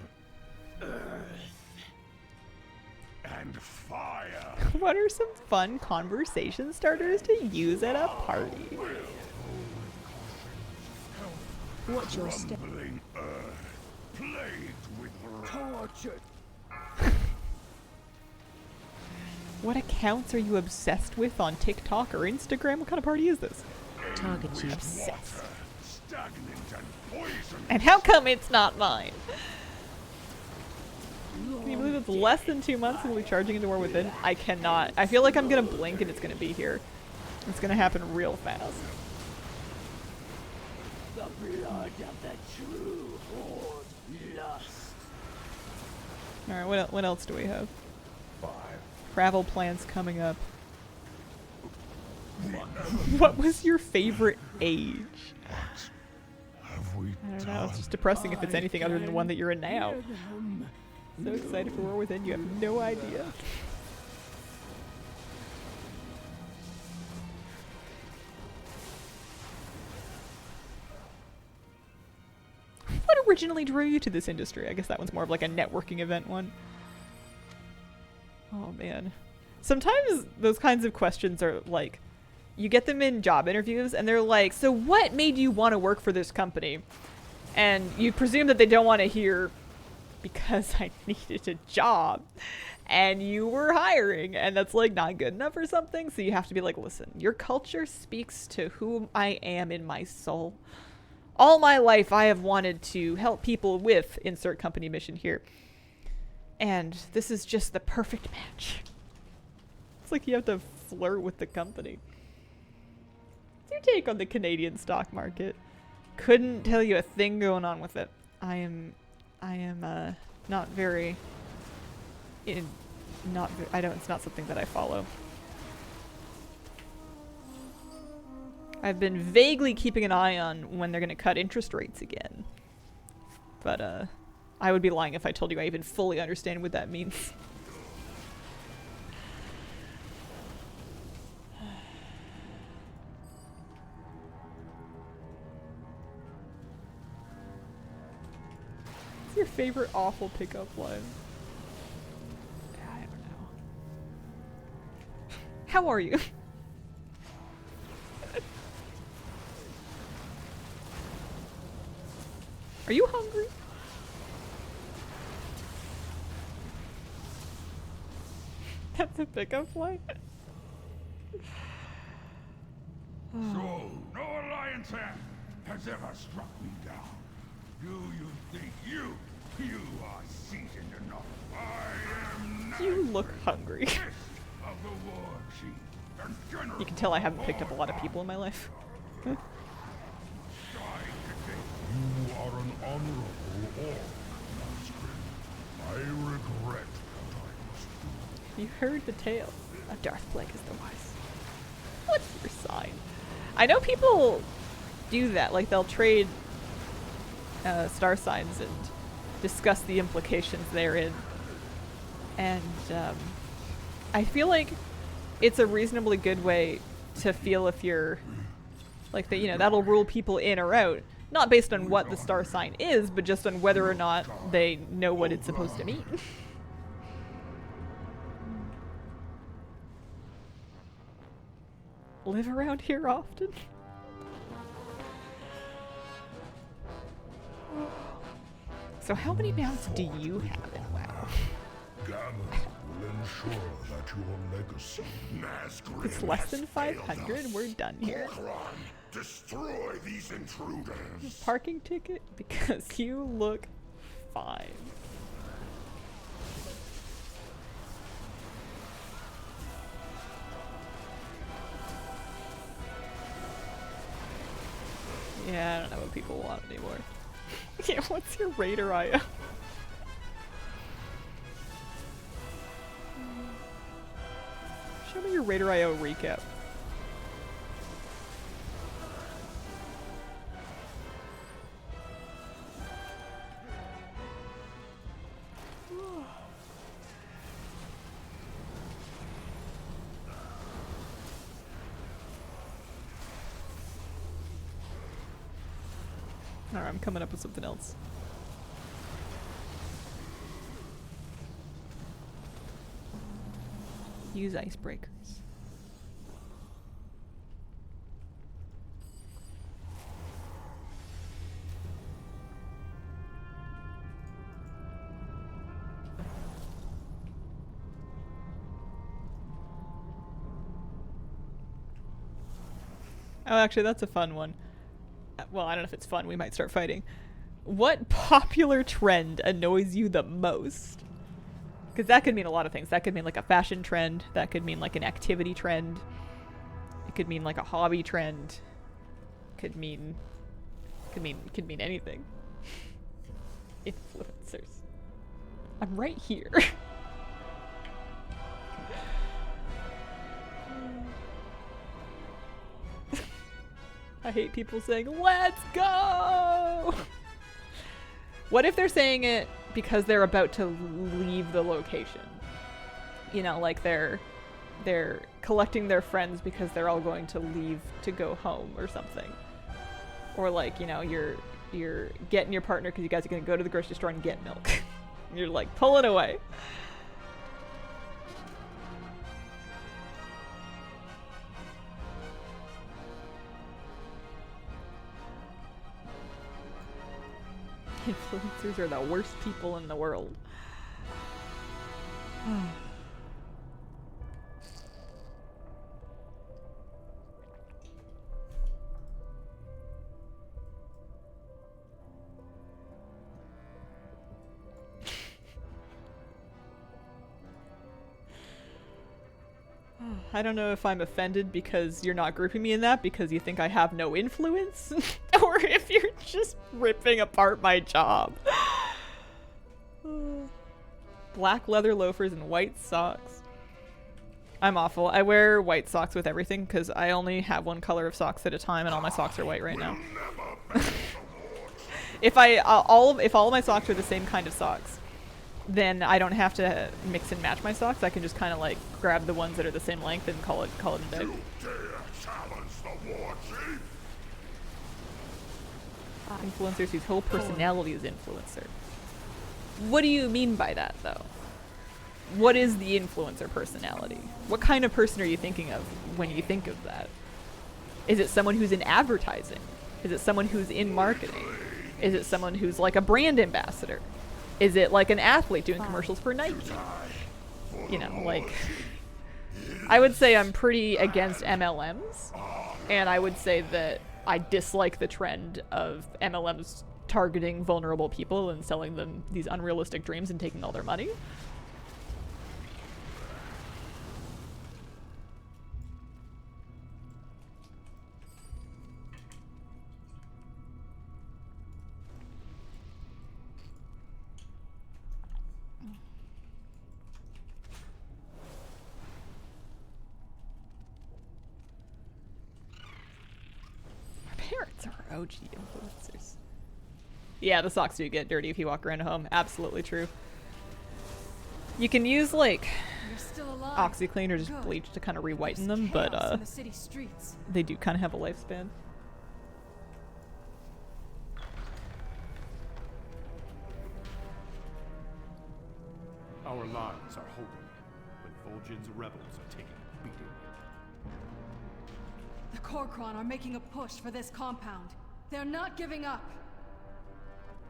B: earth, and fire.
A: What are some fun conversation starters to use at a party?
H: Watch your step.
B: Crumbling earth, plagued with torture.
A: What accounts are you obsessed with on TikTok or Instagram? What kind of party is this?
H: Target you.
A: Obsessed.
B: Stagnant and poisonous.
A: And how come it's not mine? Can you believe it's less than 2 months and we'll be charging into War Within? I cannot. I feel like I'm gonna blink and it's gonna be here. It's gonna happen real fast.
D: The blood of the true horde lust.
A: Alright, what else do we have?
B: 5.
A: Travel plans coming up. What was your favorite age?
B: Have we
A: I don't know, it's just depressing if it's anything other than the one that you're in now. So excited for War Within, you have no idea. What originally drew you to this industry? I guess that one's more of like a networking event one. Oh man. Sometimes those kinds of questions are like, you get them in job interviews and they're like, so what made you want to work for this company? And you presume that they don't want to hear, because I needed a job and you were hiring, and that's like not good enough or something. So you have to be like, listen, your culture speaks to who I am in my soul. All my life I have wanted to help people with insert company mission here. And this is just the perfect match. It's like you have to flirt with the company. What's your take on the Canadian stock market? Couldn't tell you a thing going on with it. I am not very it's not something that I follow. I've been vaguely keeping an eye on when they're going to cut interest rates again. But, I would be lying if I told you I even fully understand what that means. What's your favorite awful pickup line? I don't know. How are you? Are you hungry? That's a pickup line?
B: So, no alliance has ever struck me down. Do you think you are seasoned enough? I am
A: You look hungry.
B: of the war chief and general.
A: You can tell I haven't picked up a lot of people in my life.
B: You are an honorable orc, Master. I regret what I must do.
A: You heard the tale. A Darth Plague is the wise. What's your sign? I know people do that. Like, they'll trade star signs and discuss the implications therein. And I feel like it's a reasonably good way to feel if you're like that, you know, that'll rule people in or out, not based on what the star sign is, but just on whether or not they know what it's supposed to mean. Live around here often? So how many mounts do you have in WoW?
B: Gamma will ensure that your legacy, Nazgrim,
A: It's less than
B: has
A: 500.
B: failed us.
A: We're done here.
B: Gorkron, destroy these intruders.
A: Parking ticket? Because you look fine. Yeah, I don't know what people want anymore. Yeah, what's your Raider IO? Show me your Raider IO recap. Alright, I'm coming up with something else. Use icebreakers. Oh, actually, that's a fun one. Well, I don't know if it's fun. We might start fighting. What popular trend annoys you the most? Because that could mean a lot of things. That could mean like a fashion trend. That could mean like an activity trend. It could mean like a hobby trend. Could mean anything. Influencers. I'm right here. I hate people saying, "Let's go!" What if they're saying it because they're about to leave the location? You know, like they're collecting their friends because they're all going to leave to go home or something. Or like, you know, you're getting your partner because you guys are going to go to the grocery store and get milk. And you're like pulling away. Influencers are the worst people in the world. I don't know if I'm offended because you're not grouping me in that because you think I have no influence, or if you're just ripping apart my job. Black leather loafers and white socks. I'm awful. I wear white socks with everything because I only have one color of socks at a time, and all my socks are white right now. If all of my socks are the same kind of socks, then I don't have to mix and match my socks. I can just kind of like grab the ones that are the same length and call it a day. Influencers whose whole personality is influencer. What do you mean by that, though? What is the influencer personality? What kind of person are you thinking of when you think of that? Is it someone who's in advertising? Is it someone who's in marketing? Is it someone who's like a brand ambassador? Is it like an athlete doing commercials for Nike? You know, like, I would say I'm pretty against MLMs, and I would say that I dislike the trend of MLMs targeting vulnerable people and selling them these unrealistic dreams and taking all their money. Parents are OG influencers. Yeah, the socks do get dirty if you walk around home. Absolutely true. You can use like OxyClean or just bleach to kind of re-whiten them, but they do kind of have a lifespan.
K: Our lives are holding, but Vol'jin's rebels are taking a beating.
I: The Kor'kron are making a push for this compound. They're not giving up.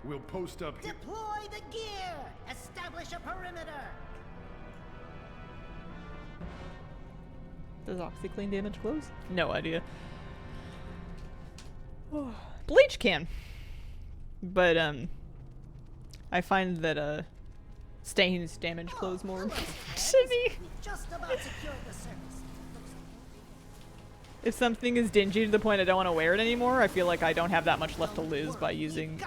K: We'll post up here.
D: Deploy the gear! Establish a perimeter!
A: Does OxyClean damage clothes? No idea. Bleach can. But, I find that, stains damage clothes more. To me.
D: Just about secured the surface.
A: If something is dingy to the point I don't want to wear it anymore, I feel like I don't have that much left to lose by using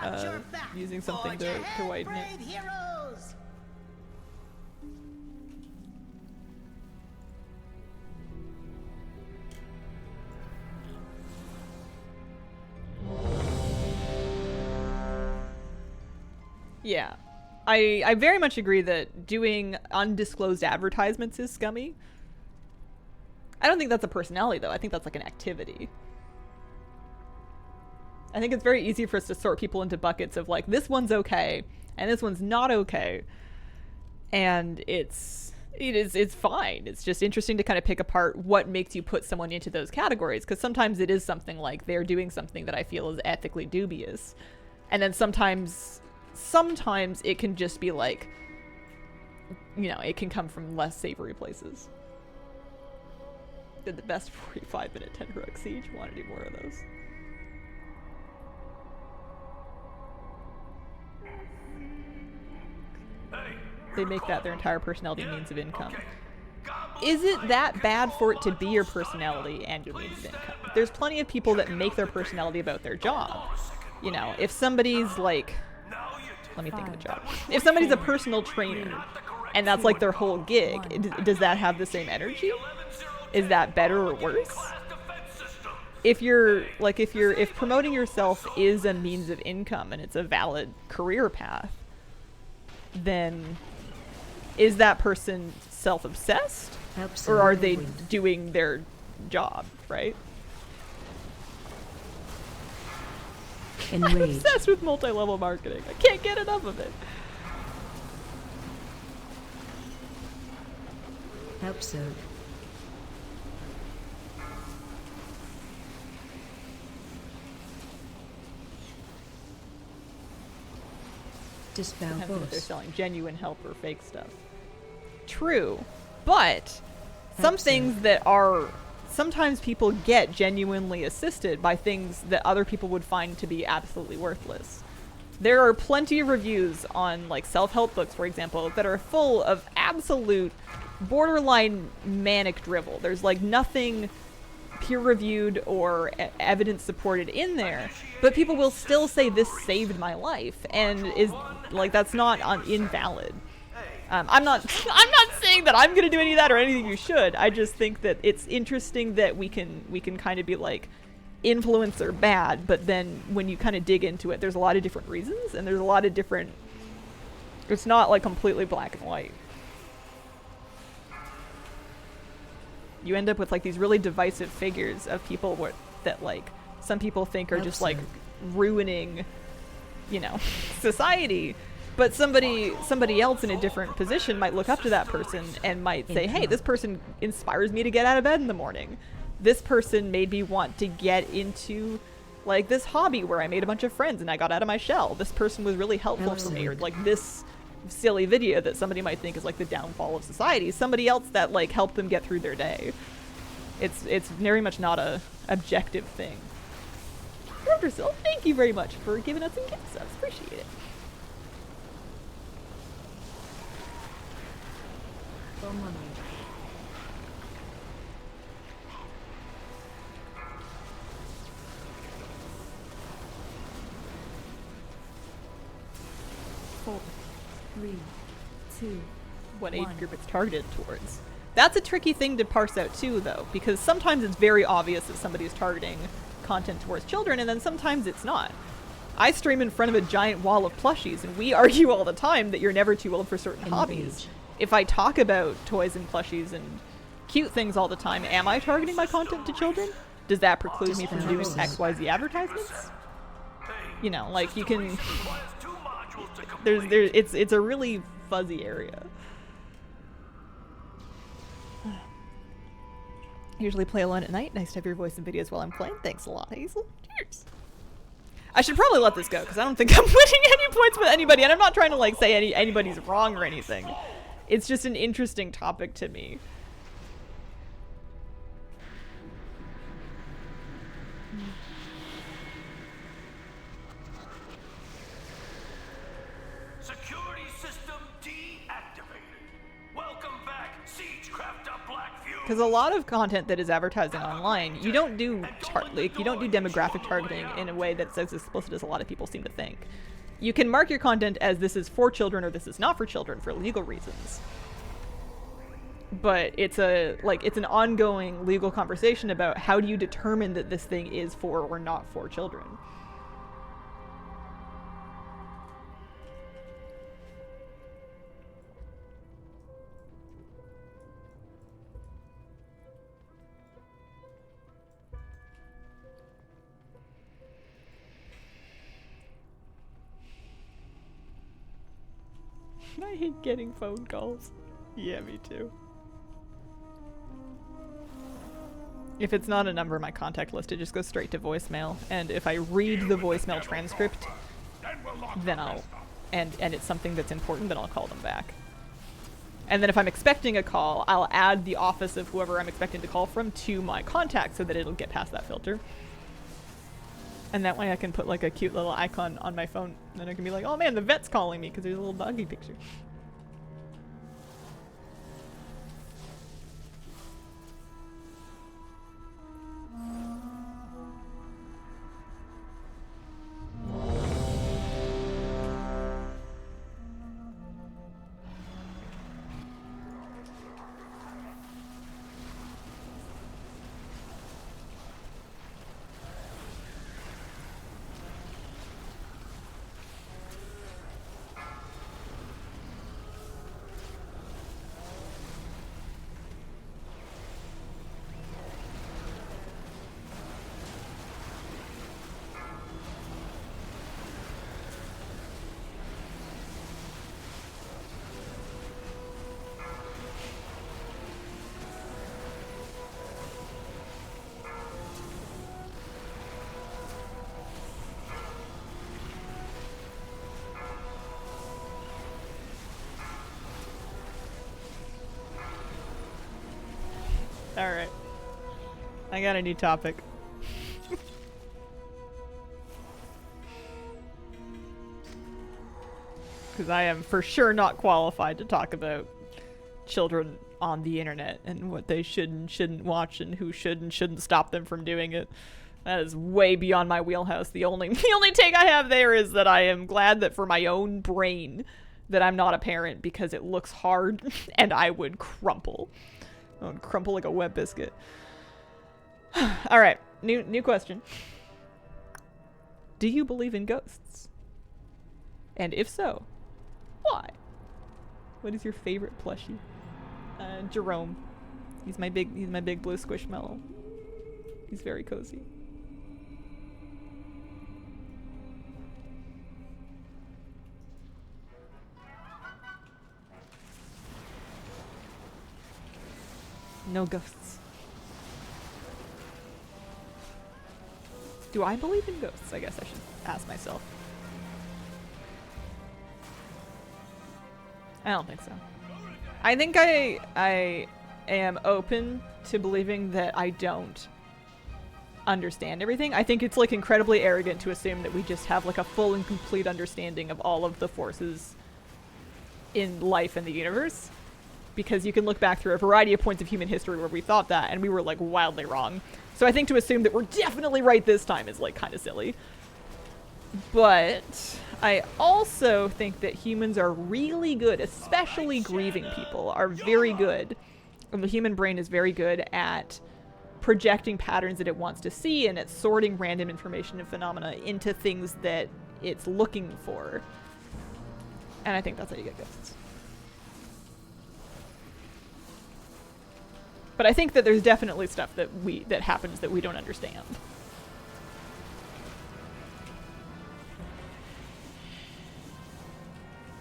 A: using something to whiten it.
D: Heroes!
A: Yeah. I very much agree that doing undisclosed advertisements is scummy. I don't think that's a personality, though. I think that's like an activity. I think it's very easy for us to sort people into buckets of like, this one's okay, and this one's not okay. And it's fine. It's just interesting to kind of pick apart what makes you put someone into those categories, because sometimes it is something like they're doing something that I feel is ethically dubious. And then sometimes it can just be like, you know, it can come from less savory places. Did the best 45-minute 10 heroic siege. Want to do more of those. They make that their entire personality means of income. Is it that bad for it to be your personality and your means of income? There's plenty of people that make their personality about their job. You know, if somebody's like, let me think of a job. If somebody's a personal trainer and that's like their whole gig, does that have the same energy? Is that better or worse? If promoting yourself is a means of income and it's a valid career path, then is that person self-obsessed? Or are they doing their job, right? I'm obsessed with multi-level marketing. I can't get enough of it.
H: Help so. Dispel
A: Depends on if
H: boss.
A: they're selling genuine help or fake stuff. True, but some things that are sometimes people get genuinely assisted by things that other people would find to be absolutely worthless. There are plenty of reviews on like self-help books, for example, that are full of absolute borderline manic drivel. There's like nothing peer-reviewed or evidence supported in there, but people will still say this saved my life, and is like that's not invalid. I'm not saying saying that I'm gonna do any of that or anything you should. I just think that it's interesting that we can kind of be like, influencer bad, but then when you kind of dig into it, there's a lot of different reasons, and there's a lot of different, it's not like completely black and white. You end up with like these really divisive figures of people that like some people think are just like ruining, you know, society, but somebody else in a different position might look up to that person and might say, hey, this person inspires me to get out of bed in the morning. This person made me want to get into like this hobby where I made a bunch of friends and I got out of my shell. This person was really helpful for me. Or like this silly video that somebody might think is like the downfall of society. Somebody else that like helped them get through their day. It's very much not a objective thing. Wonderful, thank you very much for giving us some gift subs. Appreciate it.
H: Four, 3, 2,
A: what age group it's targeted towards. That's a tricky thing to parse out too, though, because sometimes it's very obvious that somebody's targeting content towards children, and then sometimes it's not. I stream in front of a giant wall of plushies, and we argue all the time that you're never too old for certain hobbies. If I talk about toys and plushies and cute things all the time, am I targeting my content to children? Does that preclude me from doing XYZ advertisements? You know, like you can... it's a really fuzzy area. Usually play alone at night. Nice to have your voice in videos while I'm playing. Thanks a lot, Hazel. Cheers. I should probably let this go because I don't think I'm winning any points with anybody, and I'm not trying to like say anybody's wrong or anything. It's just an interesting topic to me. Because a lot of content that is advertising online, you don't do demographic targeting in a way that's as explicit as a lot of people seem to think. You can mark your content as this is for children or this is not for children for legal reasons. But it's an ongoing legal conversation about how do you determine that this thing is for or not for children. I hate getting phone calls. Yeah, me too. If it's not a number in my contact list, it just goes straight to voicemail. And if I read the voicemail transcript, then and it's something that's important, then I'll call them back. And then if I'm expecting a call, I'll add the office of whoever I'm expecting to call from to my contact so that it'll get past that filter. And that way I can put like a cute little icon on my phone. And then I can be like, oh man, the vet's calling me because there's a little doggy picture. Alright. I got a new topic. Because I am for sure not qualified to talk about children on the internet and what they should and shouldn't watch and who should and shouldn't stop them from doing it. That is way beyond my wheelhouse. The only take I have there is that I am glad that for my own brain that I'm not a parent because it looks hard and I would crumple. I would crumple like a wet biscuit. All right, new question. Do you believe in ghosts? And if so, why? What is your favorite plushie? Jerome. He's my big blue squishmallow. He's very cozy. No ghosts. Do I believe in ghosts? I guess I should ask myself. I don't think so. I think I am open to believing that I don't understand everything. I think it's like incredibly arrogant to assume that we just have like a full and complete understanding of all of the forces in life and the universe. Because you can look back through a variety of points of human history where we thought that and we were like wildly wrong. So I think to assume that we're definitely right this time is like kind of silly. But I also think that humans are really good, especially grieving people, are very good. And the human brain is very good at projecting patterns that it wants to see and at sorting random information and phenomena into things that it's looking for. And I think that's how you get ghosts. But I think that there's definitely stuff that happens that we don't understand.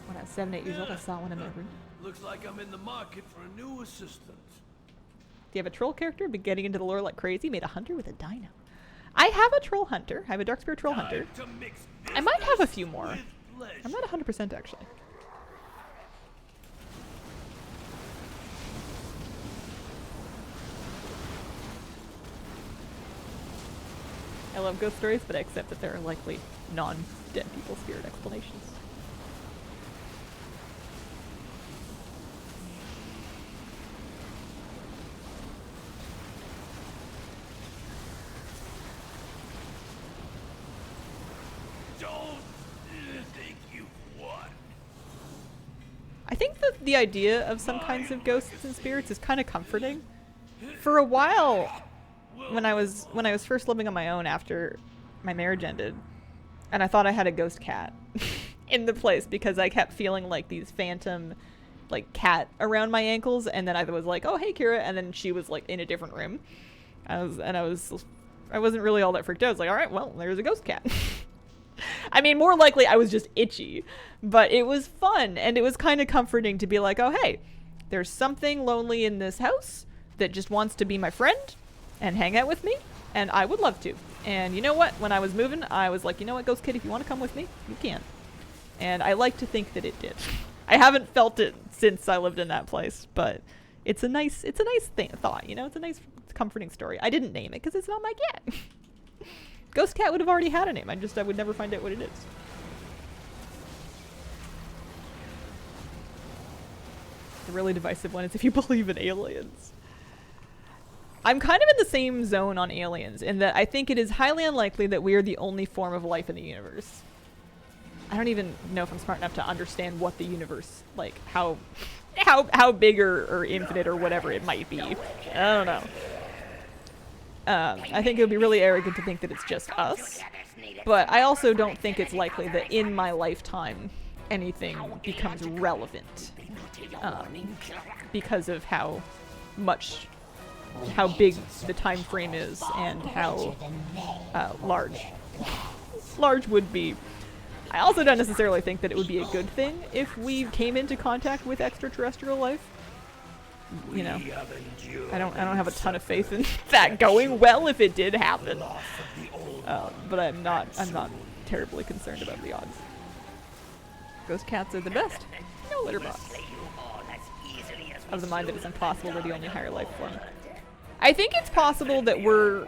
A: When I was 7, 8 years old, I saw one in my room.
J: Looks like I'm in the market for a new assistant.
A: Do you have a troll character? Been getting into the lore like crazy? Made a hunter with a dino. I have a troll hunter. I have a dark spirit troll hunter. I might have a few more. I'm not 100% actually. I love ghost stories, but I accept that there are likely non-dead people spirit explanations. I think that the idea of some kinds of ghosts and spirits is kind of comforting. For a while, when I was first living on my own after my marriage ended, and I thought I had a ghost cat in the place because I kept feeling like these phantom like cat around my ankles, and then I was like, oh hey Kira, and then she was like in a different room. I wasn't really all that freaked out. I was like, all right, well, there's a ghost cat. I mean, more likely I was just itchy, but it was fun and it was kind of comforting to be like, oh hey, there's something lonely in this house that just wants to be my friend and hang out with me, and I would love to. And you know what? When I was moving, I was like, you know what, Ghost Kid, if you want to come with me, you can. And I like to think that it did. I haven't felt it since I lived in that place, but it's a nice thought, you know? It's a nice, comforting story. I didn't name it because it's not my cat. Ghost Cat would have already had a name. I would never find out what it is. The really divisive one is if you believe in aliens. I'm kind of in the same zone on aliens in that I think it is highly unlikely that we are the only form of life in the universe. I don't even know if I'm smart enough to understand what the universe, like how big or infinite or whatever it might be. I don't know. I think it would be really arrogant to think that it's just us, but I also don't think it's likely that in my lifetime anything becomes relevant because of how big the time frame is and how large would be. I also don't necessarily think that it would be a good thing if we came into contact with extraterrestrial life. You know, I don't have a ton of faith in that going well if it did happen. But I'm not terribly concerned about the odds. Ghost cats are the best. No litter box. Of the mind that it's impossible we're the only higher life form. I think it's possible that we're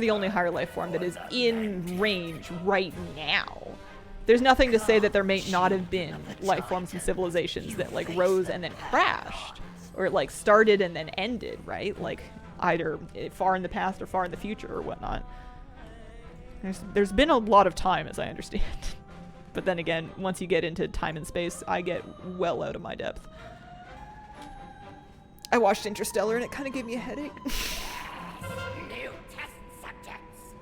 A: the only higher life form that is in range right now. There's nothing to say that there may not have been life forms and civilizations that like rose and then crashed, or like started and then ended, right? Like either far in the past or far in the future or whatnot. There's been a lot of time, as I understand. But then again, once you get into time and space, I get well out of my depth. I watched Interstellar and it kind of gave me a headache.
D: New test subjects.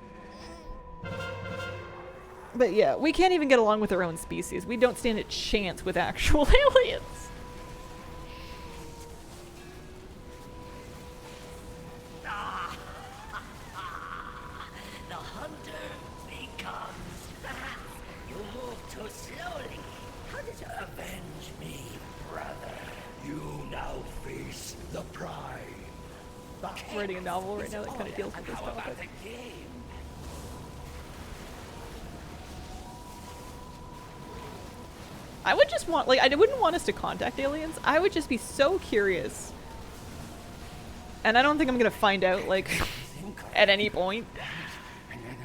A: But yeah, we can't even get along with our own species. We don't stand a chance with actual aliens.
D: The hunter becomes. You move too slowly. How did you avenge me, brother?
E: You now face the pride.
A: I'm writing a novel right now that kind of deals with this
D: How about
A: topic.
D: the game?
A: I would just want, like, I wouldn't want us to contact aliens. I would just be so curious. And I don't think I'm gonna find out, like, at any point.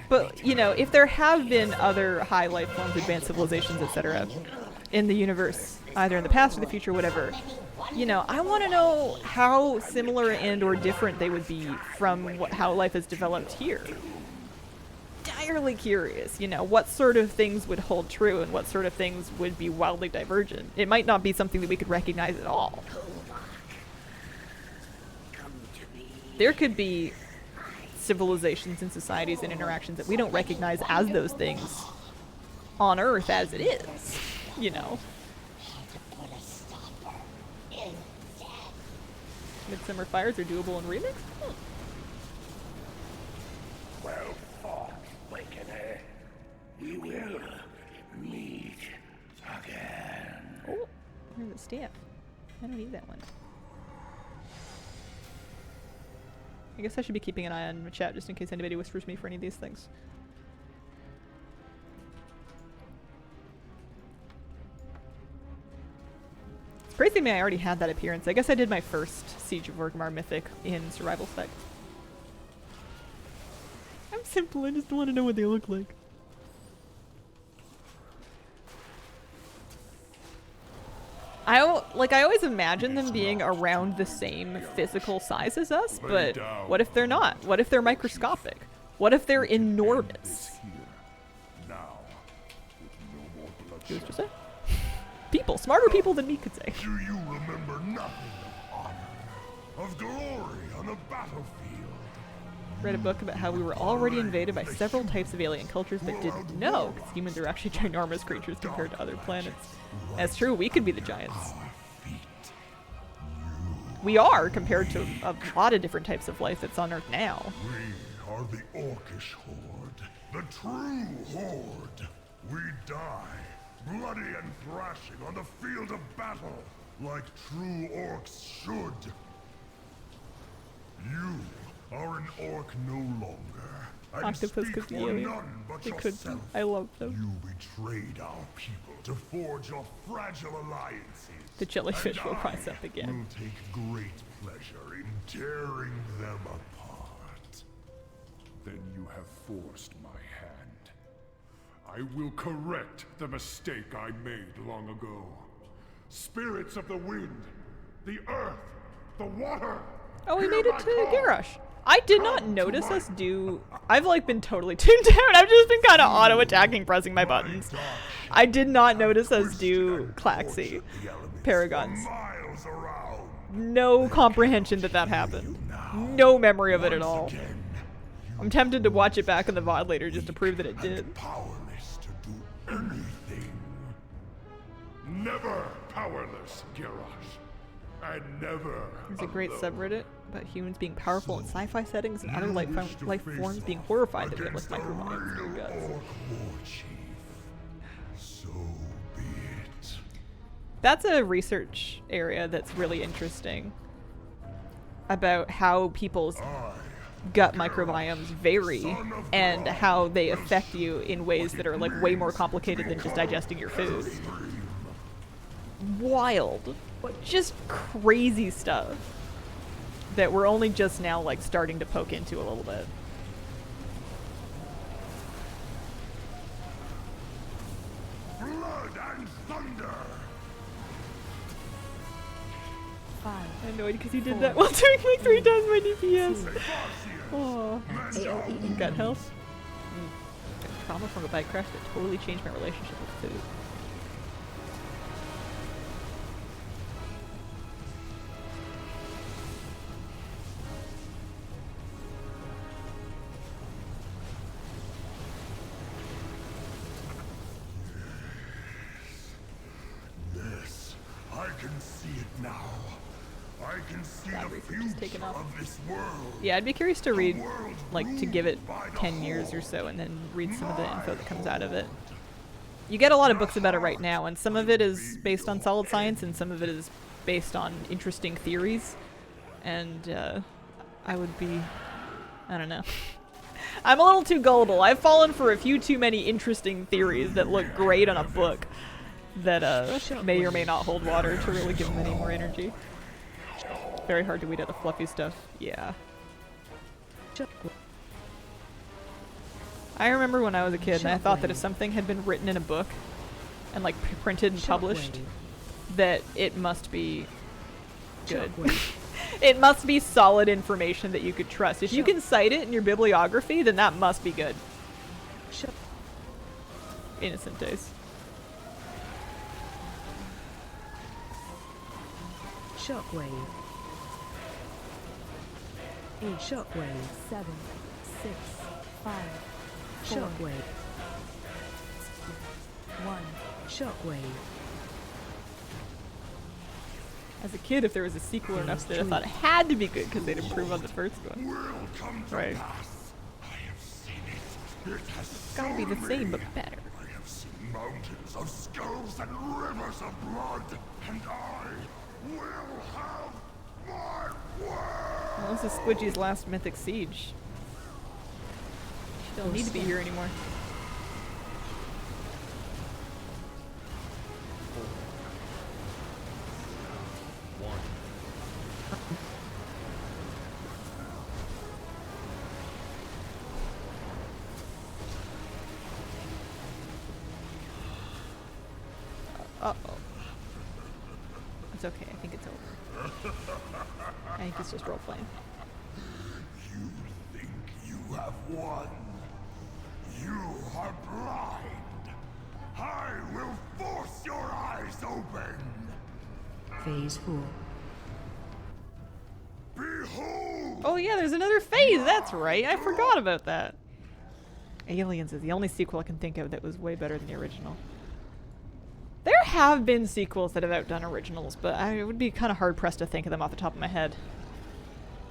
A: But, you know, if there have been other high life forms, advanced civilizations, etc. in the universe, either in the past or the future, whatever, you know, I want to know how similar and or different they would be from how life has developed here. Entirely curious, you know, what sort of things would hold true and what sort of things would be wildly divergent. It might not be something that we could recognize at all. There could be civilizations and societies and interactions that we don't recognize as those things on Earth as it is, you know. Midsummer Fires are doable in Remix?
E: Well fought, Wakener. We will meet again.
A: Oh, here's a stamp. I don't need that one. I guess I should be keeping an eye on the chat just in case anybody whispers me for any of these things. It's crazy to me I already had that appearance. I guess I did my first Siege of Orgrimmar Mythic in Survival Spec. I'm simple, I just want to know what they look like. I always imagine them being around the same physical size as us, but what if they're not? What if they're microscopic? What if they're enormous? Who's to say? People, smarter people than me could say.
B: Do you remember nothing of honor, of glory on the battlefield?
A: Read a book about how we were already invaded by several types of alien cultures, but didn't know, because humans are actually ginormous creatures compared to other planets. That's true, we could be the giants. We are, compared to a lot of different types of life that's on Earth now.
B: We are the Orcish Horde, the true Horde. We die, bloody and thrashing on the field of battle, like true orcs should. You are an orc no longer. And
A: Octopus
B: speak
A: could be
B: for
A: alien.
B: none but
A: They could be.
B: yourself.
A: I love them.
B: You betrayed our people to forge your fragile alliances.
A: The jellyfish
B: And
A: will rise up again.
B: Will take great pleasure in tearing them apart.
K: Then you have forced my hand. I will correct the mistake I made long ago. Spirits of the wind, the earth, the water.
A: Oh, we
K: hear
A: made it
K: my
A: to
K: call.
A: Garrosh. I did not notice us do... I've like been totally tuned out. I've just been kind of auto-attacking, pressing my buttons. I did not notice us do Klaxi Paragons.
B: Miles around.
A: No comprehension that that happened. No memory of it at all. I'm tempted to watch it back in the VOD later just to prove that it did.
B: Powerless to do anything.
K: Never powerless, Garrosh. And never
A: There's a great
K: alone.
A: subreddit about humans being powerful in sci-fi settings and other life forms being horrified that we have like microbiomes in their guts.
B: Orc war chief. So be it.
A: That's a research area that's really interesting about how people's gut microbiomes vary and how they affect you in ways that are like way more complicated than just digesting your food. Wild. Just crazy stuff that we're only just now like starting to poke into a little bit.
B: Blood and thunder.
G: 5.
A: I'm annoyed because he did that while doing like 3 times my DPS. Oh, gut health. trauma from a bike crash that totally changed my relationship with food.
K: This, I can see it now. I can see
A: God,
K: the
A: research is taken
K: future
A: off.
K: of this world.
A: Yeah, I'd be curious to read,
K: world
A: like, to give it
K: ruled by the
A: 10 years or
K: Horde.
A: so and then read some of the info that comes out of it. You get a lot of books about it right now, and some of it is based on solid science and some of it is based on interesting theories. And I would be, I don't know. I'm a little too gullible. I've fallen for a few too many interesting theories that look great on a book that may or may not hold water to really give them any more energy. Very hard to weed out the fluffy stuff. Yeah. I remember when I was a kid and I thought that if something had been written in a book and like printed and published, that it must be good. It must be solid information that you could trust. If you can cite it in your bibliography, then that must be good. Innocent days.
H: Shockwave. A shockwave. 7, 6, 5. Shockwave. 1. Shockwave.
A: As a kid, if there was a sequel or an update, I thought it had to be good because they'd improve on the first one. Right. It's gotta be the same, but better.
K: I have seen mountains of skulls and rivers of blood, and I will have my way.
A: Well, this is Squidgy's last mythic siege. She don't need to be here anymore. Uh-oh. It's okay, I think it's over. I think it's just role-playing.
K: You think you have won? You are blind. I will force your eyes open.
H: Phase 4.
K: Behold!
A: Oh yeah, there's another phase, that's right. I forgot about that. Aliens is the only sequel I can think of that was way better than the original. There have been sequels that have outdone originals, but I would be kind of hard-pressed to think of them off the top of my head.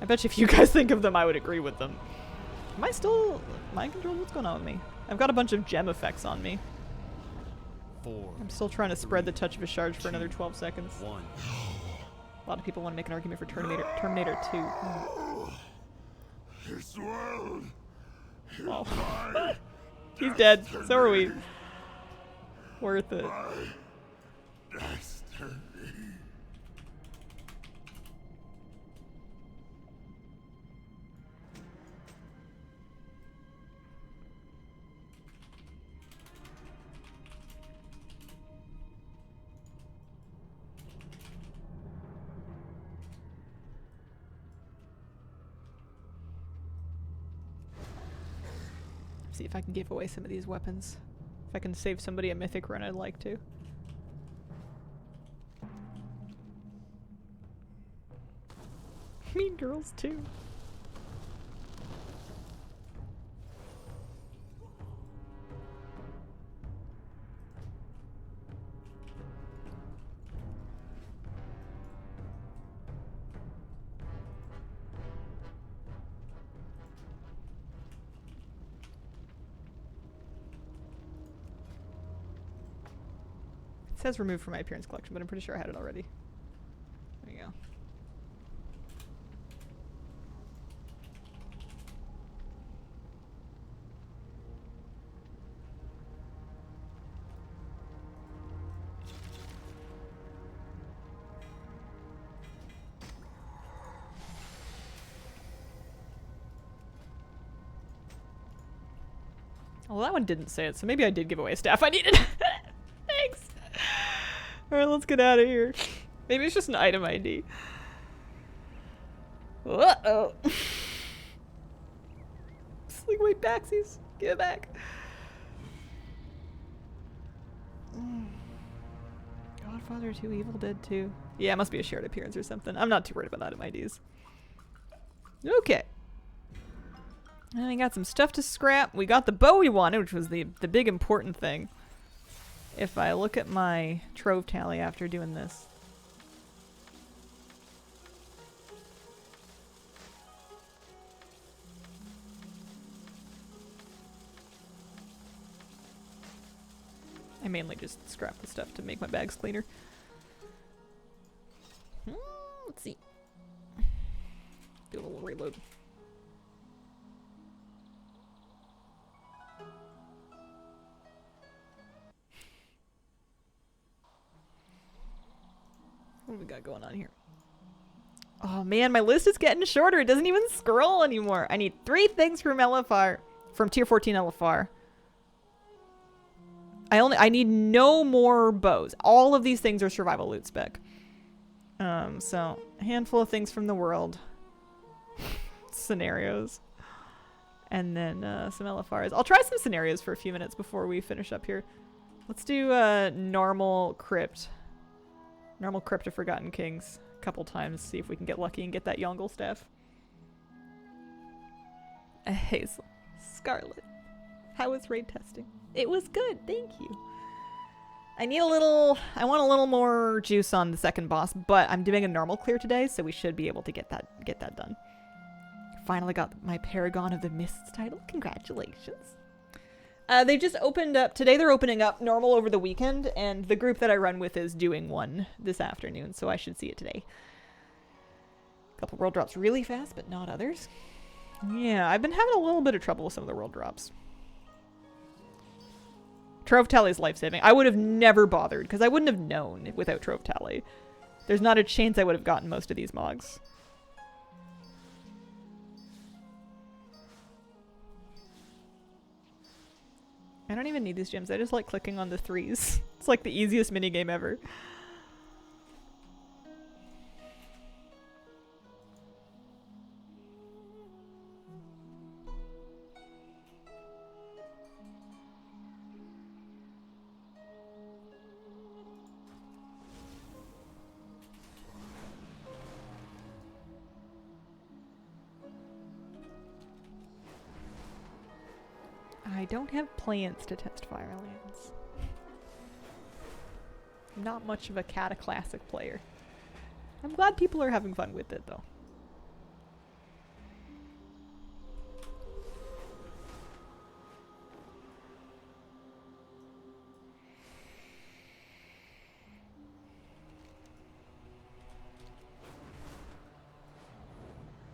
A: I bet you if you guys think of them, I would agree with them. Am I still mind controlled? What's going on with me? I've got a bunch of gem effects on me.
L: 4.
A: I'm still trying to spread the touch of a charge for another 12 seconds.
L: 1.
A: A lot of people want to make an argument for Terminator 2.
K: This world is
A: Oh.
K: my
A: He's dead. So are we. Worth it.
K: destiny.
A: See if I can give away some of these weapons. If I can save somebody a mythic run, I'd like to. Mean Girls too. It says removed from my appearance collection, but I'm pretty sure I had it already. There you go. Well, that one didn't say it, so maybe I did give away a staff I needed. Thanks. Alright, let's get out of here. Maybe it's just an item ID. Uh-oh. Sling weight backsies. Get it back. Godfather 2, Evil Dead 2. Yeah, it must be a shared appearance or something. I'm not too worried about that at my Ds. Okay. And we got some stuff to scrap. We got the bow we wanted, which was the big important thing. If I look at my trove tally after doing this. I mainly just scrap the stuff to make my bags cleaner. Let's see. Do a little reload. What do we got going on here? Oh man, my list is getting shorter. It doesn't even scroll anymore. I need 3 things from LFR, from tier 14 LFR. I need no more bows. All of these things are survival loot spec. So a handful of things from the world. Scenarios. And then some LFRs. I'll try some scenarios for a few minutes before we finish up here. Let's do normal crypt. Normal Crypt of Forgotten Kings a couple times, see if we can get lucky and get that Yongle staff. Hazel. Scarlet. How was raid testing? It was good, thank you. I want a little more juice on the second boss, but I'm doing a normal clear today, so we should be able to get that done. Finally got my Paragon of the Mists title. Congratulations. They just opened up, today they're opening up normal over the weekend, and the group that I run with is doing one this afternoon, so I should see it today. A couple world drops really fast, but not others. Yeah, I've been having a little bit of trouble with some of the world drops. Trove Tally is life-saving. I would have never bothered, because I wouldn't have known without Trove Tally. There's not a chance I would have gotten most of these mogs. I don't even need these gems. I just like clicking on the 3s. It's like the easiest minigame ever. I don't have plans to test Firelands. I'm not much of a Cata Classic player. I'm glad people are having fun with it, though.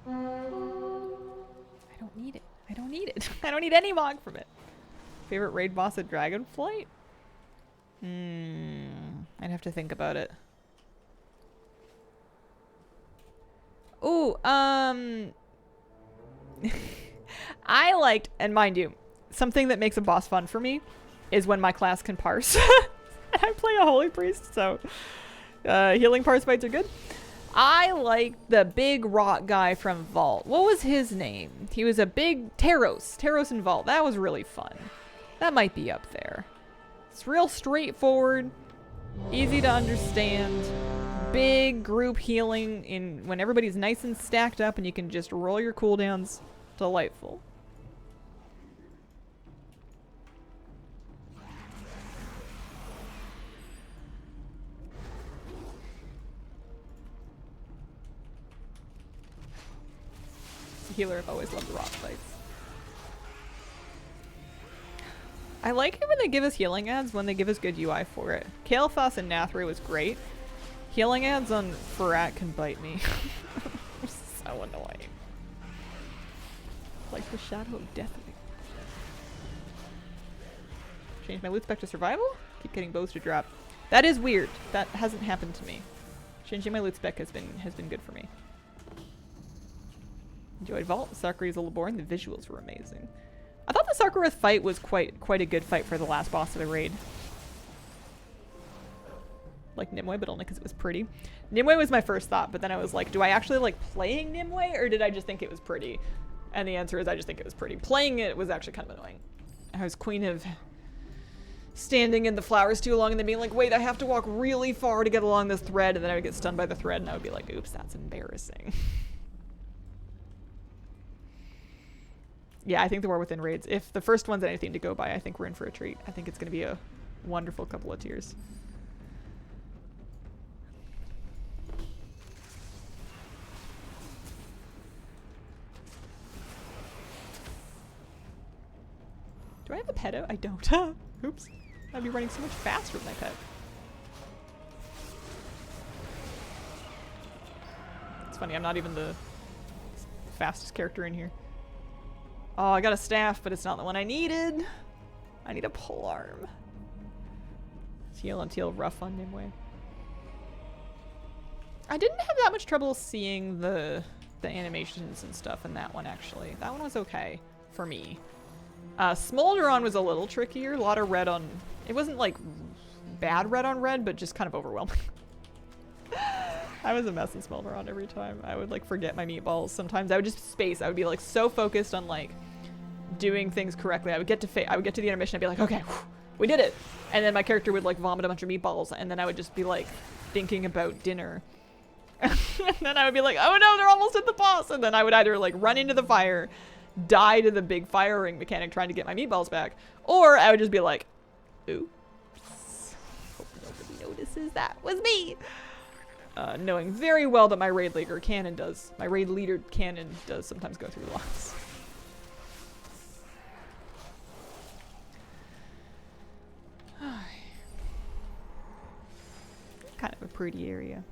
A: I don't need it. I don't need it. I don't need any mog from it. Favorite raid boss at Dragonflight? I'd have to think about it. Ooh, I liked, and mind you, something that makes a boss fun for me is when my class can parse. And I play a holy priest, so healing parse fights are good. I liked the big rock guy from Vault. What was his name? He was a big Taros. Taros in Vault. That was really fun. That might be up there. It's real straightforward, easy to understand, big group healing in when everybody's nice and stacked up and you can just roll your cooldowns. Delightful. As a healer, I've always loved the rock fights. I like it when they give us healing ads, when they give us good UI for it. Kael'thas and Nathri was great. Healing ads on Farat can bite me. So annoying. Like the Shadow of Death. Change my loot spec to survival? Keep getting bows to drop. That is weird. That hasn't happened to me. Changing my loot spec has been good for me. Enjoyed Vault. Sakura is a little boring. The visuals were amazing. I thought the Sakura fight was quite a good fight for the last boss of the raid. Like Nimue, but only because it was pretty. Nimue was my first thought, but then I was like, do I actually like playing Nimue, or did I just think it was pretty? And the answer is I just think it was pretty. Playing it was actually kind of annoying. I was queen of standing in the flowers too long and then being like, wait, I have to walk really far to get along this thread, and then I would get stunned by the thread and I would be like, oops, that's embarrassing. Yeah, I think the War Within raids, if the first one's anything to go by, I think we're in for a treat. I think it's going to be a wonderful couple of tiers. Do I have a pet out? I don't. Oops. I'd be running so much faster with my pet. It's funny, I'm not even the fastest character in here. Oh, I got a staff, but it's not the one I needed. I need a pole arm. Teal on teal, rough on Nimue. I didn't have that much trouble seeing the animations and stuff in that one, actually. That one was okay for me. Smolderon was a little trickier. A lot of red on... It wasn't like bad red on red, but just kind of overwhelming. I was a mess in Smolderon every time. I would like forget my meatballs. Sometimes I would just space. I would be like so focused on like doing things correctly. I would get to the intermission. I'd be like, okay, whew, we did it. And then my character would like vomit a bunch of meatballs, and then I would just be like thinking about dinner. And then I would be like, oh no, they're almost at the boss. And then I would either like run into the fire, die to the big fire ring mechanic trying to get my meatballs back, or I would just be like, oops, hope nobody notices that was me. Knowing very well that my raid leader cannon does sometimes go through lots. Kind of a pretty area.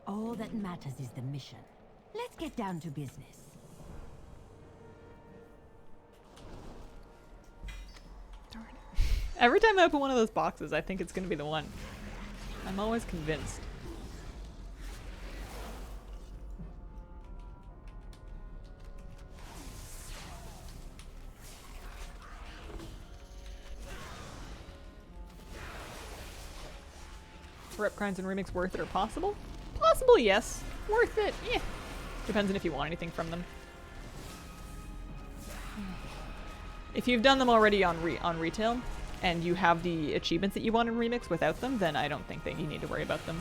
G: All that matters is the mission. Let's get down to business.
A: Darn it. Every time I open one of those boxes, I think it's going to be the one. I'm always convinced. Rep grinds and remix worth it or possible? Possible, yes. Worth it, yeah. Depends on if you want anything from them. If you've done them already on retail, and you have the achievements that you want in remix without them, then I don't think that you need to worry about them.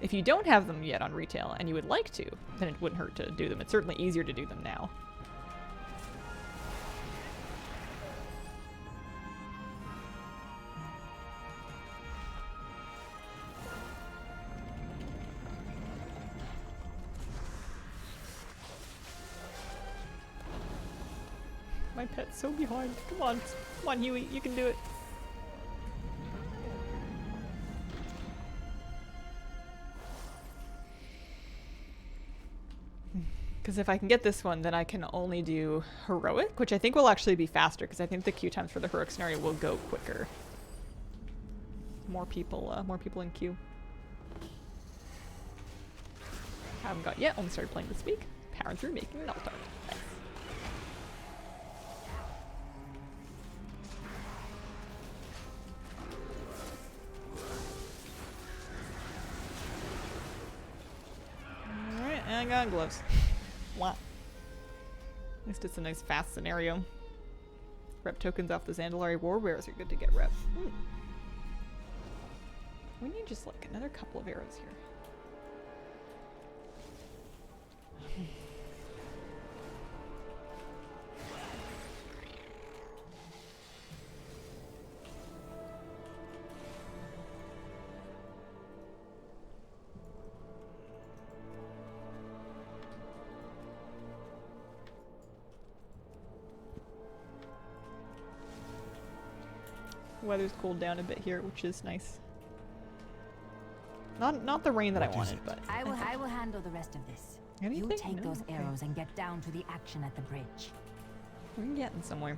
A: If you don't have them yet on retail, and you would like to, then it wouldn't hurt to do them. It's certainly easier to do them now. My pet's so behind. Come on, Huey, you can do it. Because if I can get this one, then I can only do heroic, which I think will actually be faster, because I think the queue times for the heroic scenario will go quicker. More people in queue. Haven't got yet. Only started playing this week. Powering through, making an altar. Nice. Alright, and I got gloves. Wow. At least it's a nice fast scenario. Rep tokens off the Zandalari war bears are good to get rep. We need just like another couple of arrows here. Weather's cooled down a bit here, which is nice. Not the rain that I wanted, but
G: I will handle the rest of this.
A: Anything?
G: You take
A: No?
G: those
A: Okay.
G: arrows and get down to the action at the bridge.
A: We're getting somewhere.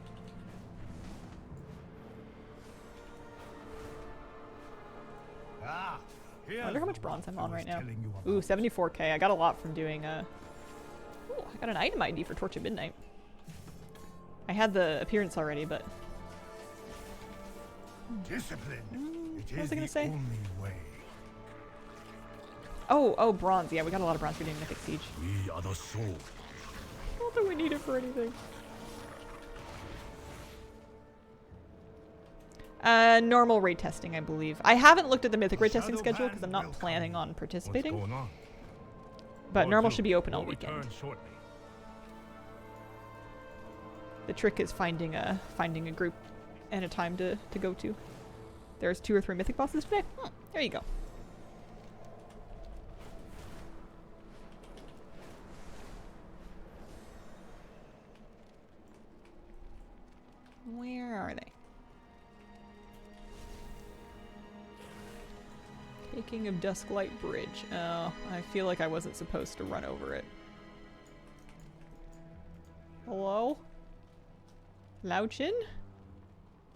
L: Ah,
A: I wonder how much bronze I'm on right now. Ooh, 74k. I got a lot from doing ooh, I got an item ID for Torch of Midnight. I had the appearance already, but...
L: Discipline.
A: What was I gonna say?
L: Only way.
A: Oh, bronze. Yeah, we got a lot of bronze for doing Mythic Siege.
L: We are the soul.
A: Not that we need it for anything. Normal raid testing, I believe. I haven't looked at the Mythic raid testing schedule because I'm not planning on participating.
L: What's going on?
A: But normal should be open all weekend.
L: Shortly.
A: The trick is finding a group and a time to go to. There's 2 or 3 Mythic bosses today. There you go. Where are they? Taking of Dusklight Bridge. Oh, I feel like I wasn't supposed to run over it. Hello? Lauchin?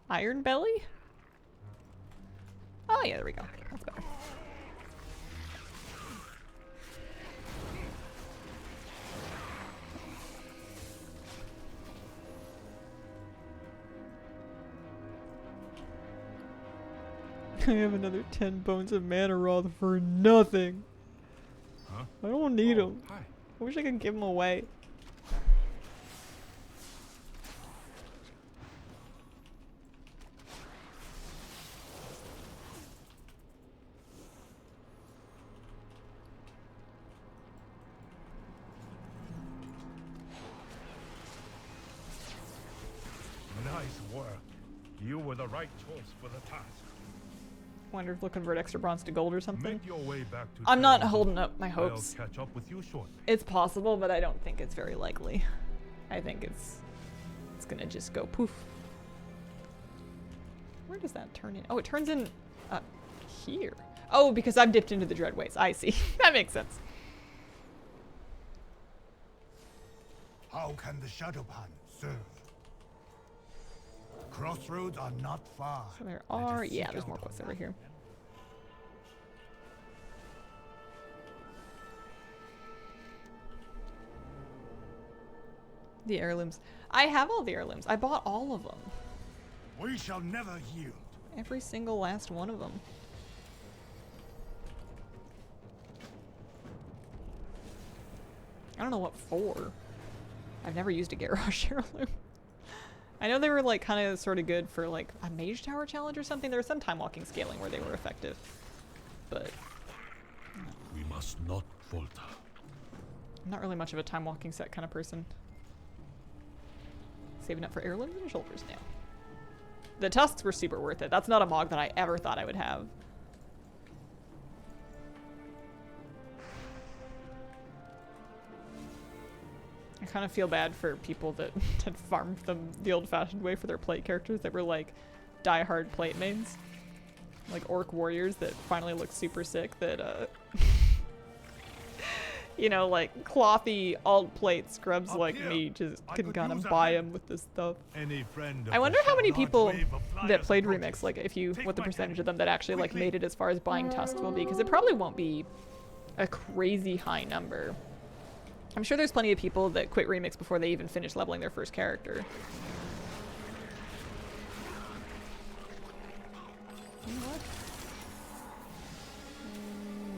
A: Iron Belly? Oh yeah, there we go. That's better. I have another 10 bones of mana raw for nothing.
L: Huh?
A: I don't need them.
L: Hi.
A: I wish I could give them away.
L: Nice work. You were the right choice for the task.
A: Wonder if they'll convert extra bronze to gold or something.
L: Make your way back to
A: I'm not
L: town.
A: holding up my hopes.
L: I'll catch up with you shortly.
A: It's possible, but I don't think it's very likely. I think it's gonna just go poof. Where does that turn in? Oh, it turns in here. Oh, because I've dipped into the Dreadways. I see. That makes sense.
L: How can the Shadowpan serve? Crossroads are not far.
A: So there are, yeah, there's more quests over here. The heirlooms. I have all the heirlooms. I bought all of them.
L: We shall never yield.
A: Every single last one of them. I don't know what for. I've never used a Garrosh heirloom. I know they were like kind of sort of good for like a Mage Tower challenge or something. There was some time walking scaling where they were effective. But
L: We must not falter.
A: I'm not really much of a time walking set kind of person. Saving up for heirlooms and shoulders now. The tusks were super worth it. That's not a mog that I ever thought I would have. I kind of feel bad for people that had farmed them the old-fashioned way for their plate characters that were like die-hard plate mains. Like orc warriors that finally look super sick that, you know, like clothy alt plate scrubs like me just can kind of buy them with this stuff. I wonder how many people that played Remix, like what the percentage of them that actually like made it as far as buying tusks will be, because it probably won't be a crazy high number. I'm sure there's plenty of people that quit Remix before they even finish leveling their first character. What?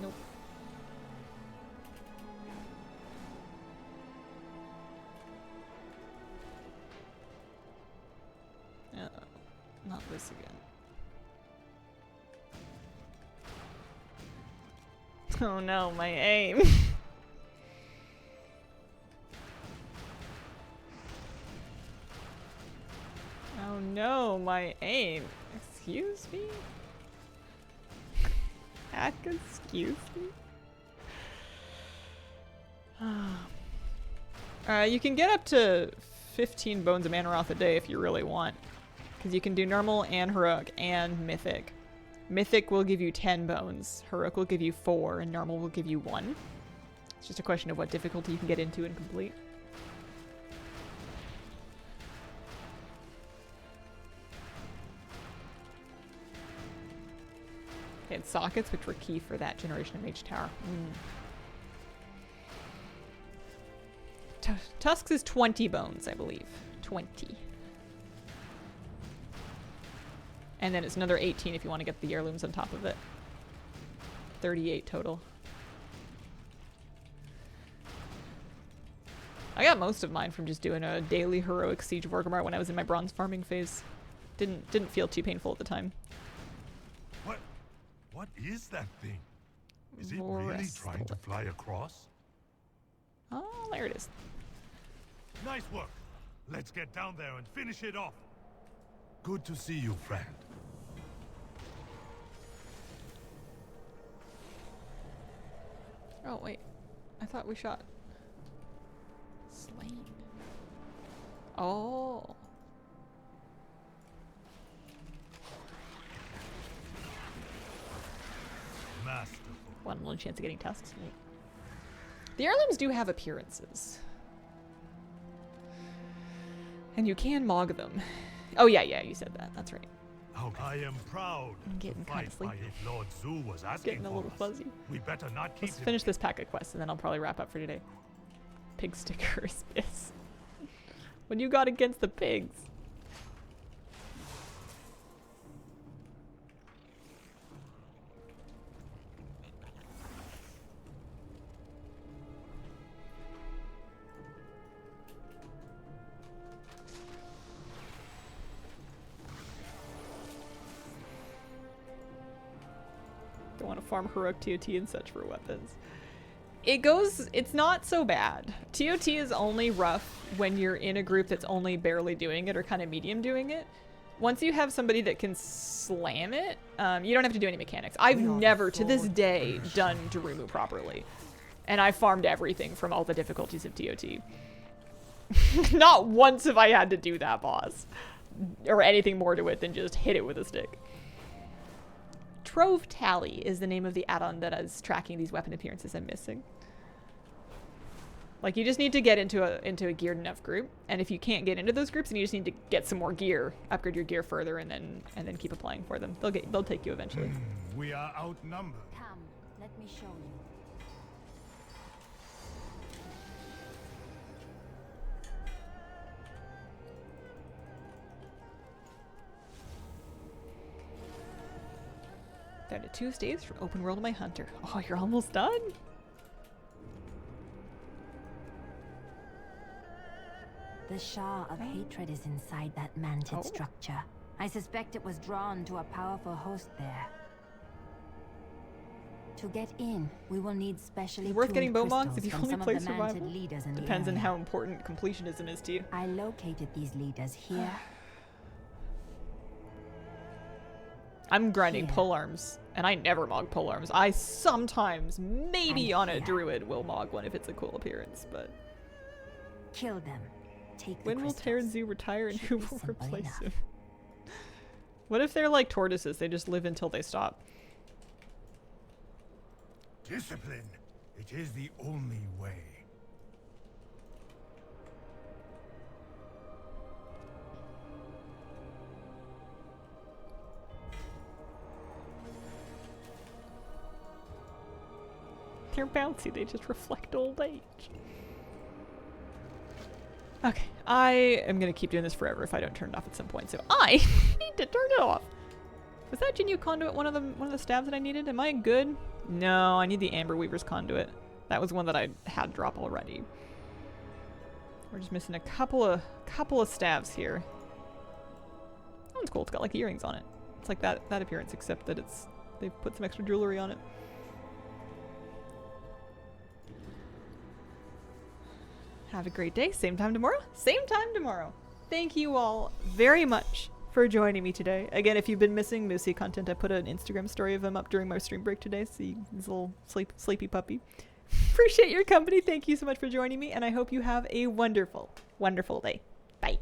A: Nope. Not this again. Oh no, my aim. Oh no, my aim. Excuse me? Excuse me? You can get up to 15 bones of Manaroth a day if you really want. Because you can do normal and heroic and mythic. Mythic will give you 10 bones. Heroic will give you 4 and normal will give you 1. It's just a question of what difficulty you can get into and complete. It's sockets, which were key for that generation of Mage Tower. Tusks is 20 bones, I believe. 20. And then it's another 18 if you want to get the heirlooms on top of it. 38 total. I got most of mine from just doing a daily heroic Siege of Orgrimmar when I was in my bronze farming phase. Didn't feel too painful at the time.
L: What is that thing? Is it really trying to fly across?
A: Oh, there it is.
L: Nice work. Let's get down there and finish it off. Good to see you, friend.
A: Oh, wait. I thought we shot. Slain. Oh.
L: Masterful.
A: One little chance of getting tusks. The heirlooms do have appearances. And you can mog them. Oh yeah, you said that. That's right.
L: I am proud.
A: I'm getting kind of sleepy.
L: If Lord Zoo was asking
A: Getting a little fuzzy.
L: We better not keep
A: Let's finish this pack of quests and then I'll probably wrap up for today. Pig stickers, yes. What you got against the pigs? Don't want to farm heroic TOT and such for weapons. It's not so bad. TOT is only rough when you're in a group that's only barely doing it or kind of medium doing it. Once you have somebody that can slam it, you don't have to do any mechanics. I've never, to this day, done Darumu properly. And I farmed everything from all the difficulties of TOT. Not once have I had to do that boss. Or anything more to it than just hit it with a stick. Trove Tally is the name of the add-on that is tracking these weapon appearances I'm missing. Like, you just need to get into a geared enough group, and if you can't get into those groups, then you just need to get some more gear, upgrade your gear further, and then keep applying for them. They'll take you eventually.
L: We are outnumbered.
G: Come, let me show you.
A: Down to 2 staves from open world of my hunter. Oh, you're almost done?
G: The Shah of Hatred is inside that mantid structure. I suspect it was drawn to a powerful host there. To get in, we will need specially
A: It's worth getting
G: tuned
A: bow mogs if
G: crystals
A: you
G: from
A: only
G: some
A: play
G: of the
A: survival.
G: mantid leaders in the
A: Depends on
G: area.
A: how important completionism is to you.
G: I located these leaders here.
A: I'm grinding pole arms, and I never mog pole arms. I sometimes, maybe on a druid, will mog one if it's a cool appearance, but...
G: Kill them. Take the
A: When will
G: crystals.
A: Terran retire and
G: Should
A: who
G: be
A: will
G: simple
A: replace
G: enough.
A: him? What if they're like tortoises? They just live until they stop.
L: Discipline. It is the only way.
A: They're bouncy, they just reflect old age. Okay, I am gonna keep doing this forever if I don't turn it off at some point, so I need to turn it off. Was that Jinyu conduit one of the stabs that I needed? Am I good? No, I need the Amber Weaver's conduit. That was one that I had drop already. We're just missing a couple of stabs here. That one's cool, it's got like earrings on it. It's like that appearance, except that they've put some extra jewelry on it. Have a great day. Same time tomorrow. Same time tomorrow. Thank you all very much for joining me today. Again, if you've been missing Moosey content, I put an Instagram story of him up during my stream break today. See his little sleepy puppy. Appreciate your company. Thank you so much for joining me, and I hope you have a wonderful, wonderful day. Bye.